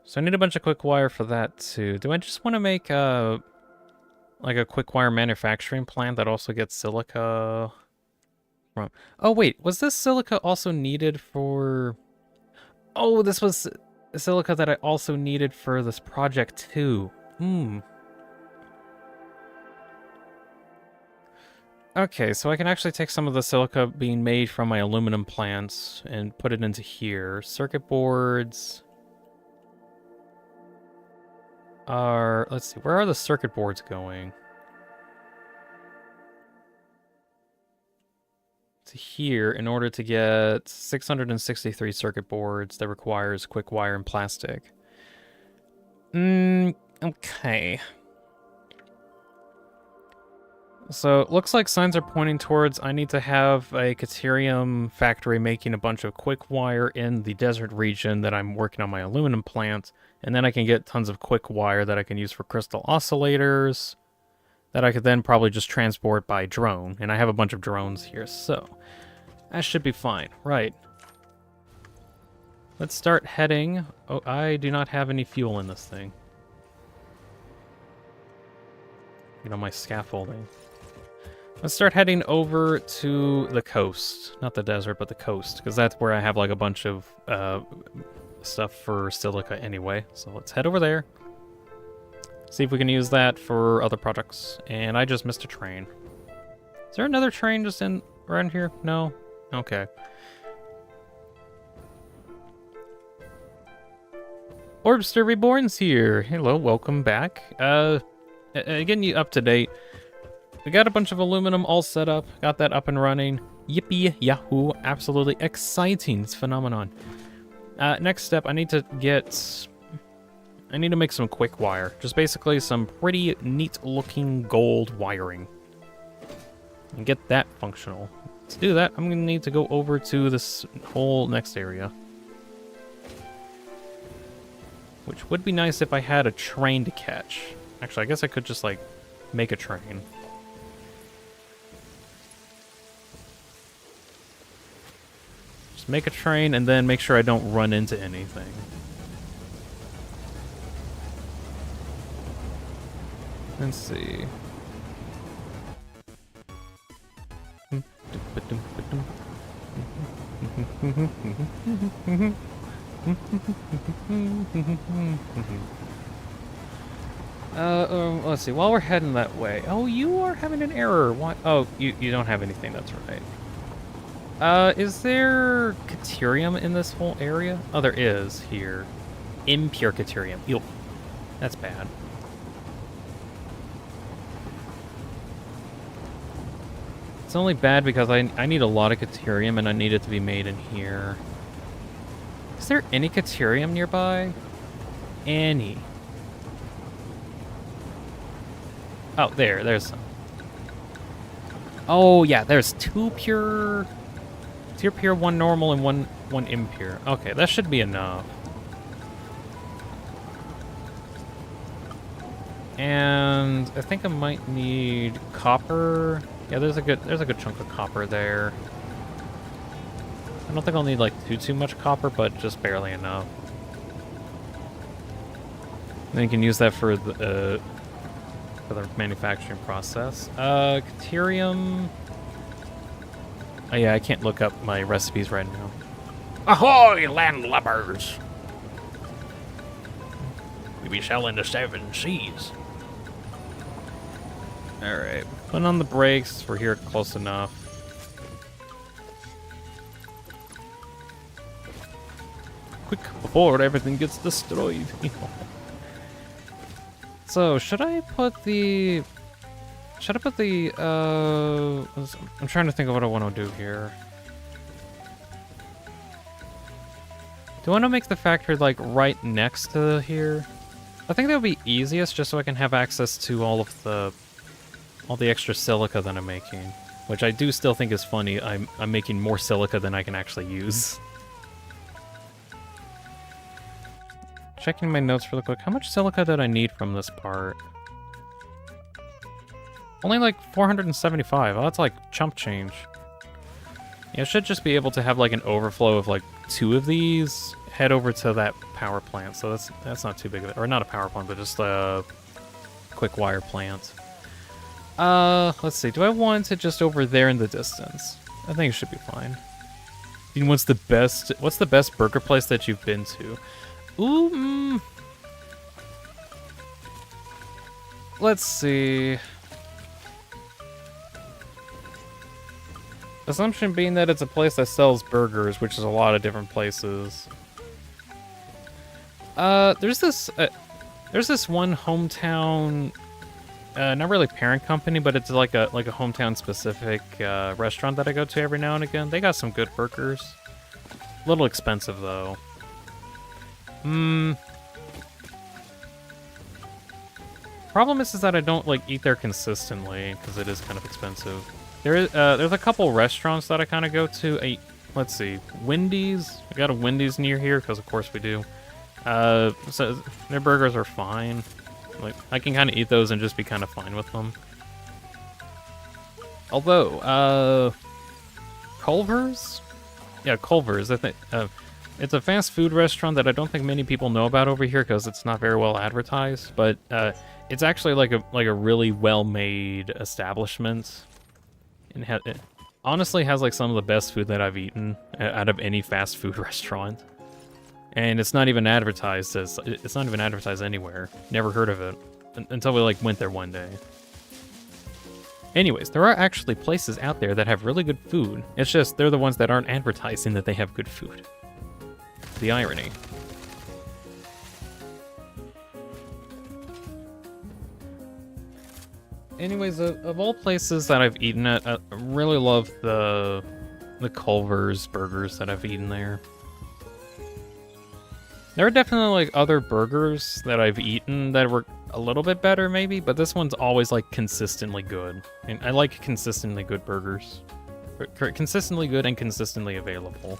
So I need a bunch of quick wire for that too. Do I just want to make like a quick wire manufacturing plant that also gets silica Wrong. Oh, wait. Was this silica also needed for... Oh, this was silica that I also needed for this project, too. Okay, so I can actually take some of the silica being made from my aluminum plants and put it into here. Circuit boards are... Let's see, where are the circuit boards going? To here in order to get 663 circuit boards that requires quick wire and plastic. Okay. So it looks like signs are pointing towards I need to have a Caterium factory making a bunch of quick wire in the desert region that I'm working on my aluminum plant, and then I can get tons of quick wire that I can use for crystal oscillators that I could then probably just transport by drone, and I have a bunch of drones here, so that should be fine. Right. Let's start heading. Oh, I do not have any fuel in this thing. You know, my scaffolding. Let's start heading over to the coast. Not the desert, but the coast, because that's where I have like a bunch of stuff for silica anyway. So let's head over there. See if we can use that for other projects. And I just missed a train. Is there another train just in around here? No? Okay. Orbster Reborn's here. Hello, welcome back. Getting you up to date. We got a bunch of aluminum all set up. Got that up and running. Yippee yahoo! Absolutely exciting phenomenon. Next step, I need to make some quick wire. Just basically some pretty neat looking gold wiring. And get that functional. To do that, I'm gonna need to go over to this whole next area. Which would be nice if I had a train to catch. Actually, I guess I could just, like, make a train. Just make a train and then make sure I don't run into anything. Let's see. Let's see. While we're heading that way, oh, you are having an error. What? Oh, you don't have anything. That's right. Is there Caterium in this whole area? Oh, there is here. Impure Caterium. Ew. That's bad. It's only bad because I need a lot of Caterium and I need it to be made in here. Is there any Caterium nearby? Any? Oh, there's some. Oh, yeah, there's two pure, one normal, and one impure. Okay, that should be enough. And I think I might need copper. Yeah, there's a good chunk of copper there. I don't think I'll need like too much copper, but just barely enough. Then you can use that for the manufacturing process. Caterium. Oh yeah, I can't look up my recipes right now. Ahoy, landlubbers! We be sailing the 7 seas. Alright, putting on the brakes. We're here close enough. Quick, before everything gets destroyed. So, should I put the... I'm trying to think of what I want to do here. Do I want to make the factory, like, right next to here? I think that would be easiest, just so I can have access to all the extra silica that I'm making. Which I do still think is funny. I'm making more silica than I can actually use. Checking my notes really quick. How much silica did I need from this part? Only like 475. Oh, that's like chump change. Yeah, I should just be able to have like an overflow of like 2 of these. Head over to that power plant. So that's not too big of it. Or not a power plant, but just a quick wire plant. Let's see. Do I want it just over there in the distance? I think it should be fine. Dean, what's the best burger place that you've been to? Ooh, let's see. Assumption being that it's a place that sells burgers, which is a lot of different places. There's this one hometown, not really parent company, but it's like a hometown specific restaurant that I go to every now and again. They got some good burgers. A little expensive though. Problem is that I don't like eat there consistently because it is kind of expensive. There's a couple restaurants that I kind of go to. Let's see, Wendy's. I got a Wendy's near here because of course we do. So their burgers are fine. Like I can kind of eat those and just be kind of fine with them. Although, Culver's? Yeah, Culver's. I think it's a fast food restaurant that I don't think many people know about over here because it's not very well advertised. But it's actually like a really well-made establishment. It honestly has like some of the best food that I've eaten out of any fast food restaurant. And it's not even advertised anywhere. Never heard of it until we like went there one day. Anyways, there are actually places out there that have really good food. It's just they're the ones that aren't advertising that they have good food. The irony. Anyways, of all places that I've eaten at, I really love the Culver's burgers that I've eaten there. There are definitely like other burgers that I've eaten that were a little bit better maybe, but this one's always like consistently good. And I like consistently good burgers. Consistently good and consistently available.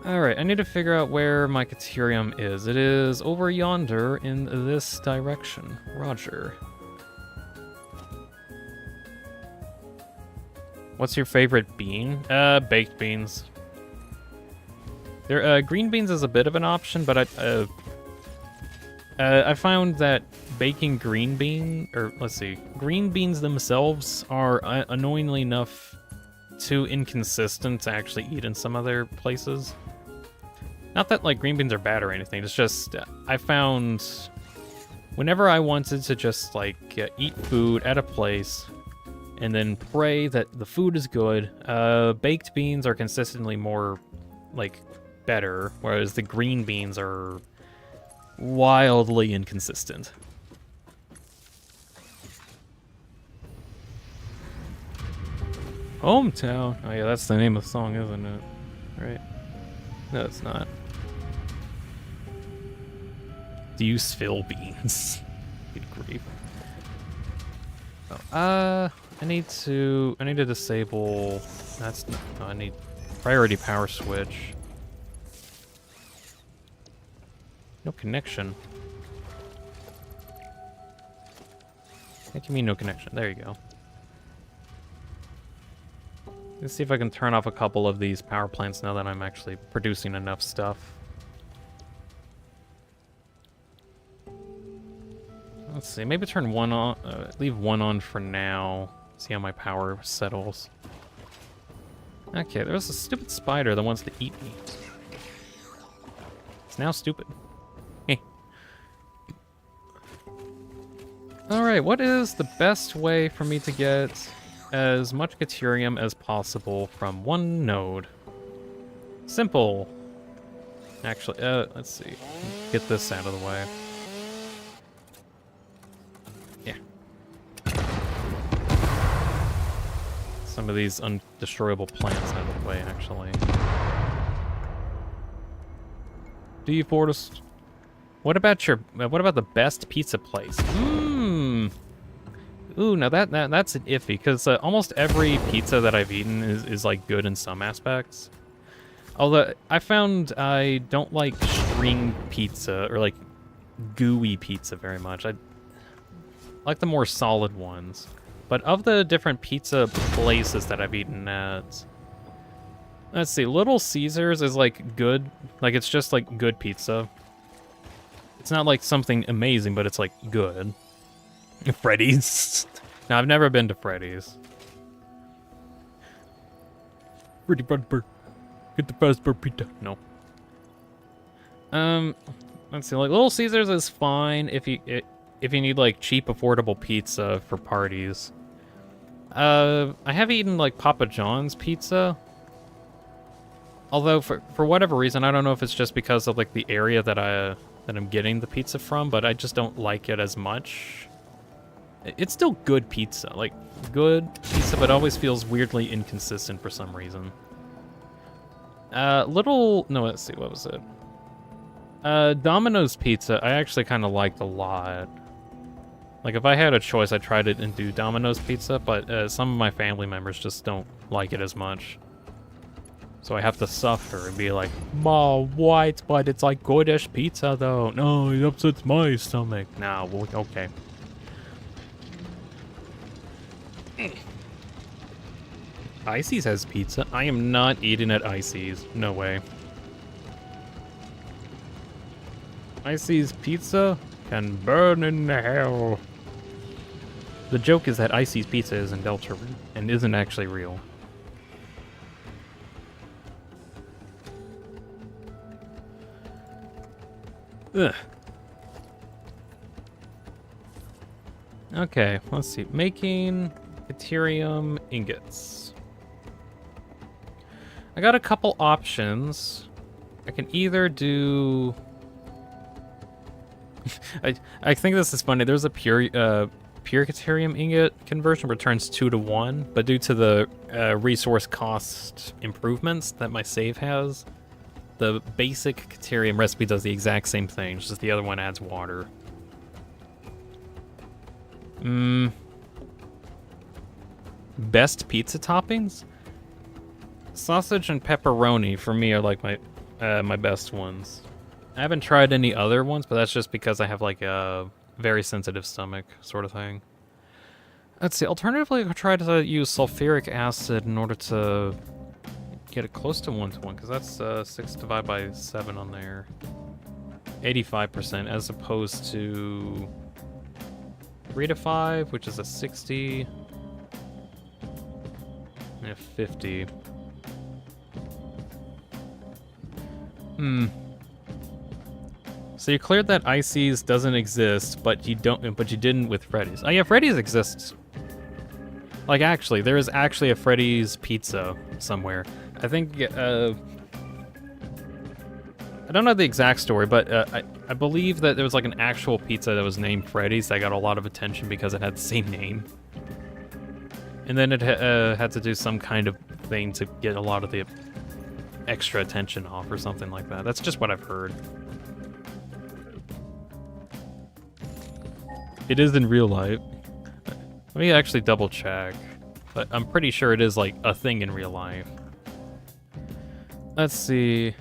Alright, I need to figure out where my Caterium is. It is over yonder in this direction. Roger. What's your favorite bean? Baked beans. Green beans is a bit of an option, but I found that baking green beans themselves are annoyingly enough too inconsistent to actually eat in some other places. Not that like green beans are bad or anything, it's just I found whenever I wanted to just like eat food at a place and then pray that the food is good, baked beans are consistently more like better, whereas the green beans are wildly inconsistent. Hometown. Oh yeah, that's the name of the song, isn't it? Right? No, it's not. Deanspillabeans. Good grief. Oh, I need to disable. That's not. No, I need priority power switch. No connection. What do you mean no connection? There you go. Let's see if I can turn off a couple of these power plants now that I'm actually producing enough stuff. Let's see, maybe turn one on, leave one on for now. See how my power settles. Okay, there's a stupid spider that wants to eat me. It's now stupid. Alright, what is the best way for me to get as much Caterium as possible from one node? Simple. Actually, let's see. Get this out of the way. Yeah. Some of these undestroyable plants out of the way, actually. Do you, Fortist? What about the best pizza place? Ooh, now that's an iffy, because almost every pizza that I've eaten is like good in some aspects. Although I found I don't like string pizza or like gooey pizza very much. I like the more solid ones. But of the different pizza places that I've eaten at, let's see, Little Caesars is like good. Like it's just like good pizza. It's not like something amazing, but it's like good. Freddy's. No, I've never been to Freddy's. Pretty Fazbear. Get the Fazbear pizza. No. Let's see. Like Little Caesars is fine if you need like cheap, affordable pizza for parties. I have eaten like Papa John's pizza. Although for whatever reason, I don't know if it's just because of like the area that I'm getting the pizza from, but I just don't like it as much. It's still good pizza, like good pizza, but always feels weirdly inconsistent for some reason. Let's see, what was it? Domino's pizza, I actually kind of liked a lot. Like, if I had a choice, I'd try it and do Domino's pizza, but some of my family members just don't like it as much. So I have to suffer and be like, "Ma, what? But it's like goodish pizza, though." No, it upsets my stomach. Nah, well, okay. Icy's has pizza. I am not eating at Icy's. No way. Icy's pizza can burn in hell. The joke is that Icy's pizza isn't Delta and isn't actually real. Ugh. Okay, let's see. Making Ethereum ingots. I got a couple options. I can either do... I think this is funny. There's a pure Ethereum ingot conversion returns 2 to 1, but due to the resource cost improvements that my save has, the basic Ethereum recipe does the exact same thing, just the other one adds water. Best pizza toppings? Sausage and pepperoni for me are like my best ones. I haven't tried any other ones, but that's just because I have like a very sensitive stomach sort of thing. Let's see, alternatively I could try to use sulfuric acid in order to get it close to 1-to-1, because that's 6 divided by 7 on there. 85% as opposed to 3 to 5, which is a 60. And a 50. So you cleared that Icy's doesn't exist, but you didn't with Freddy's. Oh yeah, Freddy's exists. Like actually, there is actually a Freddy's pizza somewhere. I think I don't know the exact story, but I believe that there was like an actual pizza that was named Freddy's that got a lot of attention because it had the same name. And then it had to do some kind of thing to get a lot of the extra attention off or something like that. That's just what I've heard. It is in real life. Let me actually double check. But I'm pretty sure it is like a thing in real life. Let's see.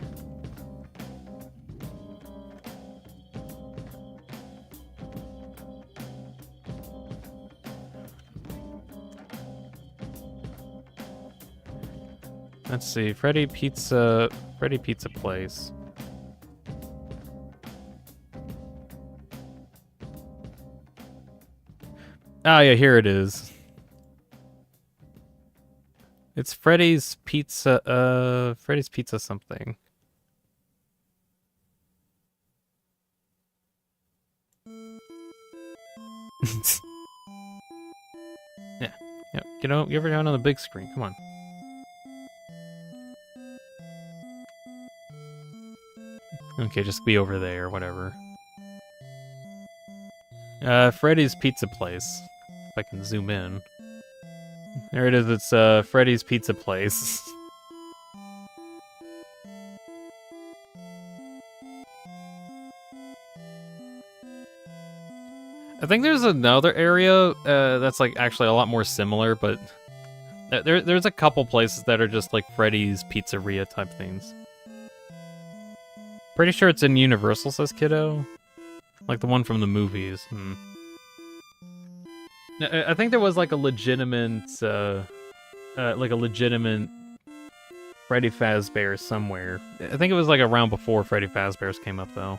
Let's see, Freddy Pizza Place. Ah, yeah, here it is. It's Freddy's Pizza, Freddy's Pizza something. Yeah, you know, you ever down on the big screen, come on. Okay, just be over there, whatever. Freddy's Pizza Place. If I can zoom in. There it is, it's Freddy's Pizza Place. I think there's another area that's like actually a lot more similar, but there's a couple places that are just like Freddy's Pizzeria type things. Pretty sure it's in Universal, says Kiddo. Like the one from the movies. I think there was like a legitimate, Freddy Fazbear somewhere. I think it was like around before Freddy Fazbear's came up though.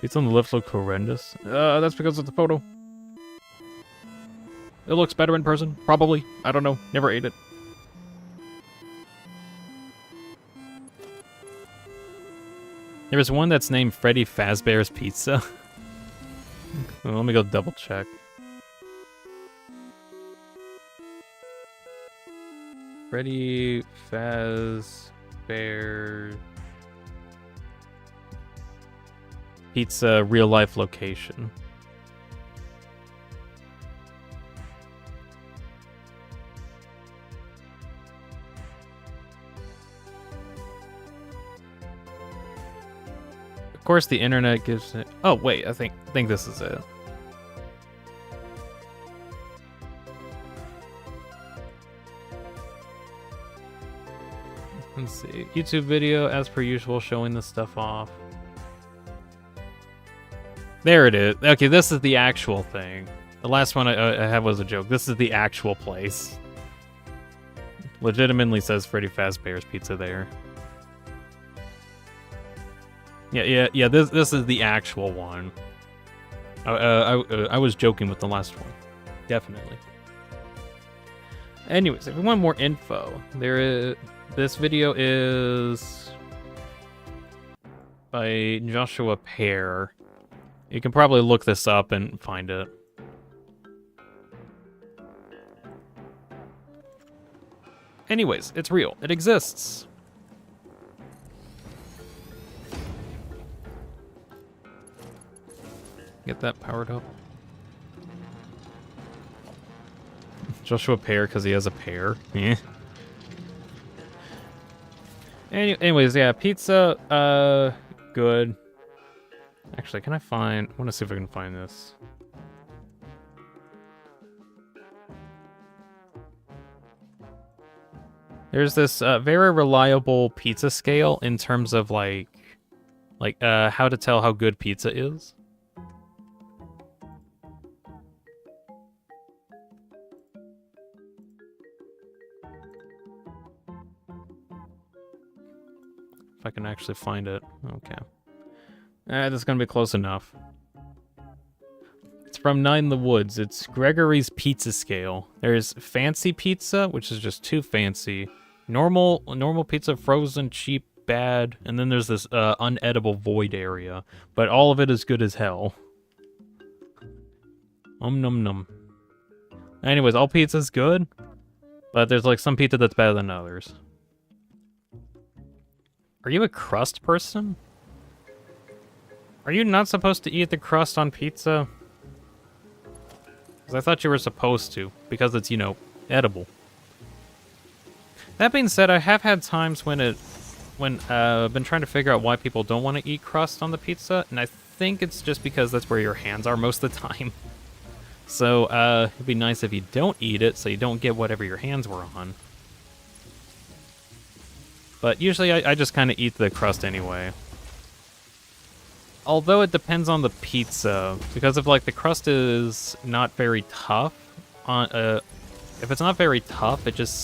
Pizza on the left look horrendous. That's because of the photo. It looks better in person, probably. I don't know. Never ate it. There's one that's named Freddy Fazbear's Pizza. Well, let me go double check. Freddy Fazbear Pizza real life location. Of course, the internet gives it. Oh wait, I think this is it. Let's see. YouTube video, as per usual, showing this stuff off. There it is. Okay, this is the actual thing. The last one I had was a joke. This is the actual place. Legitimately says Freddy Fazbear's Pizza there. Yeah. This is the actual one. I was joking with the last one. Definitely. Anyways, if we want more info, this video is by Joshua Pear. You can probably look this up and find it. Anyways, it's real. It exists. Get that powered up. Joshua Pear because he has a pear. Yeah. Anyways, yeah, pizza, good. Actually, can I want to see if I can find this. There's this very reliable pizza scale in terms of like how to tell how good pizza is. If I can actually find it. Okay. This is gonna be close enough. It's from Nine in the Woods. It's Gregory's Pizza Scale. There's fancy pizza, which is just too fancy. Normal pizza, frozen, cheap, bad, and then there's this unedible void area. But all of it is good as hell. Num num. Anyways, all pizza's good, but there's like some pizza that's better than others. Are you a crust person? Are you not supposed to eat the crust on pizza? Because I thought you were supposed to, because it's, you know, edible. That being said, I have had times when I've been trying to figure out why people don't want to eat crust on the pizza, and I think it's just because that's where your hands are most of the time. So, it'd be nice if you don't eat it, so you don't get whatever your hands were on. But usually I just kind of eat the crust anyway. Although it depends on the pizza, because if like the crust is not very tough, if it's not very tough, it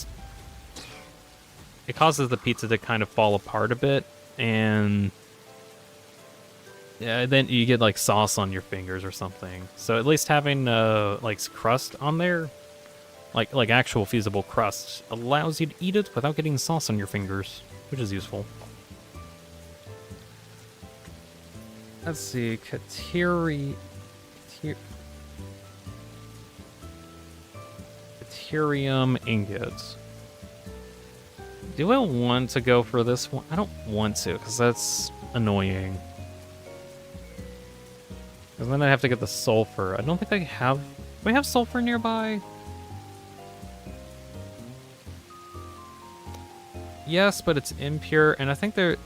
causes the pizza to kind of fall apart a bit, and yeah, then you get like sauce on your fingers or something. So at least having like crust on there, like actual feasible crust, allows you to eat it without getting sauce on your fingers, which is useful. Let's see, Caterium ingots. Do I want to go for this one? I don't want to, because that's annoying. Because then I have to get the sulfur. I don't think I have... Do we have sulfur nearby? Yes, but it's impure, and I think there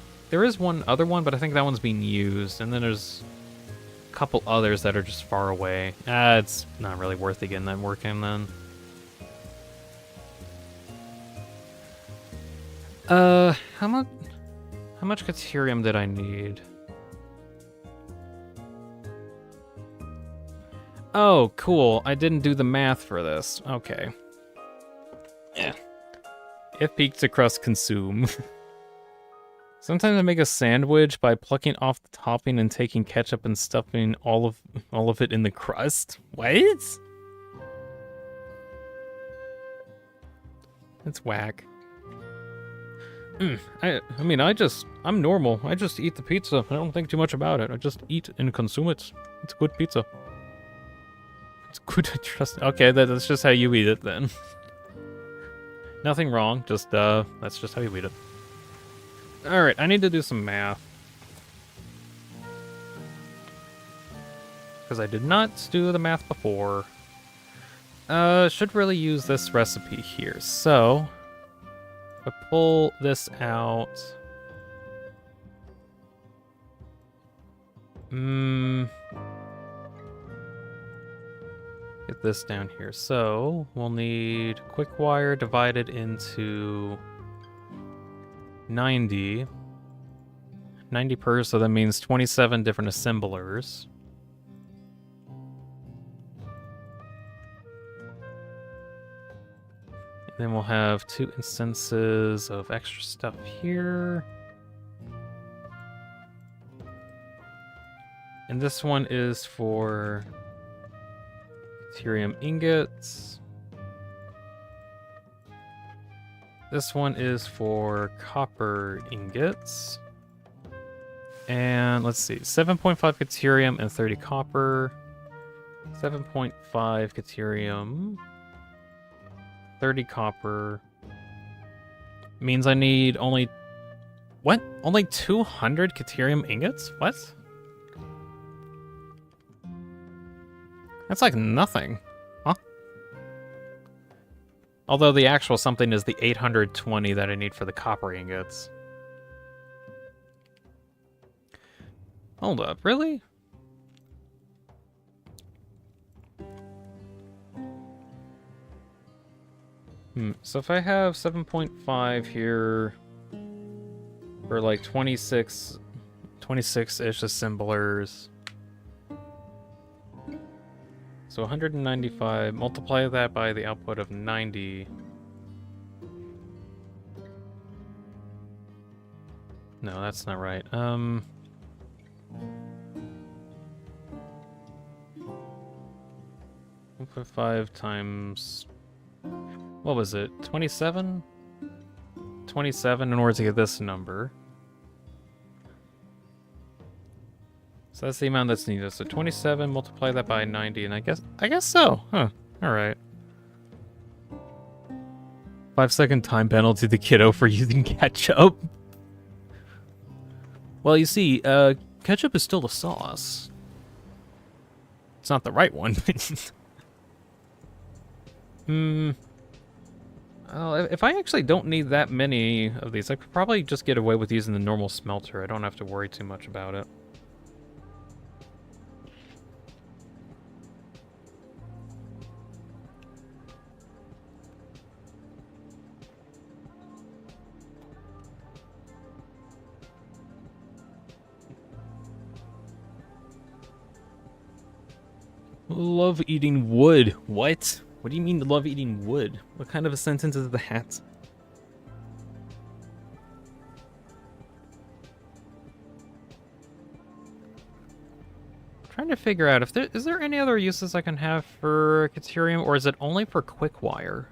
is one other one, but I think that one's being used, and then there's a couple others that are just far away. It's not really worth it getting that working then. How much Caterium did I need? Oh, cool. I didn't do the math for this. Okay. Yeah. If pizza crust consume. Sometimes I make a sandwich by plucking off the topping and taking ketchup and stuffing all of it in the crust. What? It's whack. I'm normal. I just eat the pizza. I don't think too much about it. I just eat and consume it. It's good pizza. It's good, I trust. Okay, that's just how you eat it then. Nothing wrong, just, that's just how you eat it. Alright, I need to do some math. Because I did not do the math before. Should really use this recipe here. So, if I pull this out... Get this down here. So, we'll need quick wire divided into 90. 90 per, so that means 27 different assemblers. And then we'll have 2 instances of extra stuff here. And this one is for deuterium ingots. This one is for copper ingots. And let's see, 7.5 deuterium and 30 copper. 7.5 deuterium, 30 copper. Means I need only... What? Only 200 deuterium ingots? What? That's like nothing. Huh? Although the actual something is the 820 that I need for the copper ingots. Hold up, really? So if I have 7.5 here for like 26-ish assemblers. So 195, multiply that by the output of 90. No, that's not right. 1.5 times... What was it? 27? 27 in order to get this number. So that's the amount that's needed. So 27, multiply that by 90, and I guess so. Huh. Alright. 5-second time penalty to kiddo for using ketchup. Well, you see, ketchup is still a sauce. It's not the right one. Well, if I actually don't need that many of these, I could probably just get away with using the normal smelter. I don't have to worry too much about it. Love eating wood. What? What do you mean love eating wood? What kind of a sentence is that? I'm trying to figure out if is there any other uses I can have for deuterium, or is it only for quick wire?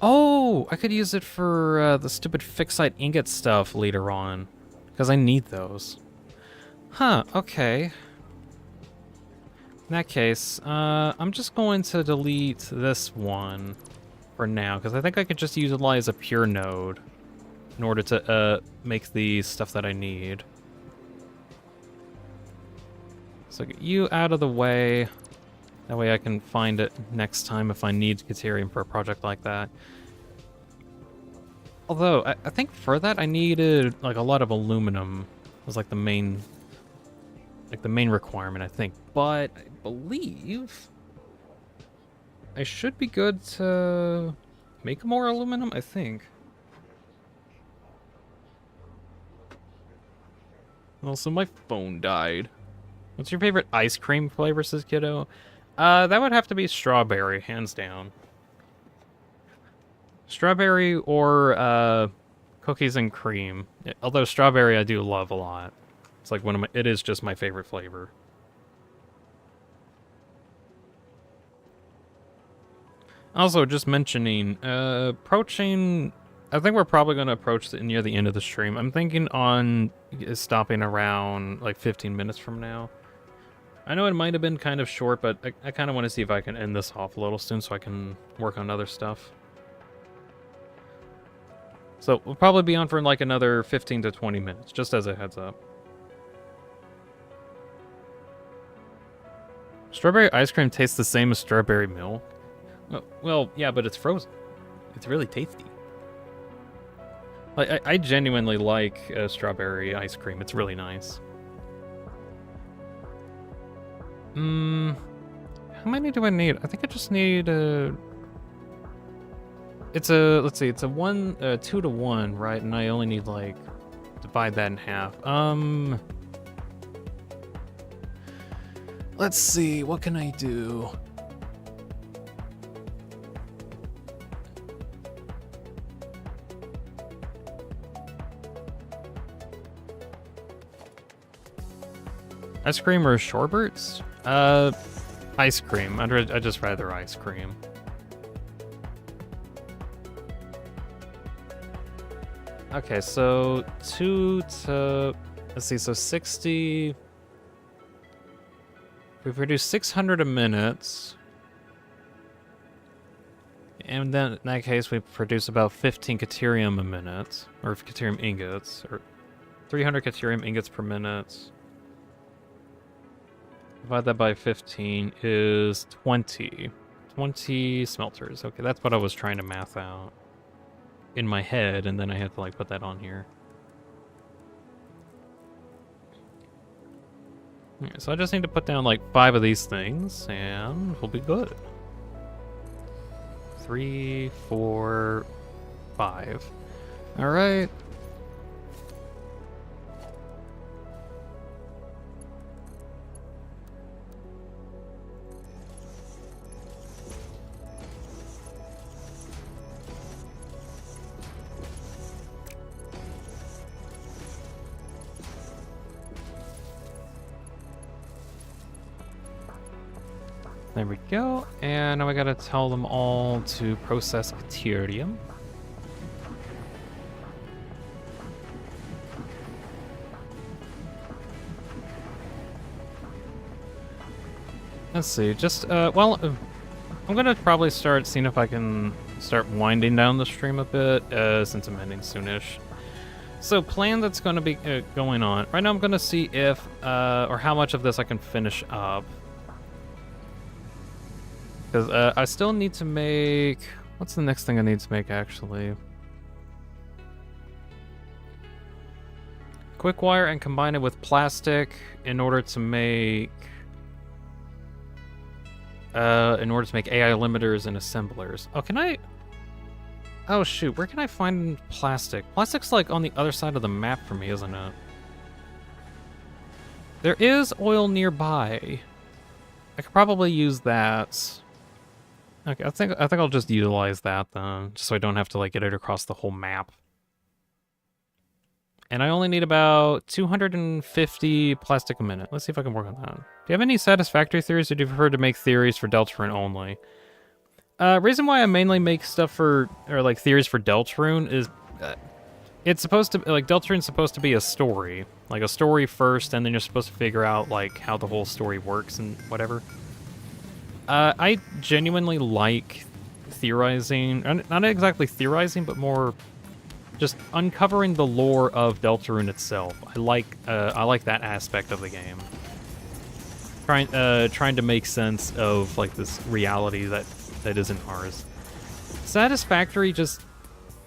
Oh, I could use it for the stupid fixite ingot stuff later on, because I need those. Huh, okay. In that case, I'm just going to delete this one for now, because I think I could just utilize a pure node in order to make the stuff that I need. So get you out of the way. That way I can find it next time if I need deuterium for a project like that. Although, I think for that I needed like a lot of aluminum. Was like the main requirement, I think. But I believe I should be good to make more aluminum, I think. Also, my phone died. What's your favorite ice cream flavor, says Kiddo? That would have to be strawberry, hands down. Strawberry or cookies and cream. Although strawberry I do love a lot. It's like it is just my favorite flavor. Also, just mentioning, approaching... I think we're probably going to approach near the end of the stream. I'm thinking on stopping around, like, 15 minutes from now. I know it might have been kind of short, but I kind of want to see if I can end this off a little soon so I can work on other stuff. So, we'll probably be on for, like, another 15 to 20 minutes, just as a heads up. Strawberry ice cream tastes the same as strawberry milk. Well, yeah, but it's frozen. It's really tasty. Like, I genuinely like strawberry ice cream. It's really nice. How many do I need? I think I just need it's a, let's see, it's a 2 to 1, right? And I only need, like, divide that in half. Let's see, what can I do? Ice cream or shortberts? Ice cream. I'd just rather ice cream. Okay, so 2 to... Let's see, so 60... We produce 600 a minute. And then, in that case, we produce about 15 caterium a minute. Or caterium ingots. Or 300 caterium ingots per minute. Divide that by 15 is 20. 20 smelters. Okay, that's what I was trying to math out in my head, and then I had to, like, put that on here. Okay, so I just need to put down, like, 5 of these things, and we'll be good. 3, 4, 5. Alright. There we go, and now I gotta tell them all to process Caterium. Let's see, well, I'm gonna probably start seeing if I can start winding down the stream a bit, since I'm ending soonish. So, plan that's gonna be going on. Right now I'm gonna see if, or how much of this I can finish up. Because I still need to make... What's the next thing I need to make, actually? Quick wire and combine it with plastic in order to make... AI limiters and assemblers. Oh, can I... Oh, shoot. Where can I find plastic? Plastic's, like, on the other side of the map for me, isn't it? There is oil nearby. I could probably use that. Okay, I think I'll just utilize that then, just so I don't have to, like, get it across the whole map. And I only need about 250 plastic a minute. Let's see if I can work on that. Do you have any satisfactory theories, or do you prefer to make theories for Deltarune only? Reason why I mainly make stuff for, or like theories for Deltarune is, it's supposed to, like, Deltarune's supposed to be a story. Like a story first, and then you're supposed to figure out, like, how the whole story works and whatever. I genuinely like theorizing, not exactly theorizing, but more just uncovering the lore of Deltarune itself. I like that aspect of the game. Trying to make sense of, like, this reality that isn't ours. Satisfactory just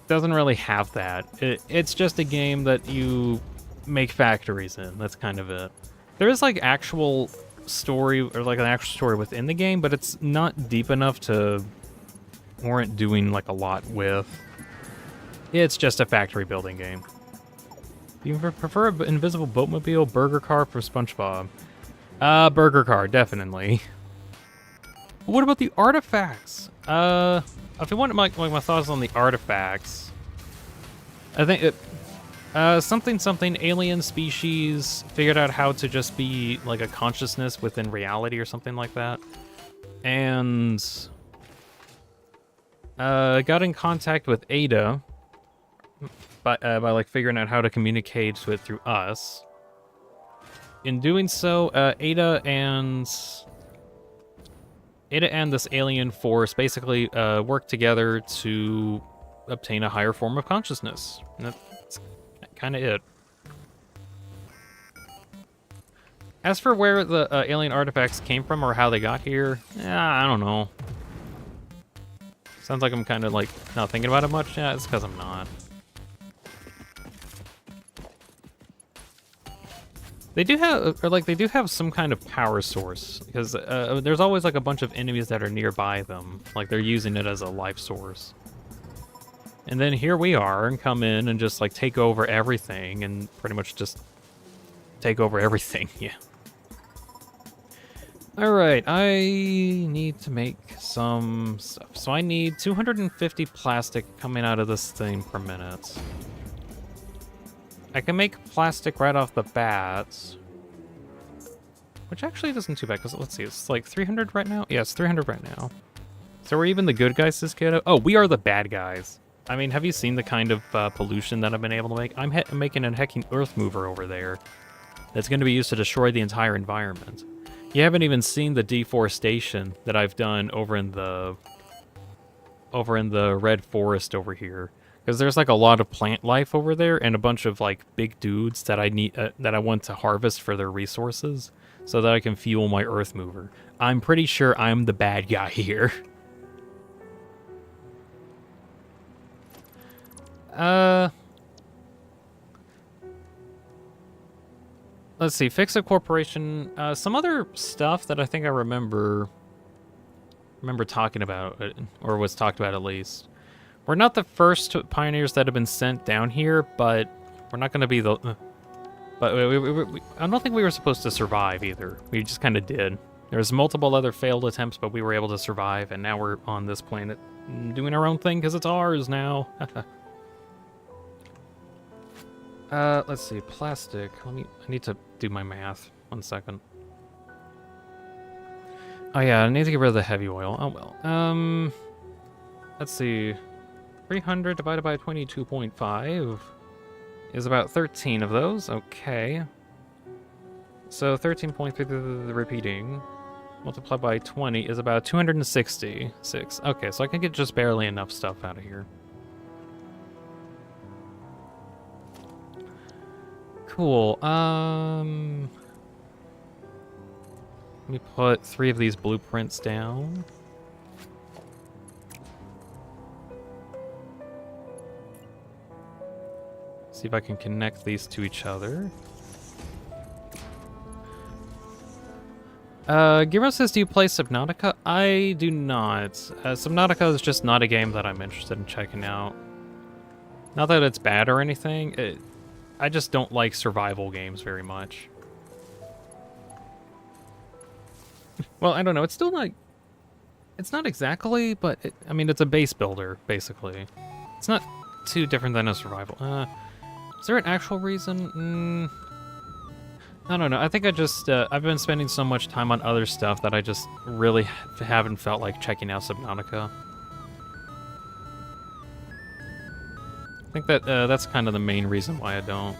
doesn't really have that. It's just a game that you make factories in. That's kind of it. There is, like, actual story, or like an actual story within the game, but it's not deep enough to warrant doing, like, a lot with. It's just a factory building game. Do you prefer an invisible boatmobile, burger car for SpongeBob? Burger car, definitely. What about the artifacts? If you want my thoughts on the artifacts, I think it, something alien species figured out how to just be like a consciousness within reality or something like that. And got in contact with Ada by like figuring out how to communicate with through us. In doing so, Ada and this alien force basically work together to obtain a higher form of consciousness. And that's kind of it. As for where the alien artifacts came from or how they got here, I don't know. Sounds like I'm kind of like not thinking about it much. Yeah, it's because I'm not. They do have some kind of power source because there's always like a bunch of enemies that are nearby them, like they're using it as a life source. And then here we are and come in and just like take over everything and pretty much just take over everything. Yeah. All right, I need to make some stuff. So I need 250 plastic coming out of this thing per minute. I can make plastic right off the bat, which actually isn't too bad, because let's see, it's like 300 right now? Yeah, it's 300 right now. So we're even the good guys this kid? Oh, we are the bad guys. I mean, have you seen the kind of pollution that I've been able to make? I'm making a hecking earth mover over there that's going to be used to destroy the entire environment. You haven't even seen the deforestation that I've done over in the red forest over here. Because there's like a lot of plant life over there and a bunch of like big dudes that I need that I want to harvest for their resources so that I can fuel my earth mover. I'm pretty sure I'm the bad guy here. Let's see, fix a corporation. Some other stuff that I think I remember talking about, or was talked about at least. We're not the first pioneers that have been sent down here, but we're not going to be the... But I don't think we were supposed to survive either. We just kind of did. There's multiple other failed attempts, but we were able to survive, and now we're on this planet doing our own thing because it's ours now. Let's see, plastic. I need to do my math. 1 second. Oh yeah, I need to get rid of the heavy oil. Oh well. Let's see. 300 divided by 22.5 is about 13 of those. Okay. So 13.3 repeating multiplied by 20 is about 266. Okay, so I can get just barely enough stuff out of here. Cool. Let me put 3 of these blueprints down. See if I can connect these to each other. Giro says, do you play Subnautica? I do not. Subnautica is just not a game that I'm interested in checking out. Not that it's bad or anything. I just don't like survival games very much. Well, I don't know. It's still not... It's not exactly, but... I mean, it's a base builder, basically. It's not too different than a survival. Is there an actual reason? I don't know. I think I just... I've been spending so much time on other stuff that I just really haven't felt like checking out Subnautica. I think that that's kind of the main reason why I don't.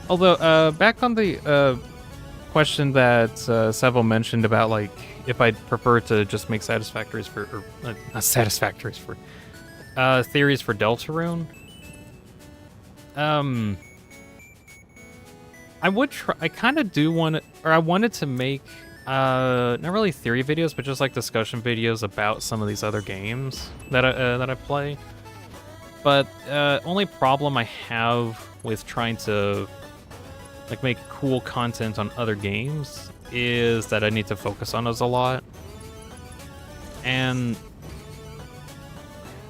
Although, back on the question that Seville mentioned about, like, if I'd prefer to just make satisfactories for... Or, not satisfactories for... theories for Deltarune. I would try... I kind of do want to... Or I wanted to make... not really theory videos, but just, like, discussion videos about some of these other games that I play. But, only problem I have with trying to, like, make cool content on other games is that I need to focus on those a lot. And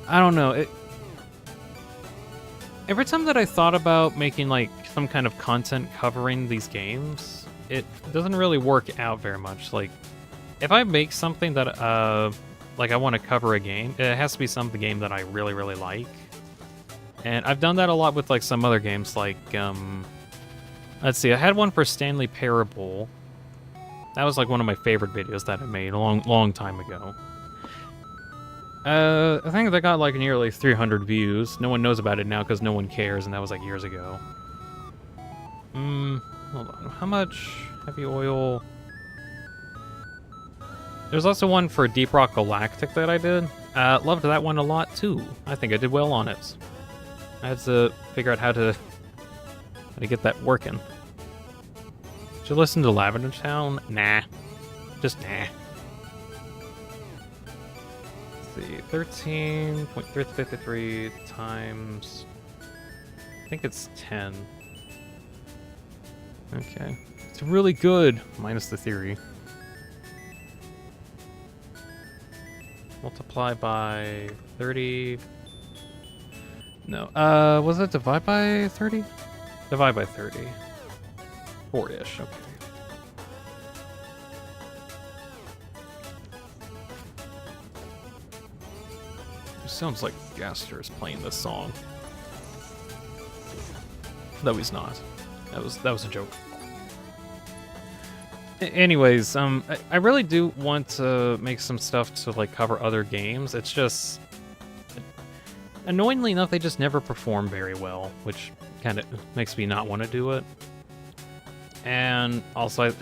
I don't know, every time that I thought about making, like, some kind of content covering these games, it doesn't really work out very much. Like, if I make something that, like, I want to cover a game, it has to be some game that I really, really like. And I've done that a lot with like some other games, like let's see, I had one for Stanley Parable. That was like one of my favorite videos that I made a long time ago. I think they got like nearly 300 views. No one knows about it now because no one cares, and that was like years ago. Hold on. How much heavy oil? There's also one for Deep Rock Galactic that I did. Loved that one a lot too. I think I did well on it. I had to figure out how to get that working. Did you listen to Lavender Town? Nah. Just nah. Let's see. 13.353 times... I think it's 10. Okay. It's really good, minus the theory. Multiply by 30. No. Was it divide by 30? Divide by 30. 4-ish, okay. It sounds like Gaster is playing this song. No, he's not. That was a joke. Anyways, I really do want to make some stuff to like cover other games. It's just annoyingly enough, they just never perform very well, which kind of makes me not want to do it. And also, I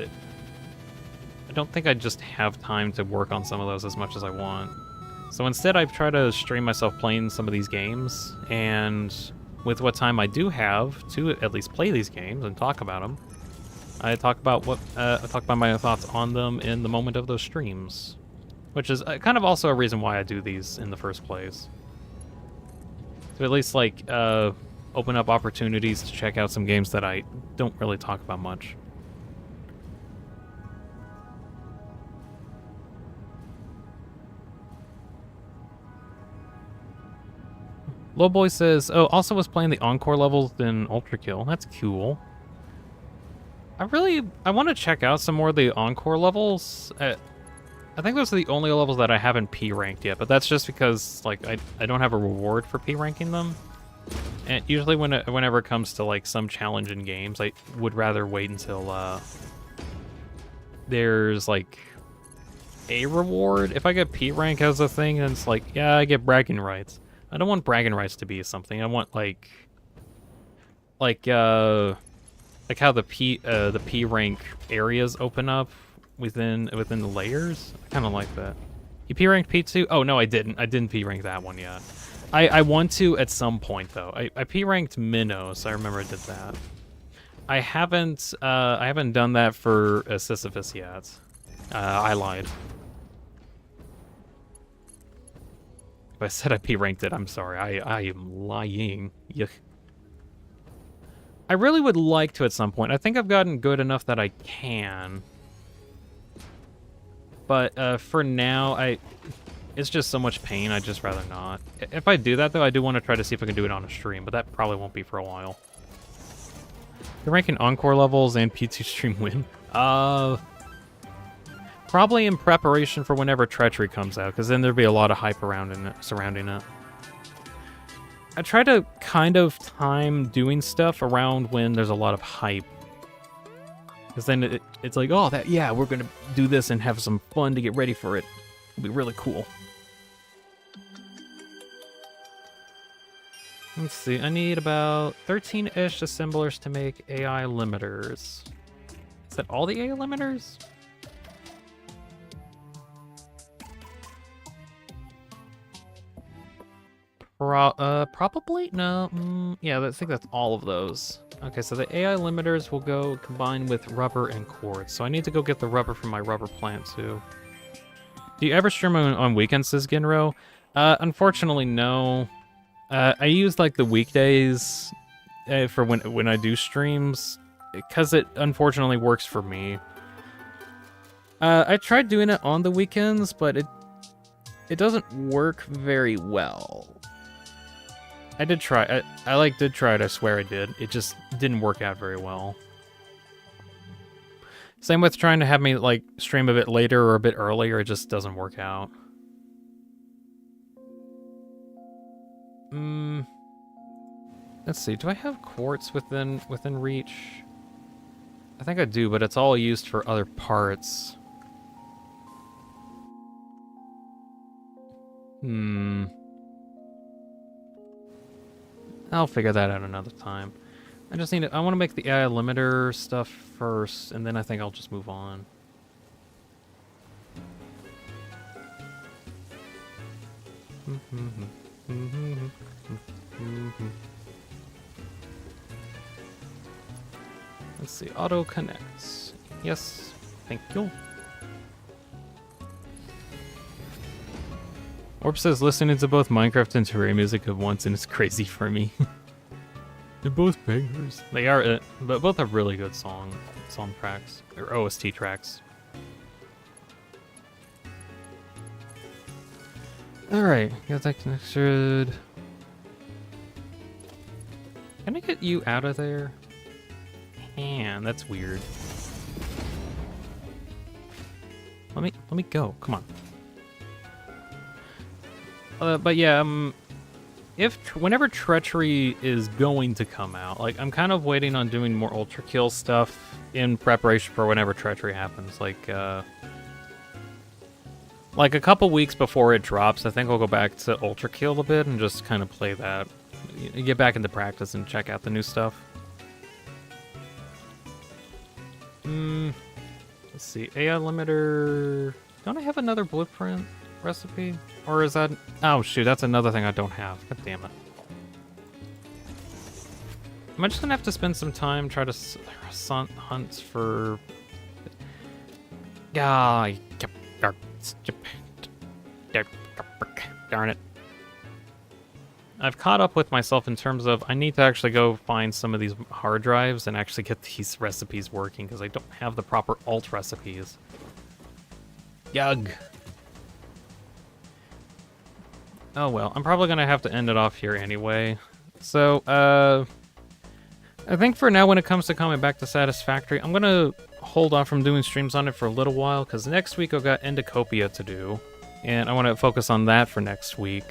don't think I just have time to work on some of those as much as I want. So instead, I've tried to stream myself playing some of these games, and with what time I do have to at least play these games and talk about them, I talk about my thoughts on them in the moment of those streams, which is kind of also a reason why I do these in the first place. To at least like open up opportunities to check out some games that I don't really talk about much. Lowboy says, "Oh, also was playing the encore levels in Ultra Kill. That's cool." I want to check out some more of the encore levels. I think those are the only levels that I haven't P-ranked yet, but that's just because like I don't have a reward for P-ranking them. And usually whenever it comes to like some challenge in games, I would rather wait until there's like a reward. If I get P-rank as a thing, then it's like, yeah, I get bragging rights. I don't want bragging rights to be something. I want like how the P rank areas open up within the layers. I kind of like that. You P ranked P2? Oh no, I didn't. I didn't P rank that one yet. I want to at some point though. I P ranked Minnows. I remember I did that. I haven't done that for Sisyphus yet. I lied. If I said I P-ranked it, I'm sorry. I am lying. Yuck. I really would like to at some point. I think I've gotten good enough that I can. But for now, it's just so much pain, I'd just rather not. If I do that, though, I do want to try to see if I can do it on a stream, but that probably won't be for a while. You're ranking encore levels and P2 stream win? Probably in preparation for whenever Treachery comes out, because then there'll be a lot of hype surrounding it. I try to kind of time doing stuff around when there's a lot of hype. Because then it's like, oh, yeah, we're going to do this and have some fun to get ready for it. It'll be really cool. Let's see, I need about 13-ish assemblers to make AI limiters. Is that all the AI limiters? Probably? No. Yeah, I think that's all of those. Okay, so the AI limiters will go combine with rubber and quartz. So I need to go get the rubber from my rubber plant, too. Do you ever stream on weekends, says Ginro? Unfortunately, no. I use, like, the weekdays for when I do streams, because it unfortunately works for me. I tried doing it on the weekends, but it doesn't work very well. I did try. I did try it. I swear I did. It just didn't work out very well. Same with trying to have me like stream a bit later or a bit earlier. It just doesn't work out. Let's see, do I have quartz within reach? I think I do, but it's all used for other parts. I'll figure that out another time. I just need to, I want to make the AI limiter stuff first, and then I think I'll just move on. Let's see, auto connects. Yes, thank you. Orb says listening to both Minecraft and Terraria music at once and it's crazy for me. They're both bangers. They are, but both have really good song tracks, or OST tracks. Alright, got that connected. Can I get you out of there? Man, that's weird. Let me go. Come on. But yeah, whenever Treachery is going to come out, like I'm kind of waiting on doing more Ultra Kill stuff in preparation for whenever Treachery happens. Like a couple weeks before it drops, I think I'll go back to Ultra Kill a bit and just kind of play that, get back into practice and check out the new stuff. Let's see, AI limiter. Don't I have another blueprint recipe? Or is that... Oh shoot, that's another thing I don't have. God damn it. Am I just gonna have to spend some time try to hunt for... Darn it. I've caught up with myself in terms of I need to actually go find some of these hard drives and actually get these recipes working because I don't have the proper alt recipes. Yug. Oh well, I'm probably gonna have to end it off here anyway. So, I think for now when it comes to coming back to Satisfactory, I'm gonna hold off from doing streams on it for a little while because next week I've got Endocopia to do, and I want to focus on that for next week.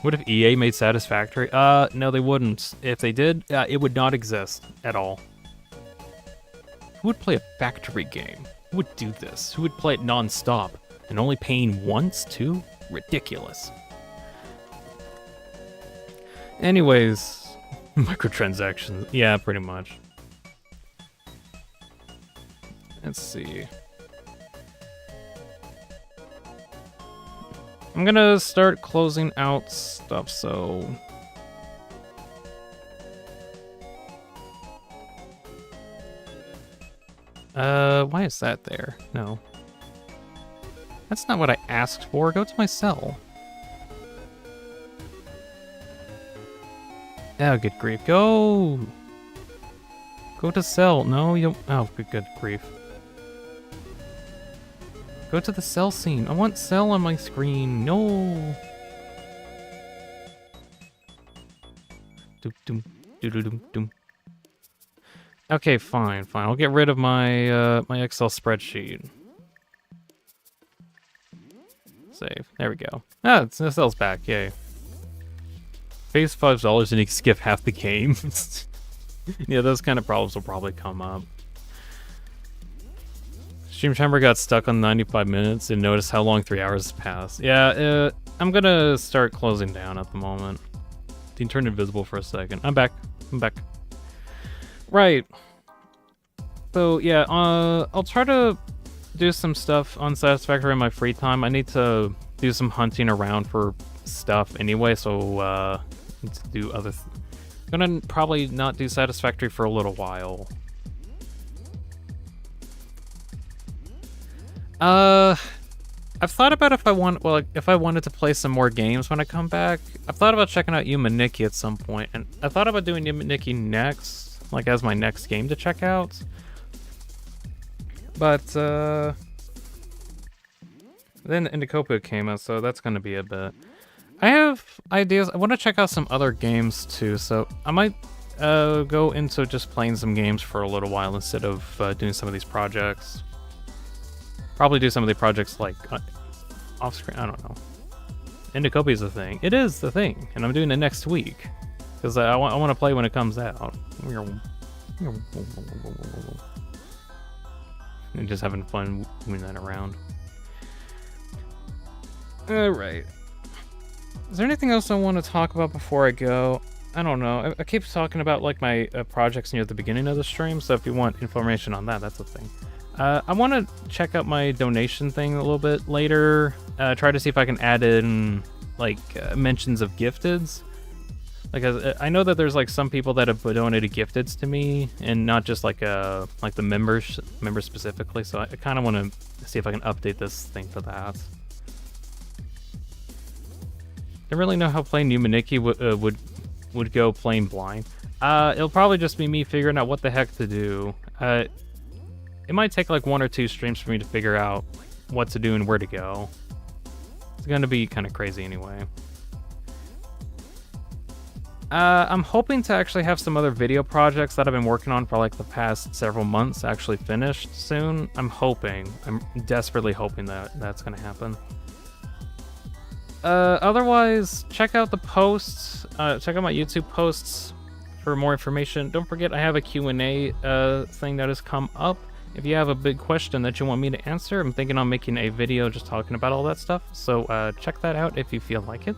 What if EA made Satisfactory? No, they wouldn't. If they did, it would not exist at all. Who would play a factory game? Who would do this? Who would play it non-stop? And only paying once, too? Ridiculous. Anyways, microtransactions. Yeah, pretty much. Let's see. I'm gonna start closing out stuff, so... why is that there? No. That's not what I asked for. Go to my cell. Oh, good grief. Go! Go to cell. No, you don't... Oh, good grief. Go to the cell scene. I want cell on my screen. No! Doom, doom, doom, doom, doom. Okay, fine. I'll get rid of my, my Excel spreadsheet. Save. There we go. Ah, the cell's back. Yay. Pays $5 and you skip half the game. Yeah, those kind of problems will probably come up. Stream timer got stuck on 95 minutes and noticed how long 3 hours passed. Yeah, I'm gonna start closing down at the moment. Dean turned invisible for a second. I'm back. Right. So, yeah, I'll try to do some stuff on Satisfactory in my free time. I need to do some hunting around for stuff anyway, so need to do other gonna probably not do Satisfactory for a little while. I've thought about if I wanted to play some more games when I come back. I've thought about checking out Nikki at some point, and I thought about doing Nikki next, like as my next game to check out. But then Indicopia came out, so that's gonna be a bit. I have ideas. I want to check out some other games too, so I might go into just playing some games for a little while instead of doing some of these projects. Probably do some of the projects like off screen. I don't know. Indicopia is a thing. It is the thing, and I'm doing it next week. Because I want to play when it comes out. And just having fun moving that around. Alright. Is there anything else I want to talk about before I go? I don't know. I keep talking about like my projects near the beginning of the stream, so if you want information on that, that's the thing. I want to check out my donation thing a little bit later. Try to see if I can add in like mentions of gifteds. Like I know that there's like some people that have donated gifteds to me, and not just like the members specifically. So I kind of want to see if I can update this thing for that. Don't really know how playing Numeniki would go playing blind. It'll probably just be me figuring out what the heck to do. It might take like 1 or 2 streams for me to figure out what to do and where to go. It's gonna be kind of crazy anyway. I'm hoping to actually have some other video projects that I've been working on for like the past several months actually finished soon. I'm desperately hoping that that's gonna happen. Otherwise, check out the posts. Check out my YouTube posts for more information. Don't forget, I have a Q&A thing that has come up. If you have a big question that you want me to answer, I'm thinking on making a video just talking about all that stuff. So check that out if you feel like it.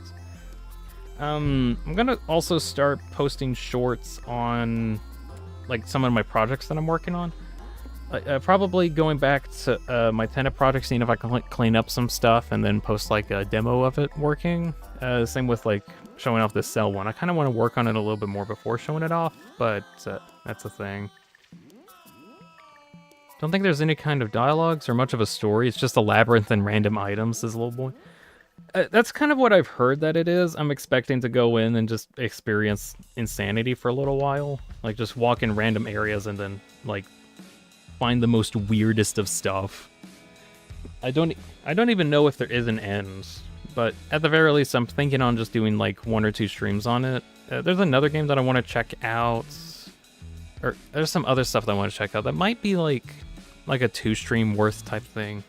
I'm gonna also start posting shorts on like some of my projects that I'm working on. Probably going back to my tenant project, seeing if I can like, clean up some stuff and then post like a demo of it working. Same with like showing off this cell one. I kind of want to work on it a little bit more before showing it off, but that's a thing. Don't think there's any kind of dialogues or much of a story. It's just a labyrinth and random items, this little boy. That's kind of what I've heard that it is. I'm expecting to go in and just experience insanity for a little while. Like just walk in random areas and then like find the most weirdest of stuff. I don't even know if there is an end, but at the very least I'm thinking on just doing like 1 or 2 streams on it. There's another game that I want to check out, or there's some other stuff that I want to check out that might be like a 2 stream worth type thing.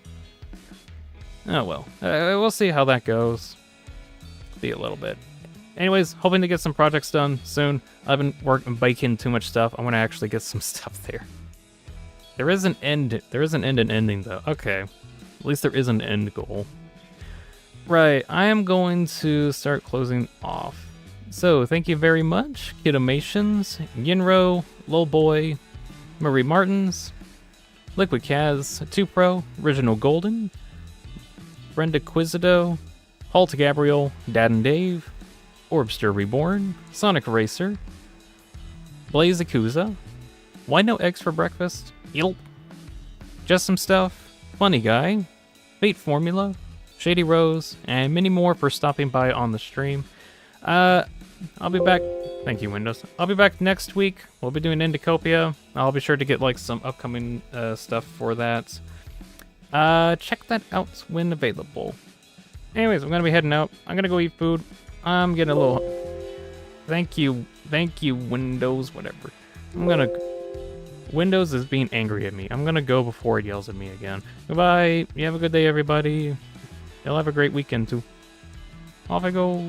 Oh well, we'll see how that goes. Be a little bit. Anyways, hoping to get some projects done soon. I've been baking too much stuff. I want to actually get some stuff there. There is an end. There is an end and ending though. Okay, at least there is an end goal. Right, I am going to start closing off. So thank you very much, Kidomations, Yinro, Lolboy, Marie Martins, Liquid Kaz, 2Pro, Original Golden, Brenda Quizzido, Halt Gabriel, Dad and Dave, Orbster Reborn, Sonic Racer, Blaze Akuza, Why No Eggs for Breakfast, Yelp, Just Some Stuff, Funny Guy, Fate Formula, Shady Rose, and many more for stopping by on the stream. I'll be back. Thank you, Windows. I'll be back next week. We'll be doing Indicopia. I'll be sure to get like some upcoming stuff for that. Check that out when available. Anyways, I'm gonna be heading out. I'm gonna go eat food. I'm getting a little. Thank you, Windows. Whatever. Windows is being angry at me. I'm gonna go before it yells at me again. Goodbye. You have a good day, everybody. You'll have a great weekend too. Off I go.